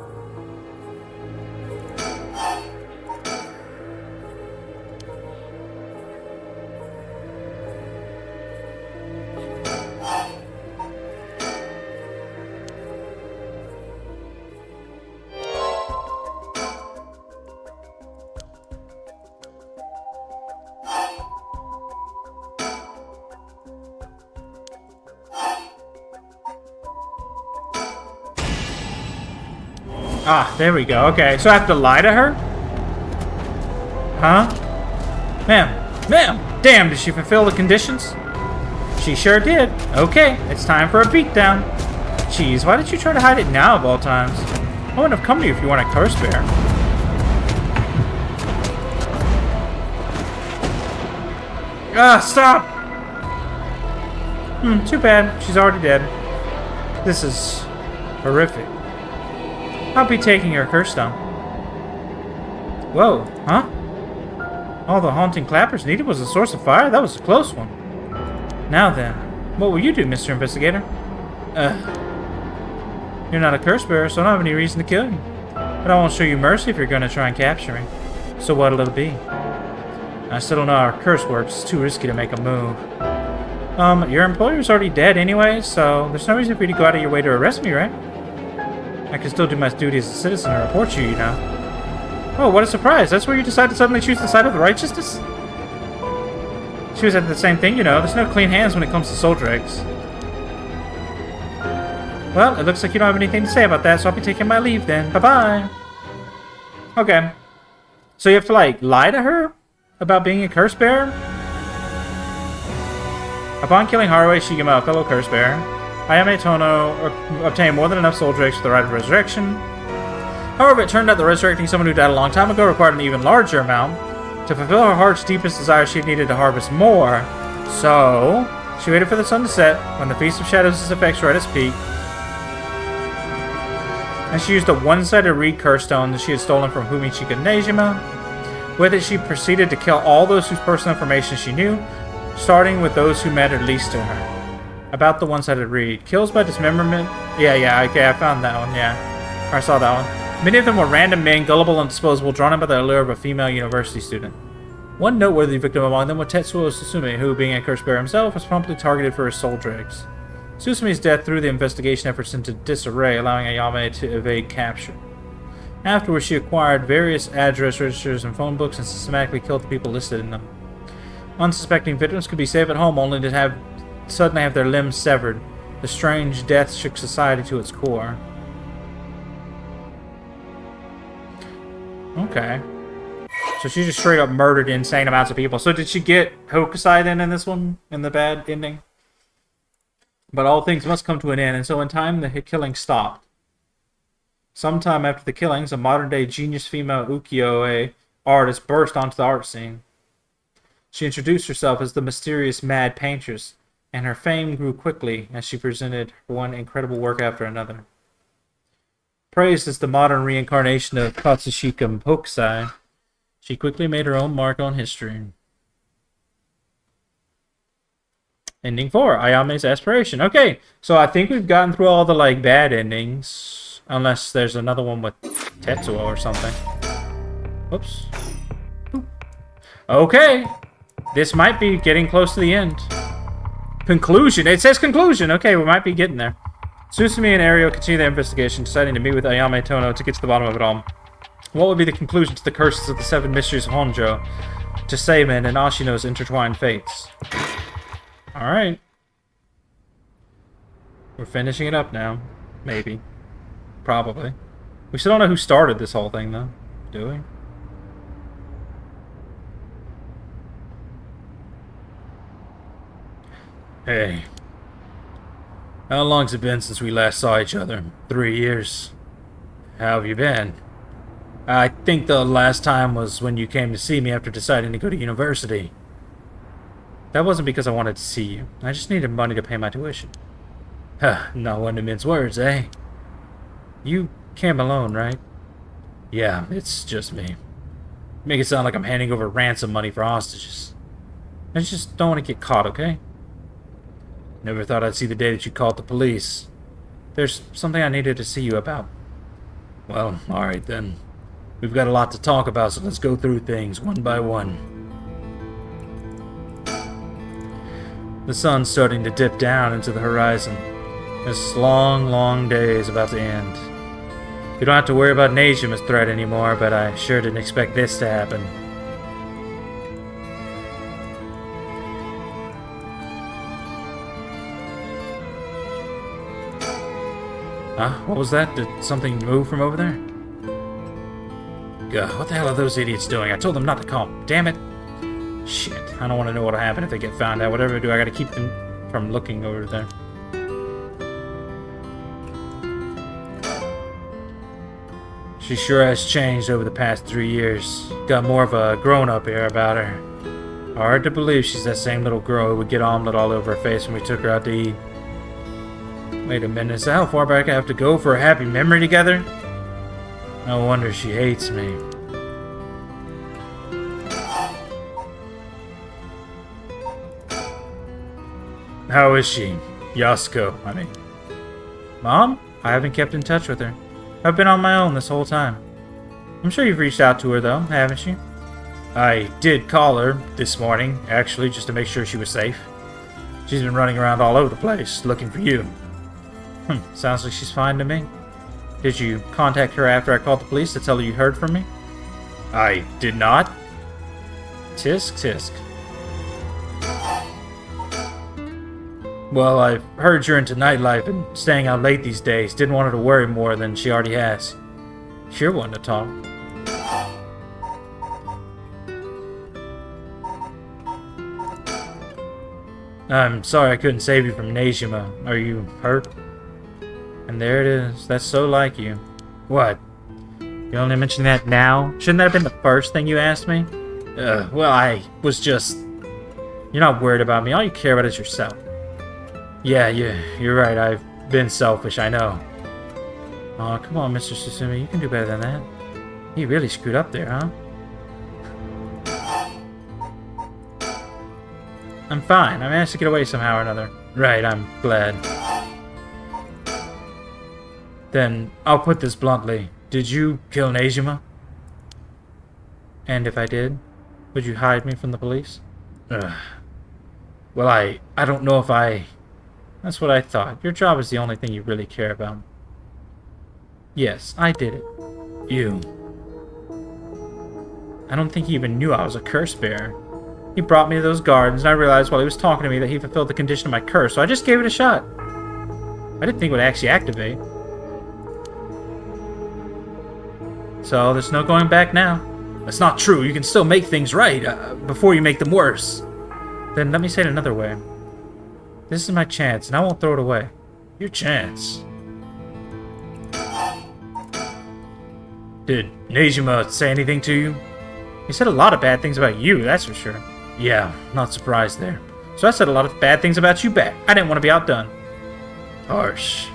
Ah, there we go. Okay, so I have to lie to her? Huh? Ma'am! Damn, did she fulfill the conditions? She sure did. Okay, it's time for a beatdown. Jeez, why did you try to hide it now of all times? I wouldn't have come to you if you weren't a curse bear. Ah, stop! Too bad. She's already dead. This is horrific. I'll be taking her curse stone. Whoa, huh? All the haunting clappers needed was a source of fire? That was a close one. Now then, what will you do, Mr. Investigator? You're not a curse bearer, so I don't have any reason to kill you. But I won't show you mercy if you're going to try and capture me. So what'll it be? I still don't know how our curse works. It's too risky to make a move. Your employer's already dead anyway, so there's no reason for you to go out of your way to arrest me, right? I can still do my duty as a citizen and report you, you know. Oh, what a surprise. That's where you decide to suddenly choose the side of the righteousness? She was at the same thing, you know. There's no clean hands when it comes to soldier eggs. Well, it looks like you don't have anything to say about that, so I'll be taking my leave then. Bye-bye. Okay. So you have to, like, lie to her about being a curse bearer? Upon killing Haruhi Shigema, a fellow curse bearer, Ayame Tono obtained more than enough soldier eggs for the rite of resurrection. However, it turned out that resurrecting someone who died a long time ago required an even larger amount. To fulfill her heart's deepest desire, she needed to harvest more. So, she waited for the sun to set, when the Feast of Shadows' effects were at its peak. And she used a one-sided reed curse stone that she had stolen from Fumichika Nejima. With it, she proceeded to kill all those whose personal information she knew, starting with those who mattered least to her. About the one-sided reed. Kills by dismemberment? Yeah, okay, I found that one, yeah. Or I saw that one. Many of them were random men, gullible and disposable, drawn in by the allure of a female university student. One noteworthy victim among them was Tetsuo Susume, who, being a curse bearer himself, was promptly targeted for his soldier eggs. Susume's death threw the investigation efforts into disarray, allowing Ayame to evade capture. Afterwards, she acquired various address registers and phone books and systematically killed the people listed in them. Unsuspecting victims could be safe at home only to suddenly have their limbs severed. The strange death shook society to its core. Okay. So she just straight up murdered insane amounts of people. So did she get Hokusai then in this one? In the bad ending? But all things must come to an end, and so in time the killing stopped. Sometime after the killings, a modern-day genius female ukiyo-e artist burst onto the art scene. She introduced herself as the mysterious Mad Paintress, and her fame grew quickly as she presented one incredible work after another. Praised as the modern reincarnation of Katsushika Hokusai, she quickly made her own mark on history. Ending 4, Ayame's Aspiration. Okay, so I think we've gotten through all the, like, bad endings. Unless there's another one with Tetsuo or something. Whoops. Okay. This might be getting close to the end. Conclusion. It says conclusion. Okay, we might be getting there. Susume and Ario continue their investigation, deciding to meet with Ayame Tono to get to the bottom of it all. What would be the conclusion to the curses of the 7 mysteries of Honjo, to Seimin and Ashino's intertwined fates? Alright. We're finishing it up now. Maybe. Probably. We still don't know who started this whole thing, though. Do we? Hey. How long's it been since we last saw each other? 3 years. How have you been? I think the last time was when you came to see me after deciding to go to university. That wasn't because I wanted to see you. I just needed money to pay my tuition. Huh, not one to mince words, eh? You came alone, right? Yeah, it's just me. Make it sound like I'm handing over ransom money for hostages. I just don't want to get caught, okay? Never thought I'd see the day that you called the police. There's something I needed to see you about. Well, alright then. We've got a lot to talk about, so let's go through things one by one. The sun's starting to dip down into the horizon. This long, long day is about to end. We don't have to worry about Nejima's threat anymore, but I sure didn't expect this to happen. Huh? What was that? Did something move from over there? God, what the hell are those idiots doing? I told them not to come. Damn it. Shit. I don't want to know what'll happen if they get found out. Whatever I do, I gotta keep them from looking over there. She sure has changed over the past 3 years. Got more of a grown-up air about her. Hard to believe she's that same little girl who would get omelet all over her face when we took her out to eat. Wait a minute, is that how far back I have to go for a happy memory together? No wonder she hates me. How is she? Yasuko, I mean. Mom? I haven't kept in touch with her. I've been on my own this whole time. I'm sure you've reached out to her, though, haven't you? I did call her this morning, actually, just to make sure she was safe. She's been running around all over the place, looking for you. Sounds like she's fine to me. Did you contact her after I called the police to tell her you heard from me? I did not. Tisk, tisk. Well, I've heard you're into nightlife and staying out late these days. Didn't want her to worry more than she already has. Sure wanted to talk. I'm sorry I couldn't save you from Najima. Are you hurt? And there it is. That's so like you. What? You only mentioned that now? Shouldn't that have been the first thing you asked me? Well, I was just... You're not worried about me. All you care about is yourself. Yeah, you're right. I've been selfish, I know. Aw, come on, Mr. Susumi. You can do better than that. You really screwed up there, huh? I'm fine. I managed to get away somehow or another. Right, I'm glad. Then, I'll put this bluntly. Did you kill Najima? And if I did, would you hide me from the police? Well, I don't know if I... That's what I thought. Your job is the only thing you really care about. Yes, I did it. You. I don't think he even knew I was a curse bearer. He brought me to those gardens, and I realized while he was talking to me that he fulfilled the condition of my curse, so I just gave it a shot. I didn't think it would actually activate. So, there's no going back now. That's not true. You can still make things right before you make them worse. Then let me say it another way. This is my chance, and I won't throw it away. Your chance? Did Najima say anything to you? He said a lot of bad things about you, that's for sure. Yeah, not surprised there. So I said a lot of bad things about you back. I didn't want to be outdone. Harsh.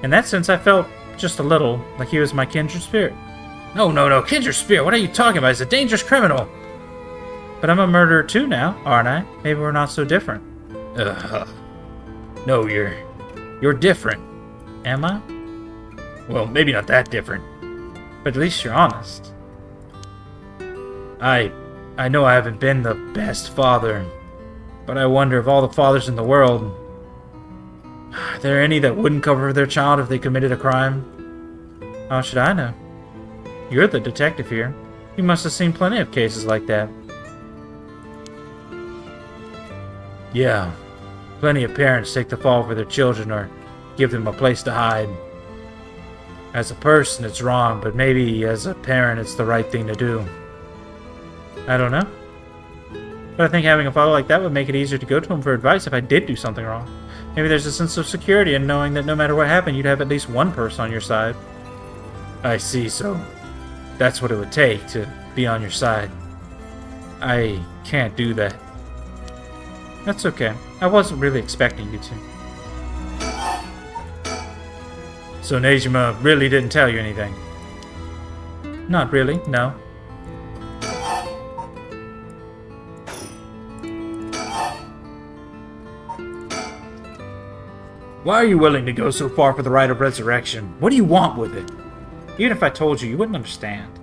In that sense, I felt just a little like he was my kindred spirit. No, kindred spirit, what are you talking about? He's a dangerous criminal. But I'm a murderer too now, aren't I? Maybe we're not so different. No, you're different. Am I? Well, maybe not that different. But at least you're honest. I know I haven't been the best father, but I wonder if all the fathers in the world, are there any that wouldn't cover their child if they committed a crime? How should I know? You're the detective here. You must have seen plenty of cases like that. Yeah, plenty of parents take the fall for their children or give them a place to hide. As a person, it's wrong, but maybe as a parent, it's the right thing to do. I don't know. But I think having a father like that would make it easier to go to him for advice if I did do something wrong. Maybe there's a sense of security in knowing that no matter what happened, you'd have at least one person on your side. I see, so that's what it would take to be on your side. I can't do that. That's okay. I wasn't really expecting you to. So Najima really didn't tell you anything? Not really, no. Why are you willing to go so far for the rite of resurrection? What do you want with it? Even if I told you, you wouldn't understand.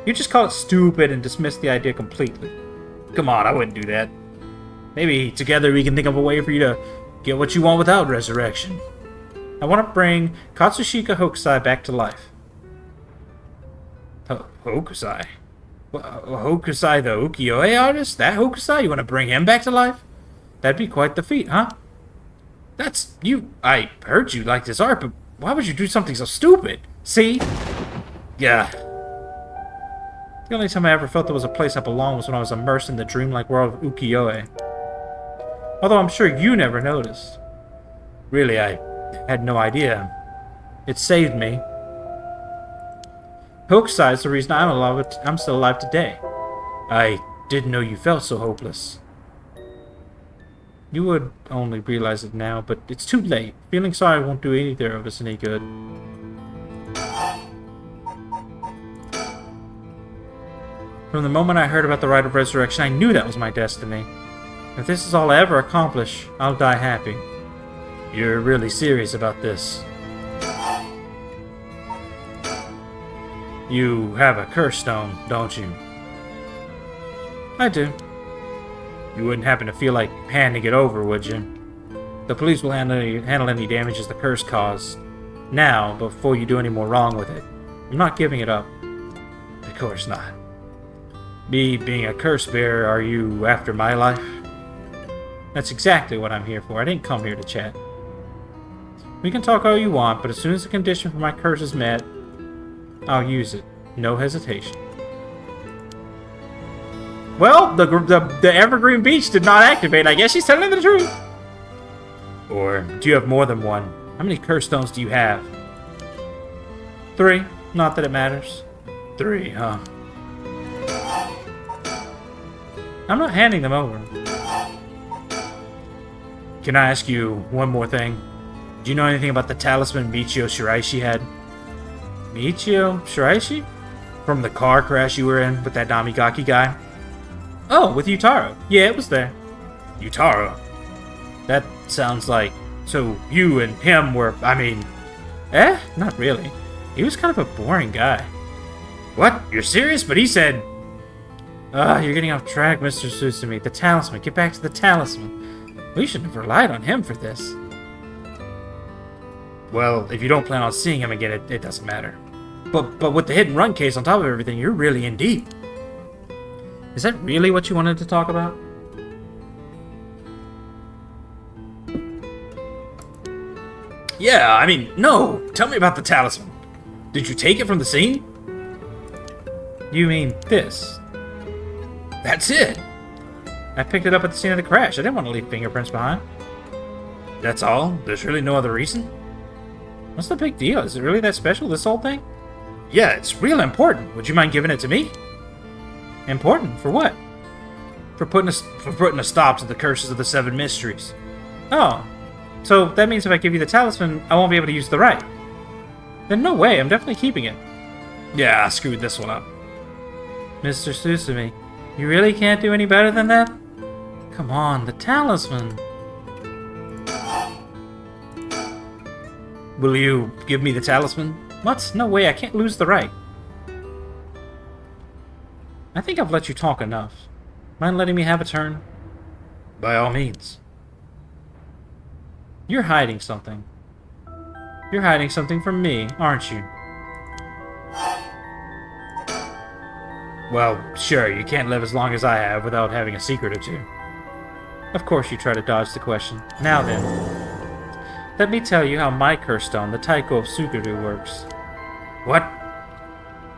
You'd just call it stupid and dismiss the idea completely. Come on, I wouldn't do that. Maybe together we can think of a way for you to get what you want without resurrection. I want to bring Katsushika Hokusai back to life. Hokusai? Hokusai the ukiyo-e artist? That Hokusai? You want to bring him back to life? That'd be quite the feat, huh? That's you. I heard you liked his art, but why would you do something so stupid? See? Yeah. The only time I ever felt there was a place I belonged was when I was immersed in the dreamlike world of ukiyo-e. Although I'm sure you never noticed. Really, I had no idea. It saved me. Hokusai is the reason I'm still alive today. I didn't know you felt so hopeless. You would only realize it now, but it's too late. Feeling sorry won't do either of us any good. From the moment I heard about the rite of resurrection, I knew that was my destiny. If this is all I ever accomplish, I'll die happy. You're really serious about this. You have a curse stone, don't you? I do. You wouldn't happen to feel like handing it over, would you? The police will handle any damages the curse caused. Now, before you do any more wrong with it. I'm not giving it up. Of course not. Me being a curse bearer, are you after my life? That's exactly what I'm here for. I didn't come here to chat. We can talk all you want, but as soon as the condition for my curse is met, I'll use it. No hesitation. Well, the Evergreen Beach did not activate. I guess she's telling the truth. Or do you have more than one? How many curse stones do you have? 3. Not that it matters. 3, huh? I'm not handing them over. Can I ask you one more thing? Do you know anything about the talisman Michio Shiraishi had? Michio Shiraishi? From the car crash you were in with that Namigaki guy? Oh, with Yutaro. Yeah, it was there. Yutaro? That sounds like... So, you and him were... I mean... Not really. He was kind of a boring guy. What? You're serious? But he said... you're getting off track, Mr. Susumi. The talisman. Get back to the talisman. We shouldn't have relied on him for this. Well, if you don't plan on seeing him again, it doesn't matter. But with the hit and run case on top of everything, you're really in deep. Is that really what you wanted to talk about? Yeah, I mean, no. Tell me about the talisman. Did you take it from the scene? You mean this? That's it. I picked it up at the scene of the crash. I didn't want to leave fingerprints behind. That's all? There's really no other reason? What's the big deal? Is it really that special, this whole thing? Yeah, it's real important. Would you mind giving it to me? Important? For what? For putting a stop to the curses of the 7 mysteries. Oh. So that means if I give you the talisman, I won't be able to use the right. Then no way, I'm definitely keeping it. Yeah, I screwed this one up. Mr. Susumi, you really can't do any better than that? Come on, the talisman. Will you give me the talisman? What? No way, I can't lose the right. I think I've let you talk enough. Mind letting me have a turn? By all means. You're hiding something. You're hiding something from me, aren't you? Well, sure, you can't live as long as I have without having a secret or two. Of course you try to dodge the question. Now then, let me tell you how my curse stone, the Taiko of Suguru, works. What?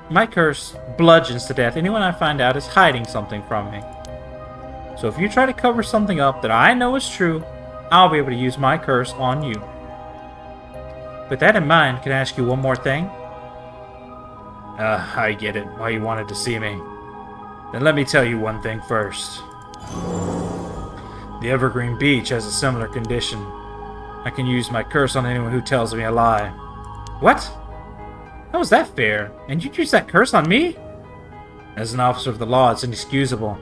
My curse bludgeons to death anyone I find out is hiding something from me. So if you try to cover something up that I know is true, I'll be able to use my curse on you. With that in mind, can I ask you one more thing? I get it, why you wanted to see me. Then let me tell you one thing first. The Evergreen Beach has a similar condition. I can use my curse on anyone who tells me a lie. What? How is that fair? And you'd use that curse on me? As an officer of the law, it's inexcusable.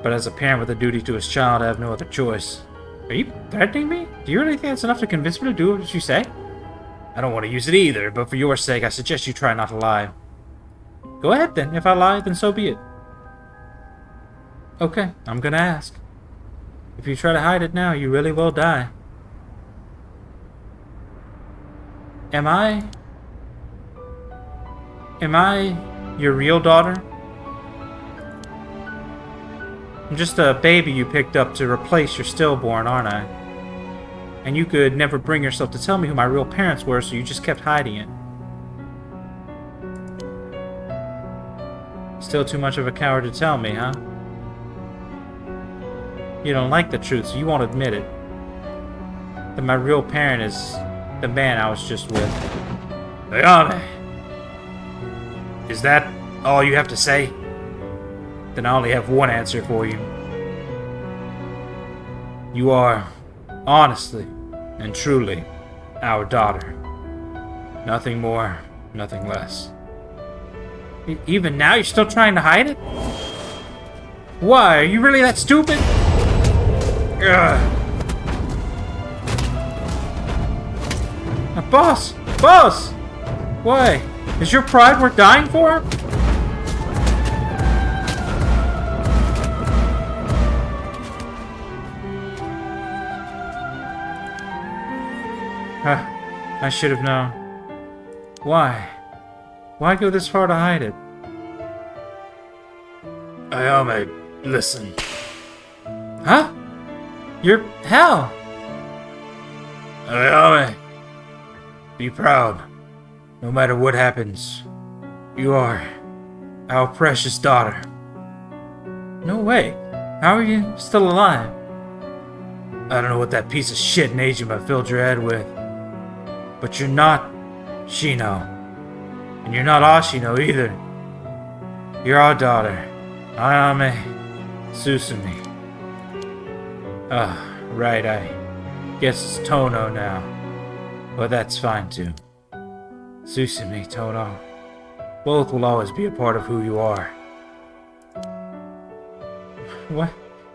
But as a parent with a duty to his child, I have no other choice. Are you threatening me? Do you really think that's enough to convince me to do what you say? I don't want to use it either, but for your sake, I suggest you try not to lie. Go ahead then. If I lie, then so be it. Okay, I'm gonna ask. If you try to hide it now, you really will die. Am I your real daughter? I'm just a baby you picked up to replace your stillborn, aren't I? And you could never bring yourself to tell me who my real parents were, so you just kept hiding it. Still too much of a coward to tell me, huh? You don't like the truth, so you won't admit it. That my real parent is the man I was just with. Ayame! Is that all you have to say? Then I only have one answer for you. You are, honestly and truly, our daughter. Nothing more, nothing less. Even now, you're still trying to hide it? Why? Are you really that stupid? Ugh. Boss! Boss! Why? Is your pride worth dying for? I should have known. Why? Why go this far to hide it? Ayame, listen. Huh? You're... How? Ayame, be proud. No matter what happens, you are our precious daughter. No way. How are you still alive? I don't know what that piece of shit in Nejima filled your head with, but you're not Shino. And you're not Ashino either. You're our daughter, Ayame Susumi. Ah, right, I guess it's Tono now. But that's fine too. Susumi, Tono. Both will always be a part of who you are. What?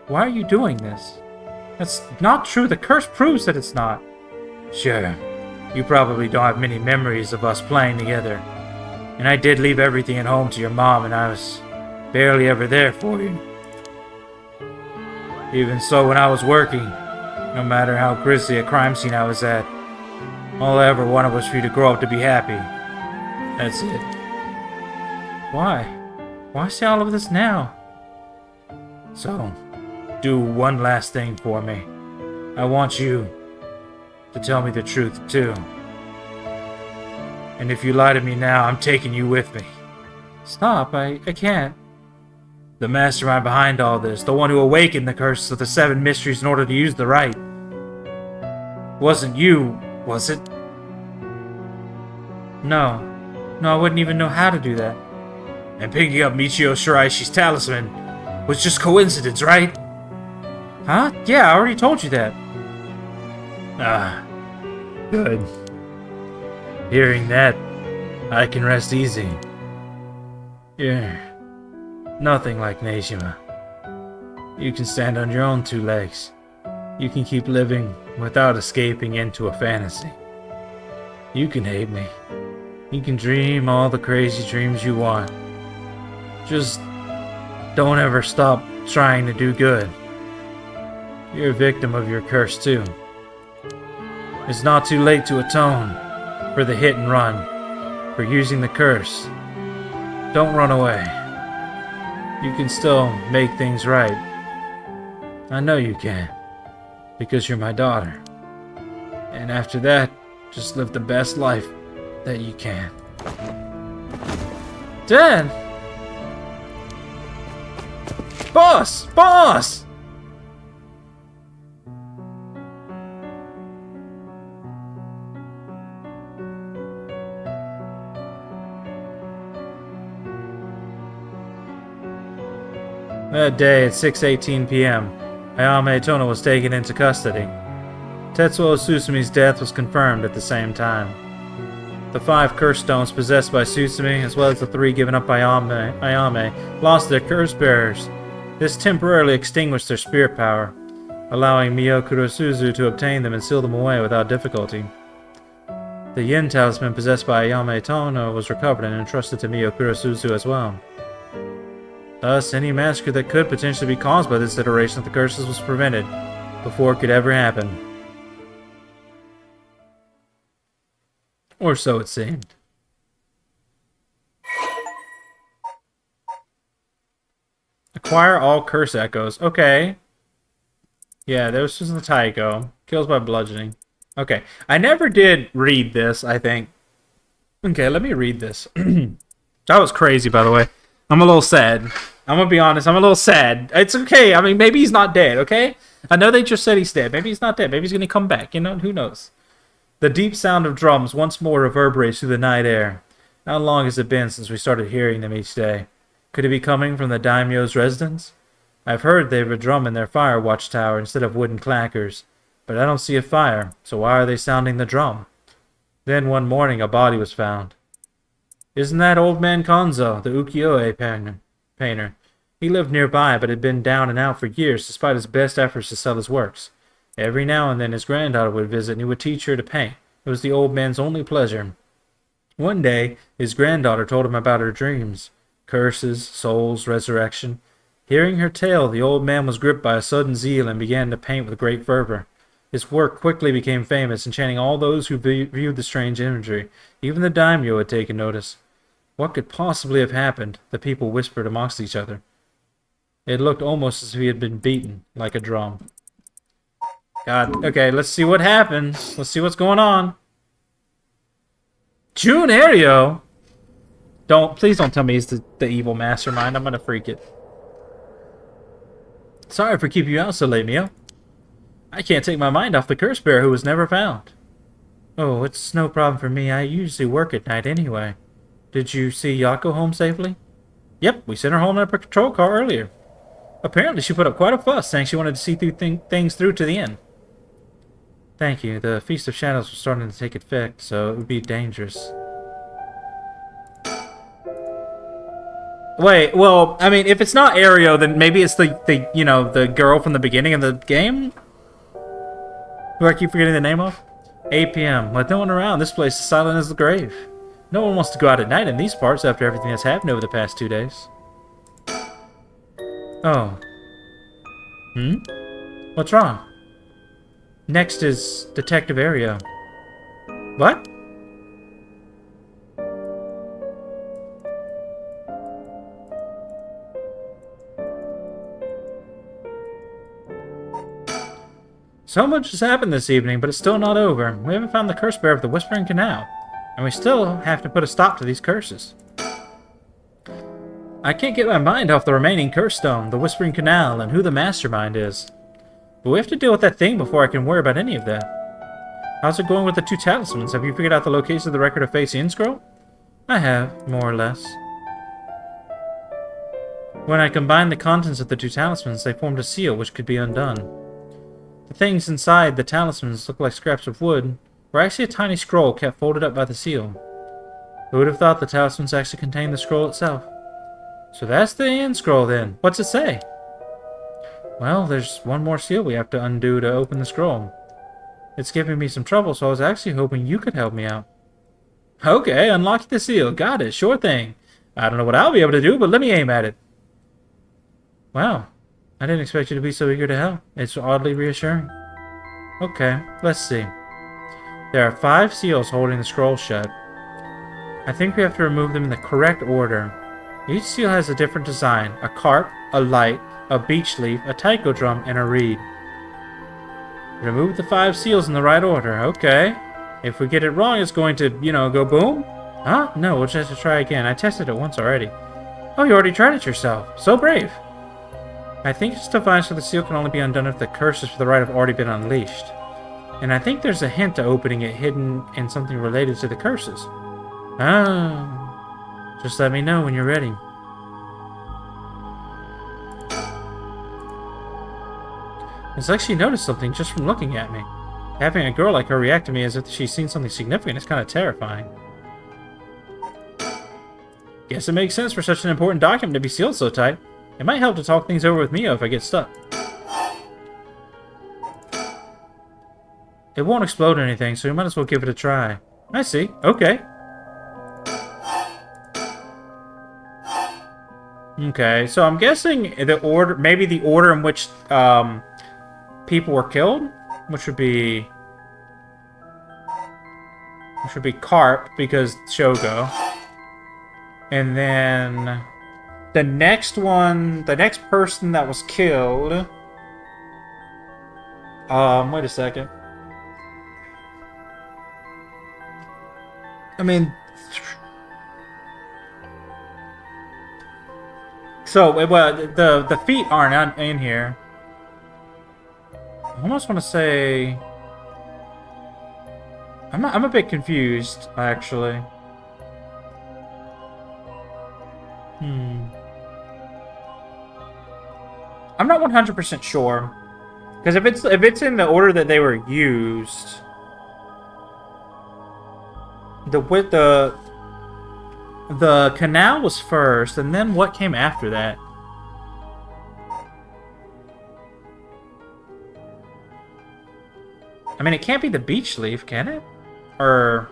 Why are you doing this? That's not true. The curse proves that it's not. Sure. You probably don't have many memories of us playing together. And I did leave everything at home to your mom, and I was barely ever there for you. Even so, when I was working, no matter how grisly a crime scene I was at, all I ever wanted was for you to grow up to be happy. That's it. Why? Why say all of this now? So, do one last thing for me. I want you to tell me the truth, too. And if you lie to me now, I'm taking you with me. Stop, I can't. The mastermind behind all this, the one who awakened the curse of the 7 mysteries in order to use the right. Wasn't you, was it? No. No, I wouldn't even know how to do that. And picking up Michio Shiraishi's talisman was just coincidence, right? Huh? Yeah, I already told you that. Ah, good. Hearing that, I can rest easy. You're nothing like Nejima. You can stand on your own 2 legs. You can keep living without escaping into a fantasy. You can hate me. You can dream all the crazy dreams you want. Just don't ever stop trying to do good. You're a victim of your curse too. It's not too late to atone for the hit and run, for using the curse. Don't run away. You can still make things right. I know you can, because you're my daughter. And after that, just live the best life that you can. Dad! Boss! Boss! That day at 6:18 p.m., Ayame Tono was taken into custody. Tetsuo Susumi's death was confirmed at the same time. The 5 curse stones possessed by Susumi, as well as the 3 given up by Ayame, lost their curse bearers. This temporarily extinguished their spirit power, allowing Mio Kurosuzu to obtain them and seal them away without difficulty. The Yin talisman possessed by Ayame Tono was recovered and entrusted to Mio Kurosuzu as well. Thus, any massacre that could potentially be caused by this iteration of the curses was prevented before it could ever happen. Or so it seemed. Acquire all curse echoes. Okay. Yeah, this was the Taiko. Kills by bludgeoning. Okay. I never did read this, I think. Okay, let me read this. That was crazy, by the way. I'm a little sad. I'm gonna be honest, I'm a little sad. It's okay. I mean, maybe he's not dead, okay? I know they just said he's dead. Maybe he's not dead. Maybe he's gonna come back, you know? Who knows? The deep sound of drums once more reverberates through the night air. How long has it been since we started hearing them each day? Could it be coming from the daimyo's residence? I've heard they have a drum in their fire watchtower instead of wooden clackers, but I don't see a fire, so why are they sounding the drum? Then one morning a body was found. Isn't that old man Konzo, the ukiyo-e painter? He lived nearby, but had been down and out for years, despite his best efforts to sell his works. Every now and then his granddaughter would visit, and he would teach her to paint. It was the old man's only pleasure. One day, his granddaughter told him about her dreams. Curses, souls, resurrection. Hearing her tale, the old man was gripped by a sudden zeal and began to paint with great fervor. His work quickly became famous, enchanting all those who viewed the strange imagery. Even the daimyo had taken notice. What could possibly have happened? The people whispered amongst each other. It looked almost as if he had been beaten, like a drum. God. Okay, let's see what happens. Let's see what's going on. Junario? Please don't tell me he's the evil mastermind. I'm gonna freak it. Sorry for keeping you out so late, Mio. I can't take my mind off the curse bearer who was never found. Oh, it's no problem for me. I usually work at night anyway. Did you see Yako home safely? Yep, we sent her home in a patrol car earlier. Apparently she put up quite a fuss, saying she wanted to see things through to the end. Thank you. The Feast of Shadows was starting to take effect, so it would be dangerous. Wait, well, I mean, if it's not Aereo, then maybe it's the girl from the beginning of the game? Who I keep forgetting the name of? 8 p.m. With no one around, this place is silent as the grave. No one wants to go out at night in these parts after everything that's happened over the past 2 days. Oh. What's wrong? Next is Detective Aereo. What? So much has happened this evening, but it's still not over. We haven't found the curse bearer of the Whispering Canal, and we still have to put a stop to these curses. I can't get my mind off the remaining curse stone, the Whispering Canal, and who the mastermind is. But we have to deal with that thing before I can worry about any of that. How's it going with the 2 talismans? Have you figured out the location of the record of Face Inn scroll? I have, more or less. When I combined the contents of the 2 talismans, they formed a seal which could be undone. The things inside the talismans look like scraps of wood, were actually a tiny scroll kept folded up by the seal. Who would have thought the talismans actually contained the scroll itself? So that's the end scroll then. What's it say? Well, there's one more seal we have to undo to open the scroll. It's giving me some trouble, so I was actually hoping you could help me out. Okay, unlock the seal. Got it. Sure thing. I don't know what I'll be able to do, but let me aim at it. Wow. I didn't expect you to be so eager to help. It's oddly reassuring. Okay, let's see. There are 5 seals holding the scroll shut. I think we have to remove them in the correct order. Each seal has a different design. A carp, a light, a beech leaf, a taiko drum, and a reed. Remove the 5 seals in the right order. Okay. If we get it wrong, it's going to, go boom? Huh? No, we'll just have to try again. I tested it once already. Oh, you already tried it yourself. So brave. I think this device for the seal can only be undone if the curses for the rite have already been unleashed. And I think there's a hint to opening it hidden in something related to the curses. Ah. Just let me know when you're ready. It's like she noticed something just from looking at me. Having a girl like her react to me as if she's seen something significant is kind of terrifying. Guess it makes sense for such an important document to be sealed so tight. It might help to talk things over with Mio if I get stuck. It won't explode or anything, so we might as well give it a try. I see. Okay. Okay, so I'm guessing the order, maybe the order in which people were killed, which would be Carp because Shogo, and then the next person that was killed. Wait a second. I mean, so well, the feet aren't in here. I almost want to say I'm a bit confused actually. I'm not 100% sure because if it's in the order that they were used, the canal was first, and then what came after that? I mean, it can't be the beech leaf, can it? Or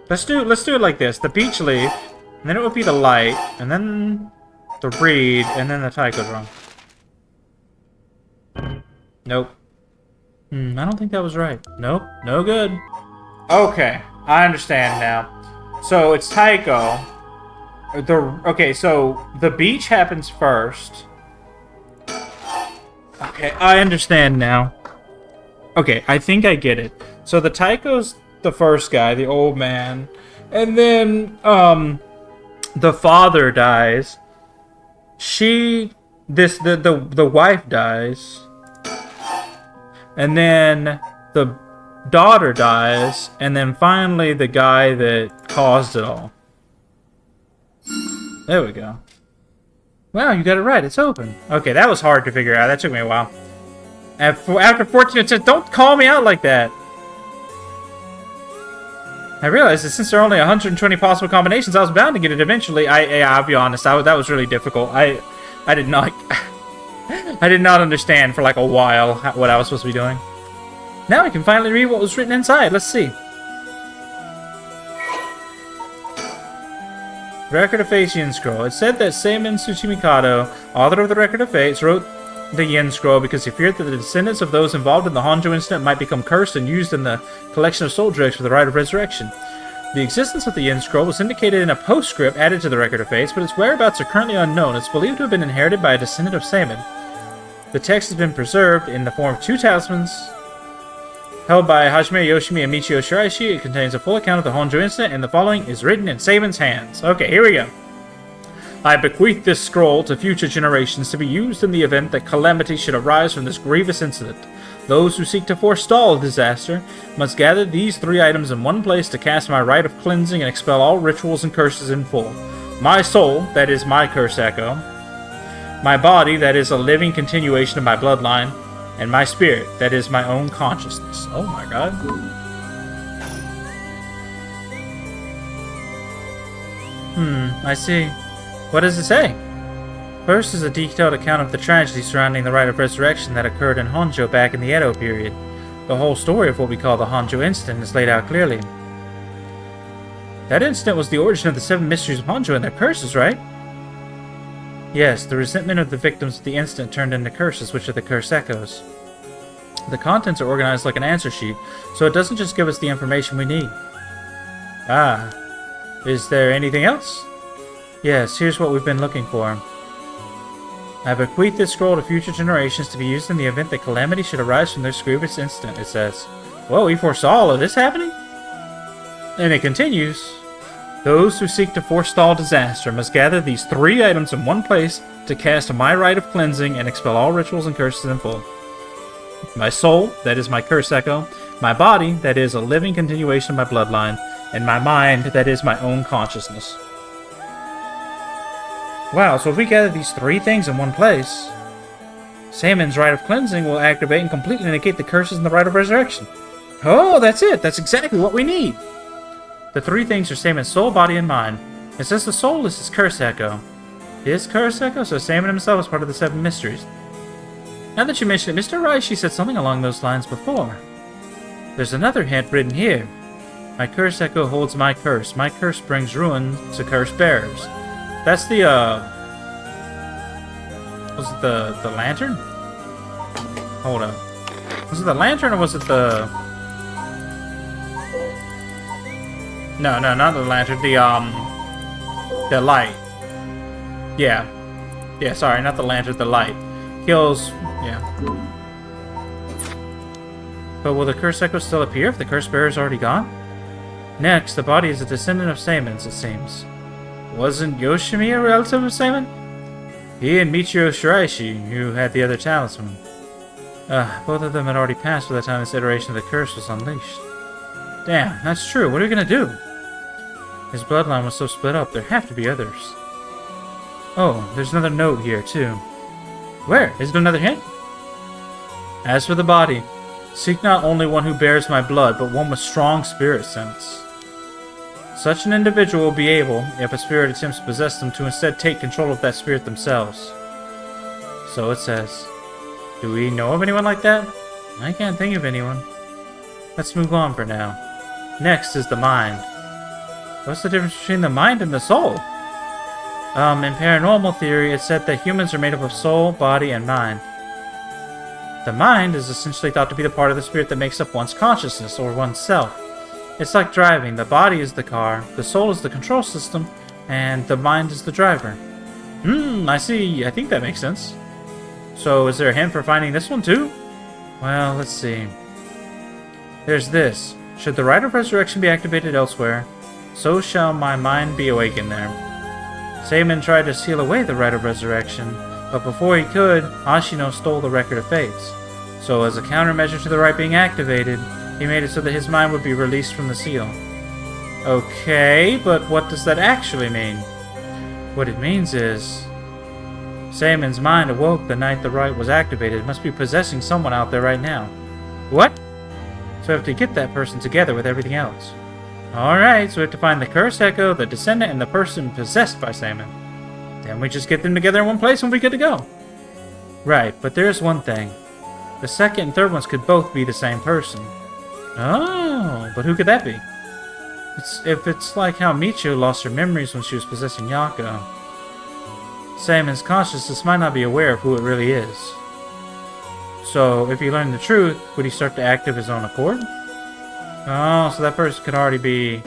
let's do it like this: the beech leaf, and then it would be the light, and then the reed, and then the taiko drum. Nope. I don't think that was right. Nope. No good. Okay, I understand now. So it's taiko. Okay, so the beach happens first. Okay, I understand now. Okay, I think I get it. So the Tycho's the first guy, the old man, and then the father dies. The wife dies, and then the daughter dies, and then finally the guy that caused it all. There we go. Wow, you got it right. It's open. Okay, that was hard to figure out. That took me a while. After 14 attempts, don't call me out like that. I realized that since there are only 120 possible combinations, I was bound to get it eventually. I'll be honest, that was really difficult. I did not... I did not understand for like a while what I was supposed to be doing. Now we can finally read what was written inside. Let's see. Record of Fates Yin Scroll. It said that Seimin Tsuchimikado, author of the Record of Fates, wrote the Yin Scroll because he feared that the descendants of those involved in the Honjo incident might become cursed and used in the collection of soul dregs for the rite of resurrection. The existence of the Yin Scroll was indicated in a postscript added to the Record of Fates, but its whereabouts are currently unknown. It's believed to have been inherited by a descendant of Seimin. The text has been preserved in the form of 2 talismans held by Hajime Yoshimi and Michio Shiraishi. It contains a full account of the Honjo incident, and the following is written in Seimin's hands. Okay, here we go. I bequeath this scroll to future generations to be used in the event that calamity should arise from this grievous incident. Those who seek to forestall disaster must gather these 3 items in one place to cast my rite of cleansing and expel all rituals and curses in full. My soul, that is my curse echo. My body, that is a living continuation of my bloodline. And my spirit, that is my own consciousness. Oh my god. I see. What does it say? First is a detailed account of the tragedy surrounding the rite of resurrection that occurred in Honjo back in the Edo period. The whole story of what we call the Honjo incident is laid out clearly. That incident was the origin of the 7 mysteries of Honjo and their curses, right? Yes, the resentment of the victims of the incident turned into curses, which are the curse echoes. The contents are organized like an answer sheet, so it doesn't just give us the information we need. Ah, is there anything else? Yes, here's what we've been looking for. I bequeath this scroll to future generations to be used in the event that calamity should arise from this grievous incident, it says. Whoa, we foresaw all of this happening? And it continues. Those who seek to forestall disaster must gather these 3 items in one place to cast my rite of cleansing and expel all rituals and curses in full. My soul, that is my curse echo. My body, that is a living continuation of my bloodline. And my mind, that is my own consciousness. Wow, so if we gather these 3 things in one place, Seimin's rite of cleansing will activate and completely negate the curses in the rite of resurrection. Oh, that's it! That's exactly what we need! The 3 things are Seimin's soul, body, and mind. It says the soul is his curse echo. His curse echo? So Seimin himself is part of the 7 mysteries. Now that you mention it, Mr. Raishi said something along those lines before. There's another hint written here. My curse echo holds my curse. My curse brings ruin to curse bearers. That's the, was it the lantern? Hold up. Was it the lantern or was it the... No, not the lantern. The light. Yeah. Yeah, sorry, not the lantern, the light. Kills... yeah. But will the curse echo still appear if the curse bearer is already gone? Next, the body is a descendant of Seimin's, it seems. Wasn't Yoshimi a relative of Seimin? He and Michio Shiraishi, who had the other talisman. Both of them had already passed by the time this iteration of the curse was unleashed. Damn, that's true. What are we gonna do? His bloodline was so split up, there have to be others. Oh, there's another note here, too. Where? Is there another hint? As for the body, seek not only one who bears my blood, but one with strong spirit sense. Such an individual will be able, if a spirit attempts to possess them, to instead take control of that spirit themselves. So it says. Do we know of anyone like that? I can't think of anyone. Let's move on for now. Next is the mind. What's the difference between the mind and the soul? In paranormal theory, it's said that humans are made up of soul, body, and mind. The mind is essentially thought to be the part of the spirit that makes up one's consciousness, or one's self. It's like driving. The body is the car, the soul is the control system, and the mind is the driver. I see. I think that makes sense. So is there a hint for finding this one too? Well, let's see. There's this. Should the Rite of Resurrection be activated elsewhere, so shall my mind be awakened there. Seimon tried to seal away the Rite of Resurrection, but before he could, Ashino stole the Record of Fates. So as a countermeasure to the rite being activated, he made it so that his mind would be released from the seal. Okay, but what does that actually mean? What it means is... Seimon's mind awoke the night the rite was activated. It must be possessing someone out there right now. What? So we have to get that person together with everything else. Alright, so we have to find the Curse Echo, the Descendant, and the person possessed by Seimon. Then we just get them together in one place and we're good to go. Right, but there's one thing. The second and third ones could both be the same person. Oh, but who could that be? If it's like how Michio lost her memories when she was possessing Yako. Seimon's consciousness might not be aware of who it really is. So, if he learned the truth, would he start to act of his own accord? Oh, so that person could already be...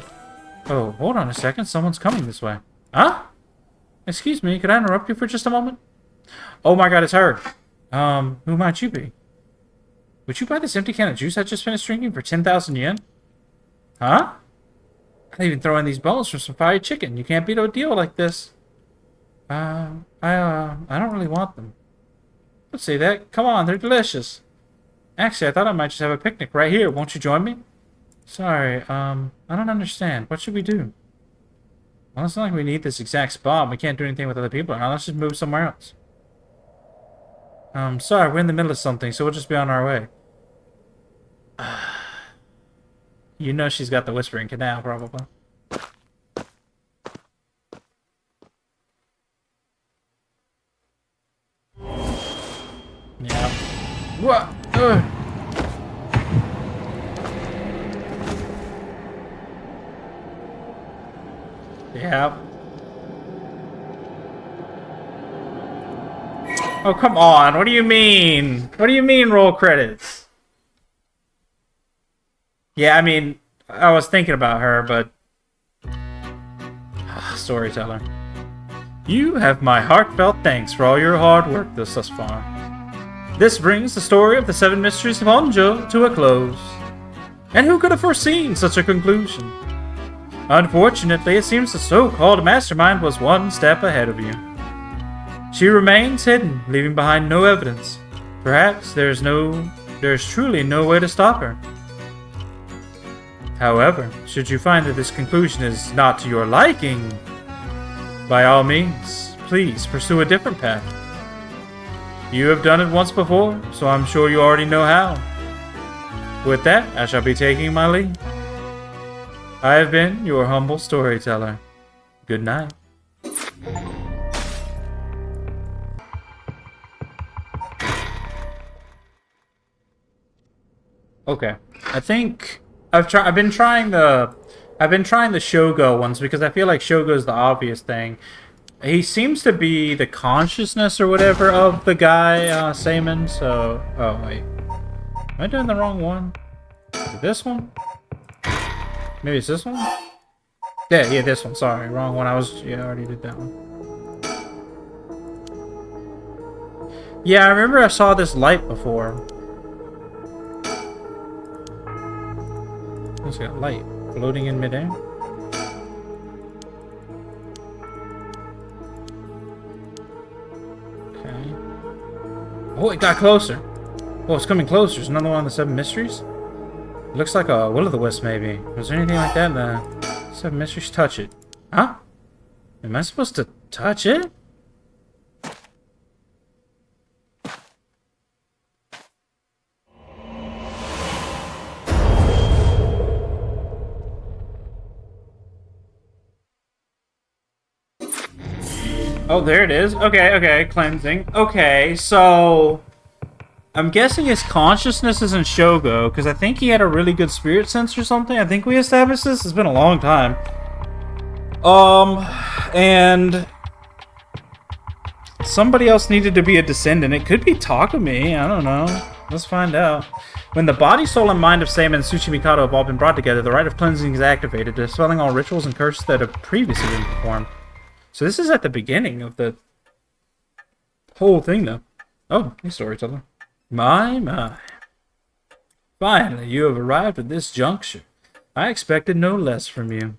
Oh, hold on a second. Someone's coming this way. Huh? Excuse me, could I interrupt you for just a moment? Oh my god, it's her. Who might you be? Would you buy this empty can of juice I just finished drinking for 10,000 yen? Huh? I'd even throw in these bones for some fried chicken. You can't beat a deal like this. I don't really want them. Let's see that. Come on, they're delicious. Actually, I thought I might just have a picnic right here. Won't you join me? Sorry, I don't understand. What should we do? Well, it's not like we need this exact spot. We can't do anything with other people. Now let's just move somewhere else. Sorry, we're in the middle of something, so we'll just be on our way. You know she's got the Whispering Canal, probably. Yeah. What? Yeah. Oh, come on. What do you mean? What do you mean roll credits? Yeah, I mean, I was thinking about her, but... Storyteller. You have my heartfelt thanks for all your hard work thus far. This brings the story of the 7 Mysteries of Honjo to a close. And who could have foreseen such a conclusion? Unfortunately, it seems the so-called mastermind was one step ahead of you. She remains hidden, leaving behind no evidence. Perhaps there's truly no way to stop her. However, should you find that this conclusion is not to your liking, by all means, please pursue a different path. You have done it once before, so I'm sure you already know how. With that, I shall be taking my leave. I have been your humble storyteller. Good night. Okay, I think I've been trying the Shogo ones because I feel like Shogo's the obvious thing. He seems to be the consciousness or whatever of the guy Seimon. So, oh wait, am I doing the wrong one? Is it this one? Maybe it's this one? Yeah, this one. Sorry, wrong one. I already did that one. Yeah, I remember I saw this light before. It's got light floating in midair. Okay. Oh, it got closer. Oh, it's coming closer. There's another one of the 7 Mysteries. It looks like a Will-o'-the-Wisp, maybe. Was there anything like that in the 7 Mysteries? Touch it. Huh? Am I supposed to touch it? Oh, there it is. Okay, cleansing. Okay, so... I'm guessing his consciousness is in Shogo, because I think he had a really good spirit sense or something. I think we established this. It's been a long time. And... somebody else needed to be a descendant. It could be Takumi. I don't know. Let's find out. When the body, soul, and mind of Seimon and Tsuchimikado have all been brought together, the rite of cleansing is activated, dispelling all rituals and curses that have previously been performed. So this is at the beginning of the whole thing, though. Oh, hey, storyteller. My. Finally, you have arrived at this juncture. I expected no less from you.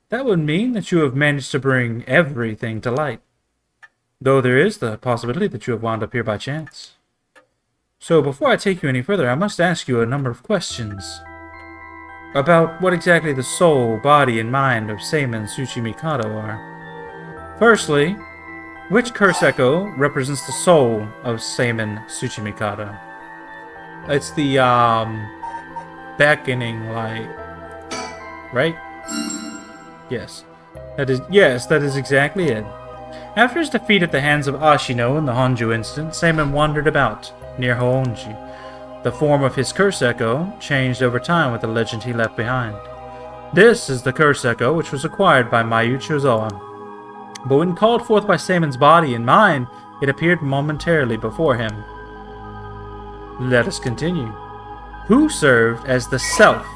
That would mean that you have managed to bring everything to light. Though there is the possibility that you have wound up here by chance. So before I take you any further, I must ask you a number of questions. About what exactly the soul, body, and mind of Seimin Tsuchimikado are. Firstly, which curse echo represents the soul of Seimin Tsuchimikado? It's the, beckoning light. Right? Yes. That is exactly it. After his defeat at the hands of Ashino in the Honju incident, Seimin wandered about near Hoonji. The form of his curse echo changed over time with the legend he left behind. This is the curse echo which was acquired by Mayu Chozoa. But when called forth by Seimin's body and mind, it appeared momentarily before him. Let us continue. Who served as the self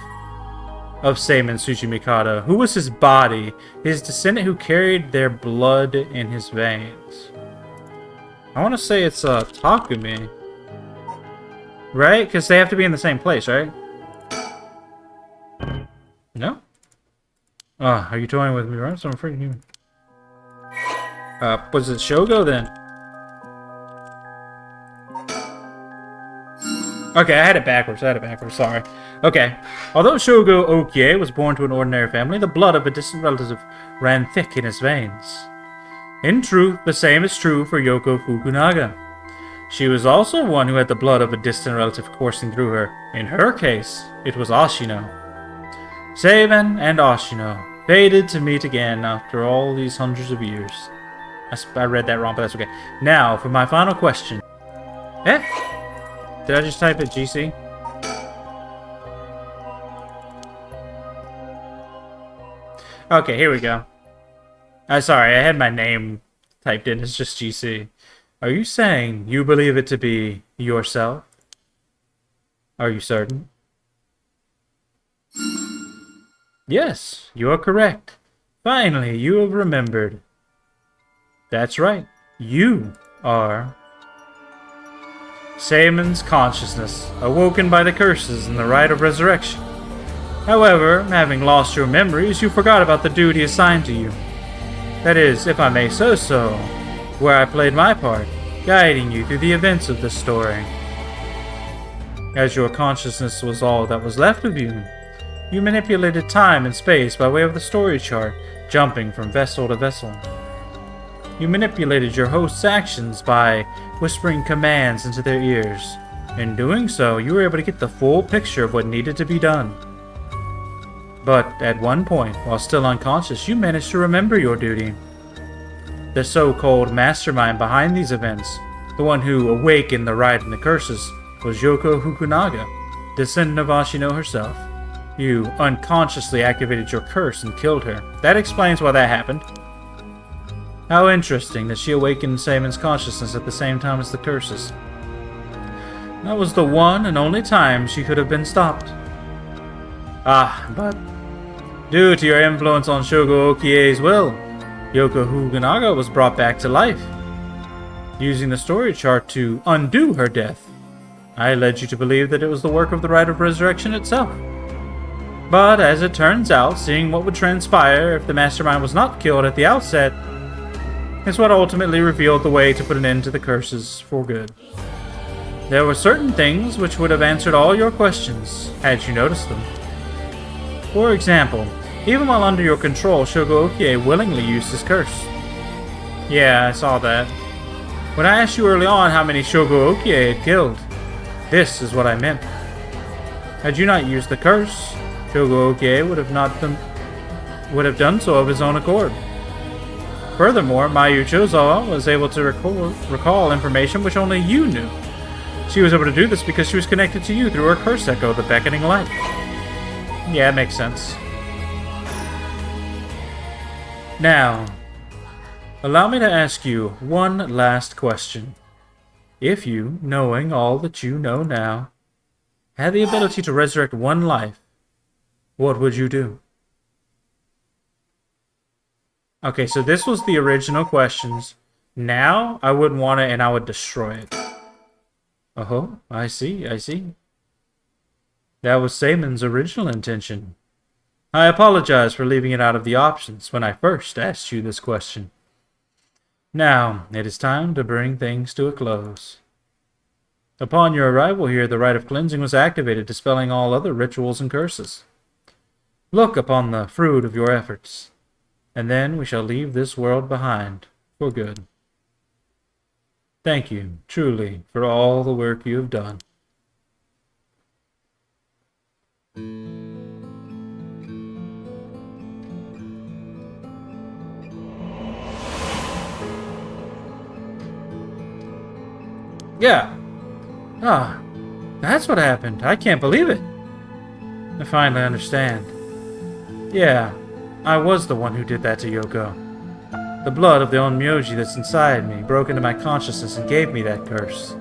of Seimin Tsuchimikado? Who was his body, his descendant who carried their blood in his veins? I want to say it's Takumi. Right? Because they have to be in the same place, right? No? Are you toying with me, right? So I'm freaking you. Was it Shogo then? Okay, I had it backwards, sorry. Okay. Although Shogo Okie was born to an ordinary family, the blood of a distant relative ran thick in his veins. In truth, the same is true for Yoko Fukunaga. She was also one who had the blood of a distant relative coursing through her. In her case, it was Ashino. Seimin and Ashino, fated to meet again after all these hundreds of years. I read that wrong, but that's okay. Now, for my final question. Eh? Did I just type it GC? Okay, here we go. Sorry, I had my name typed in. It's just GC. Are you saying you believe it to be yourself? Are you certain? Yes, you are correct. Finally, you have remembered. That's right. You are Seimin's consciousness, awoken by the curses and the rite of resurrection. However, having lost your memories, you forgot about the duty assigned to you. That is, if I may say so, where I played my part, guiding you through the events of this story. As your consciousness was all that was left of you, you manipulated time and space by way of the story chart, jumping from vessel to vessel. You manipulated your host's actions by whispering commands into their ears. In doing so, you were able to get the full picture of what needed to be done. But at one point, while still unconscious, you managed to remember your duty. The so-called mastermind behind these events, the one who awakened the rite and the curses, was Yoko Fukunaga, descendant of Ashino herself. You unconsciously activated your curse and killed her. That explains why that happened. How interesting that she awakened Seimin's consciousness at the same time as the curses. That was the one and only time she could have been stopped. But due to your influence on Shogo Okie's will, Yoko Fukunaga was brought back to life. Using the story chart to undo her death, I led you to believe that it was the work of the Rite of Resurrection itself. But as it turns out, seeing what would transpire if the mastermind was not killed at the outset is what ultimately revealed the way to put an end to the curses for good. There were certain things which would have answered all your questions had you noticed them. For example, even while under your control, Shogo Okie willingly used his curse. Yeah, I saw that. When I asked you early on how many Shogo Okie had killed, this is what I meant. Had you not used the curse, Shogo Okie would have done so of his own accord. Furthermore, Mayu Chozoa was able to recall information which only you knew. She was able to do this because she was connected to you through her curse echo, the beckoning light. Yeah, it makes sense. Now, allow me to ask you one last question. If you, knowing all that you know now, had the ability to resurrect one life, what would you do? Okay, so this was the original questions. Now, I wouldn't want it and I would destroy it. Oh, I see, I see. That was Saman's original intention. I apologize for leaving it out of the options when I first asked you this question. Now, it is time to bring things to a close. Upon your arrival here, the rite of cleansing was activated, dispelling all other rituals and curses. Look upon the fruit of your efforts, and then we shall leave this world behind for good. Thank you, truly, for all the work you have done. Yeah. Ah, that's what happened. I can't believe it. I finally understand. Yeah, I was the one who did that to Yoko. The blood of the Onmyoji that's inside me broke into my consciousness and gave me that curse.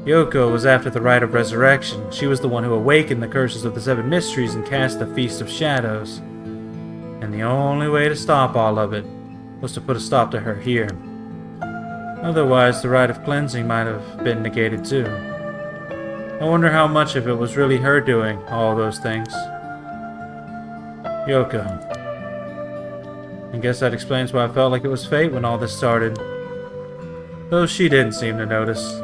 Yoko was after the rite of resurrection. She was the one who awakened the curses of the seven mysteries and cast the Feast of Shadows. And the only way to stop all of it was to put a stop to her here. Otherwise, the rite of cleansing might have been negated too. I wonder how much of it was really her doing all those things. Yoko. I guess that explains why I felt like it was fate when all this started. Though she didn't seem to notice.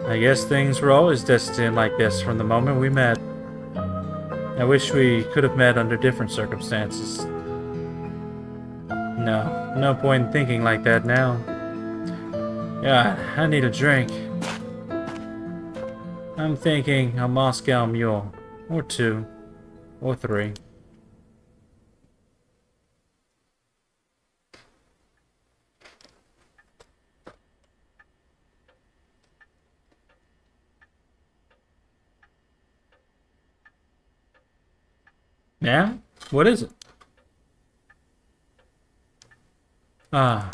I guess things were always destined like this from the moment we met. I wish we could have met under different circumstances. No point in thinking like that now. God, I need a drink. I'm thinking a Moscow Mule, or 2, or 3. Yeah? What is it? Ah,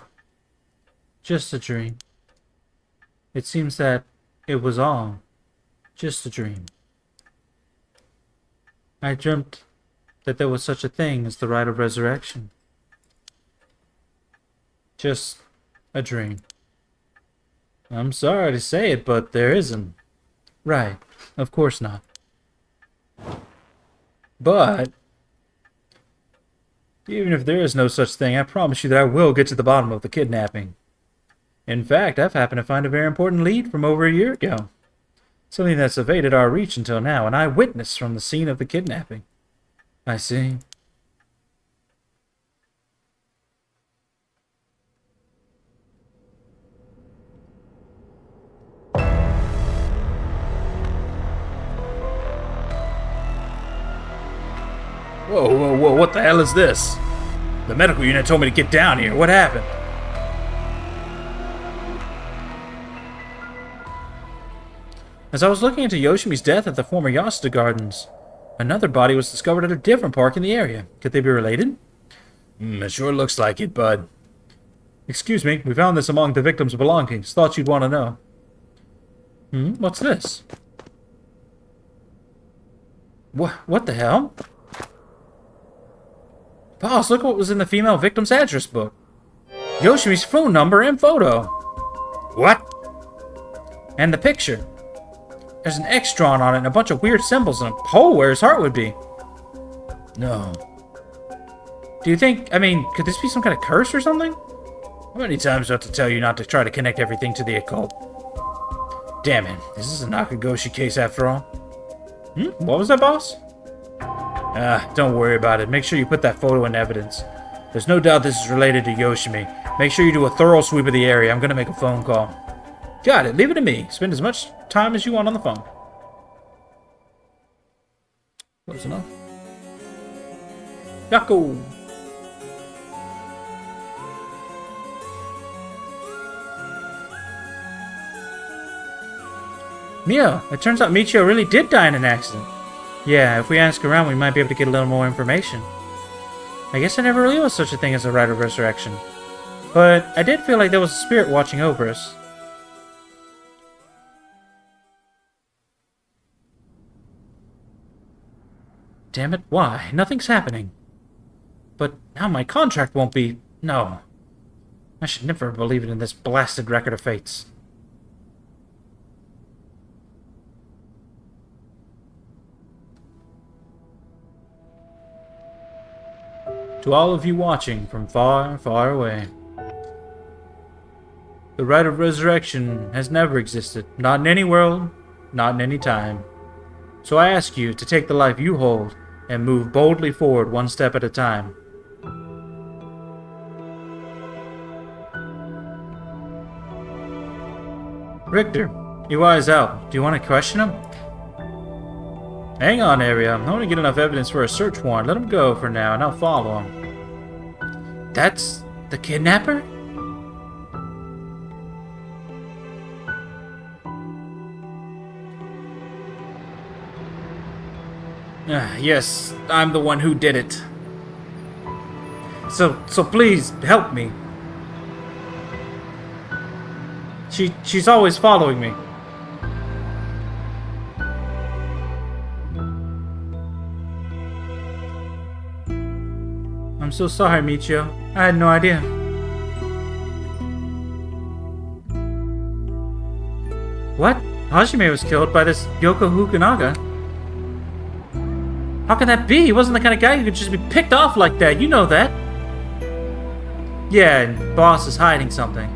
just a dream. It seems that it was all just a dream. I dreamt that there was such a thing as the rite of resurrection. Just a dream. I'm sorry to say it, but there isn't. Right, of course not. But even if there is no such thing, I promise you that I will get to the bottom of the kidnapping. In fact, I've happened to find a very important lead from over a year ago. Something that's evaded our reach until now, an eyewitness from the scene of the kidnapping. I see. Whoa, what the hell is this? The medical unit told me to get down here. What happened? As I was looking into Yoshimi's death at the former Yasuda Gardens, another body was discovered at a different park in the area. Could they be related? It sure looks like it, bud. Excuse me, we found this among the victim's belongings. Thought you'd want to know. What's this? What the hell? Boss, look what was in the female victim's address book. Yoshimi's phone number and photo. What? And the picture. There's an X drawn on it and a bunch of weird symbols and a pole where his heart would be. No. Do you think, could this be some kind of curse or something? How many times do I have to tell you not to try to connect everything to the occult? Damn it, this is a Nakagoshi case after all. What was that, boss? Don't worry about it. Make sure you put that photo in evidence. There's no doubt this is related to Yoshimi. Make sure you do a thorough sweep of the area. I'm gonna make a phone call. Got it. Leave it to me. Spend as much time as you want on the phone. Close enough. Yako! Mio, it turns out Michio really did die in an accident. Yeah, if we ask around, we might be able to get a little more information. I guess I never really was such a thing as a rite of resurrection. But I did feel like there was a spirit watching over us. Damn it, why? Nothing's happening. But now my contract won't be... No. I should never have believed in this blasted record of fates. To all of you watching from far, far away. The right of resurrection has never existed, not in any world, not in any time. So I ask you to take the life you hold and move boldly forward one step at a time. Richter, your eye's out. Do you want to question him? Hang on, Area. I want to get enough evidence for a search warrant. Let him go for now, and I'll follow him. That's the kidnapper? Yes, I'm the one who did it. So please help me. She's always following me. I'm so sorry, Michio. I had no idea. What? Hajime was killed by this Yoko Fukunaga? How can that be? He wasn't the kind of guy who could just be picked off like that. You know that. Yeah, and boss is hiding something.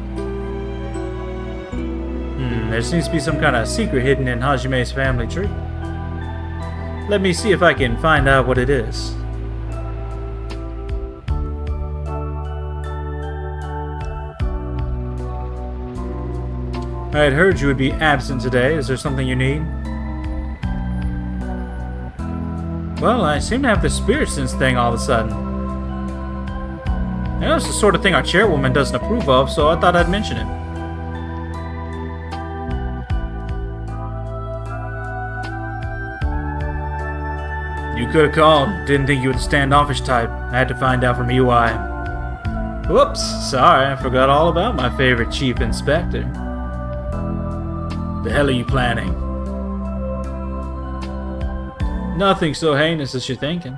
There seems to be some kind of secret hidden in Hajime's family tree. Let me see if I can find out what it is. I had heard you would be absent today. Is there something you need? Well, I seem to have the spirit sense thing all of a sudden. I know it's the sort of thing our chairwoman doesn't approve of, so I thought I'd mention it. You could have called. Didn't think you were the standoffish type. I had to find out from UI. Whoops, sorry, I forgot all about my favorite chief inspector. The hell are you planning? Nothing so heinous as you're thinking.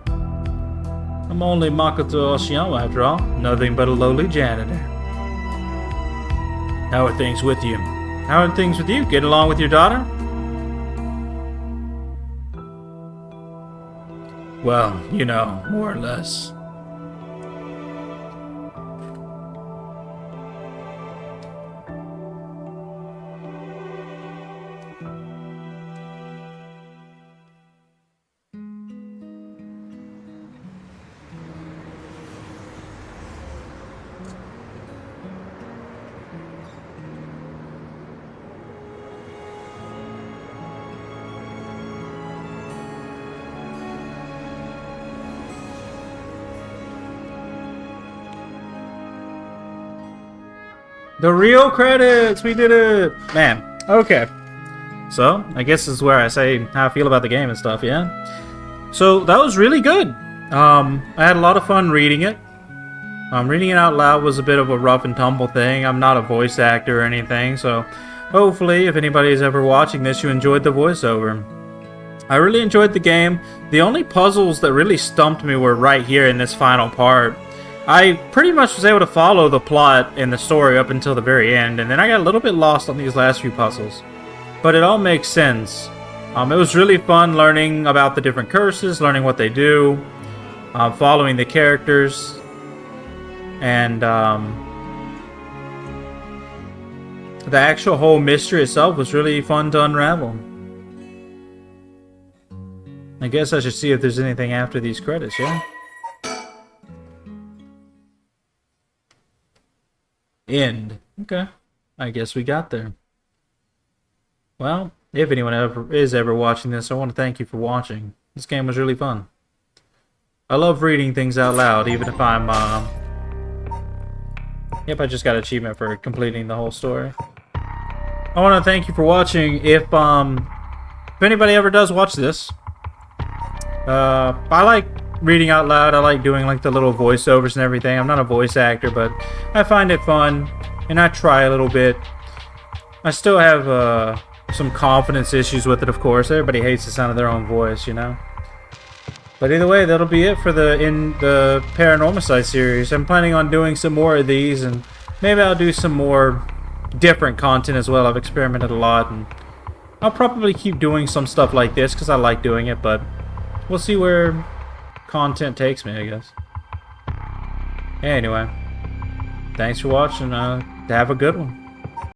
I'm only Makoto Oshiyama after all. Nothing but a lowly janitor. How are things with you? How are things with you? Get along with your daughter? Well, you know, more or less. The real credits! We did it! Man, okay. So, I guess this is where I say how I feel about the game and stuff, yeah? So, that was really good. I had a lot of fun reading it. Reading it out loud was a bit of a rough and tumble thing. I'm not a voice actor or anything, so hopefully, if anybody is ever watching this, you enjoyed the voiceover. I really enjoyed the game. The only puzzles that really stumped me were right here in this final part. I pretty much was able to follow the plot and the story up until the very end, and then I got a little bit lost on these last few puzzles. But it all makes sense. It was really fun learning about the different curses, learning what they do, following the characters, and the actual whole mystery itself was really fun to unravel. I guess I should see if there's anything after these credits, yeah? End. Okay. I guess we got there. Well, if anyone is ever watching this, I want to thank you for watching. This game was really fun. I love reading things out loud, even if I'm, Yep, I just got an achievement for completing the whole story. I want to thank you for watching. If anybody ever does watch this, I like reading out loud. I like doing like the little voiceovers and everything. I'm not a voice actor, but I find it fun, and I try a little bit. I still have some confidence issues with it, of course. Everybody hates the sound of their own voice, you know. But either way, that'll be it for the Paranormasight series. I'm planning on doing some more of these, and maybe I'll do some more different content as well. I've experimented a lot, and I'll probably keep doing some stuff like this because I like doing it, but we'll see where content takes me, I guess. Anyway, thanks for watching. Have a good one.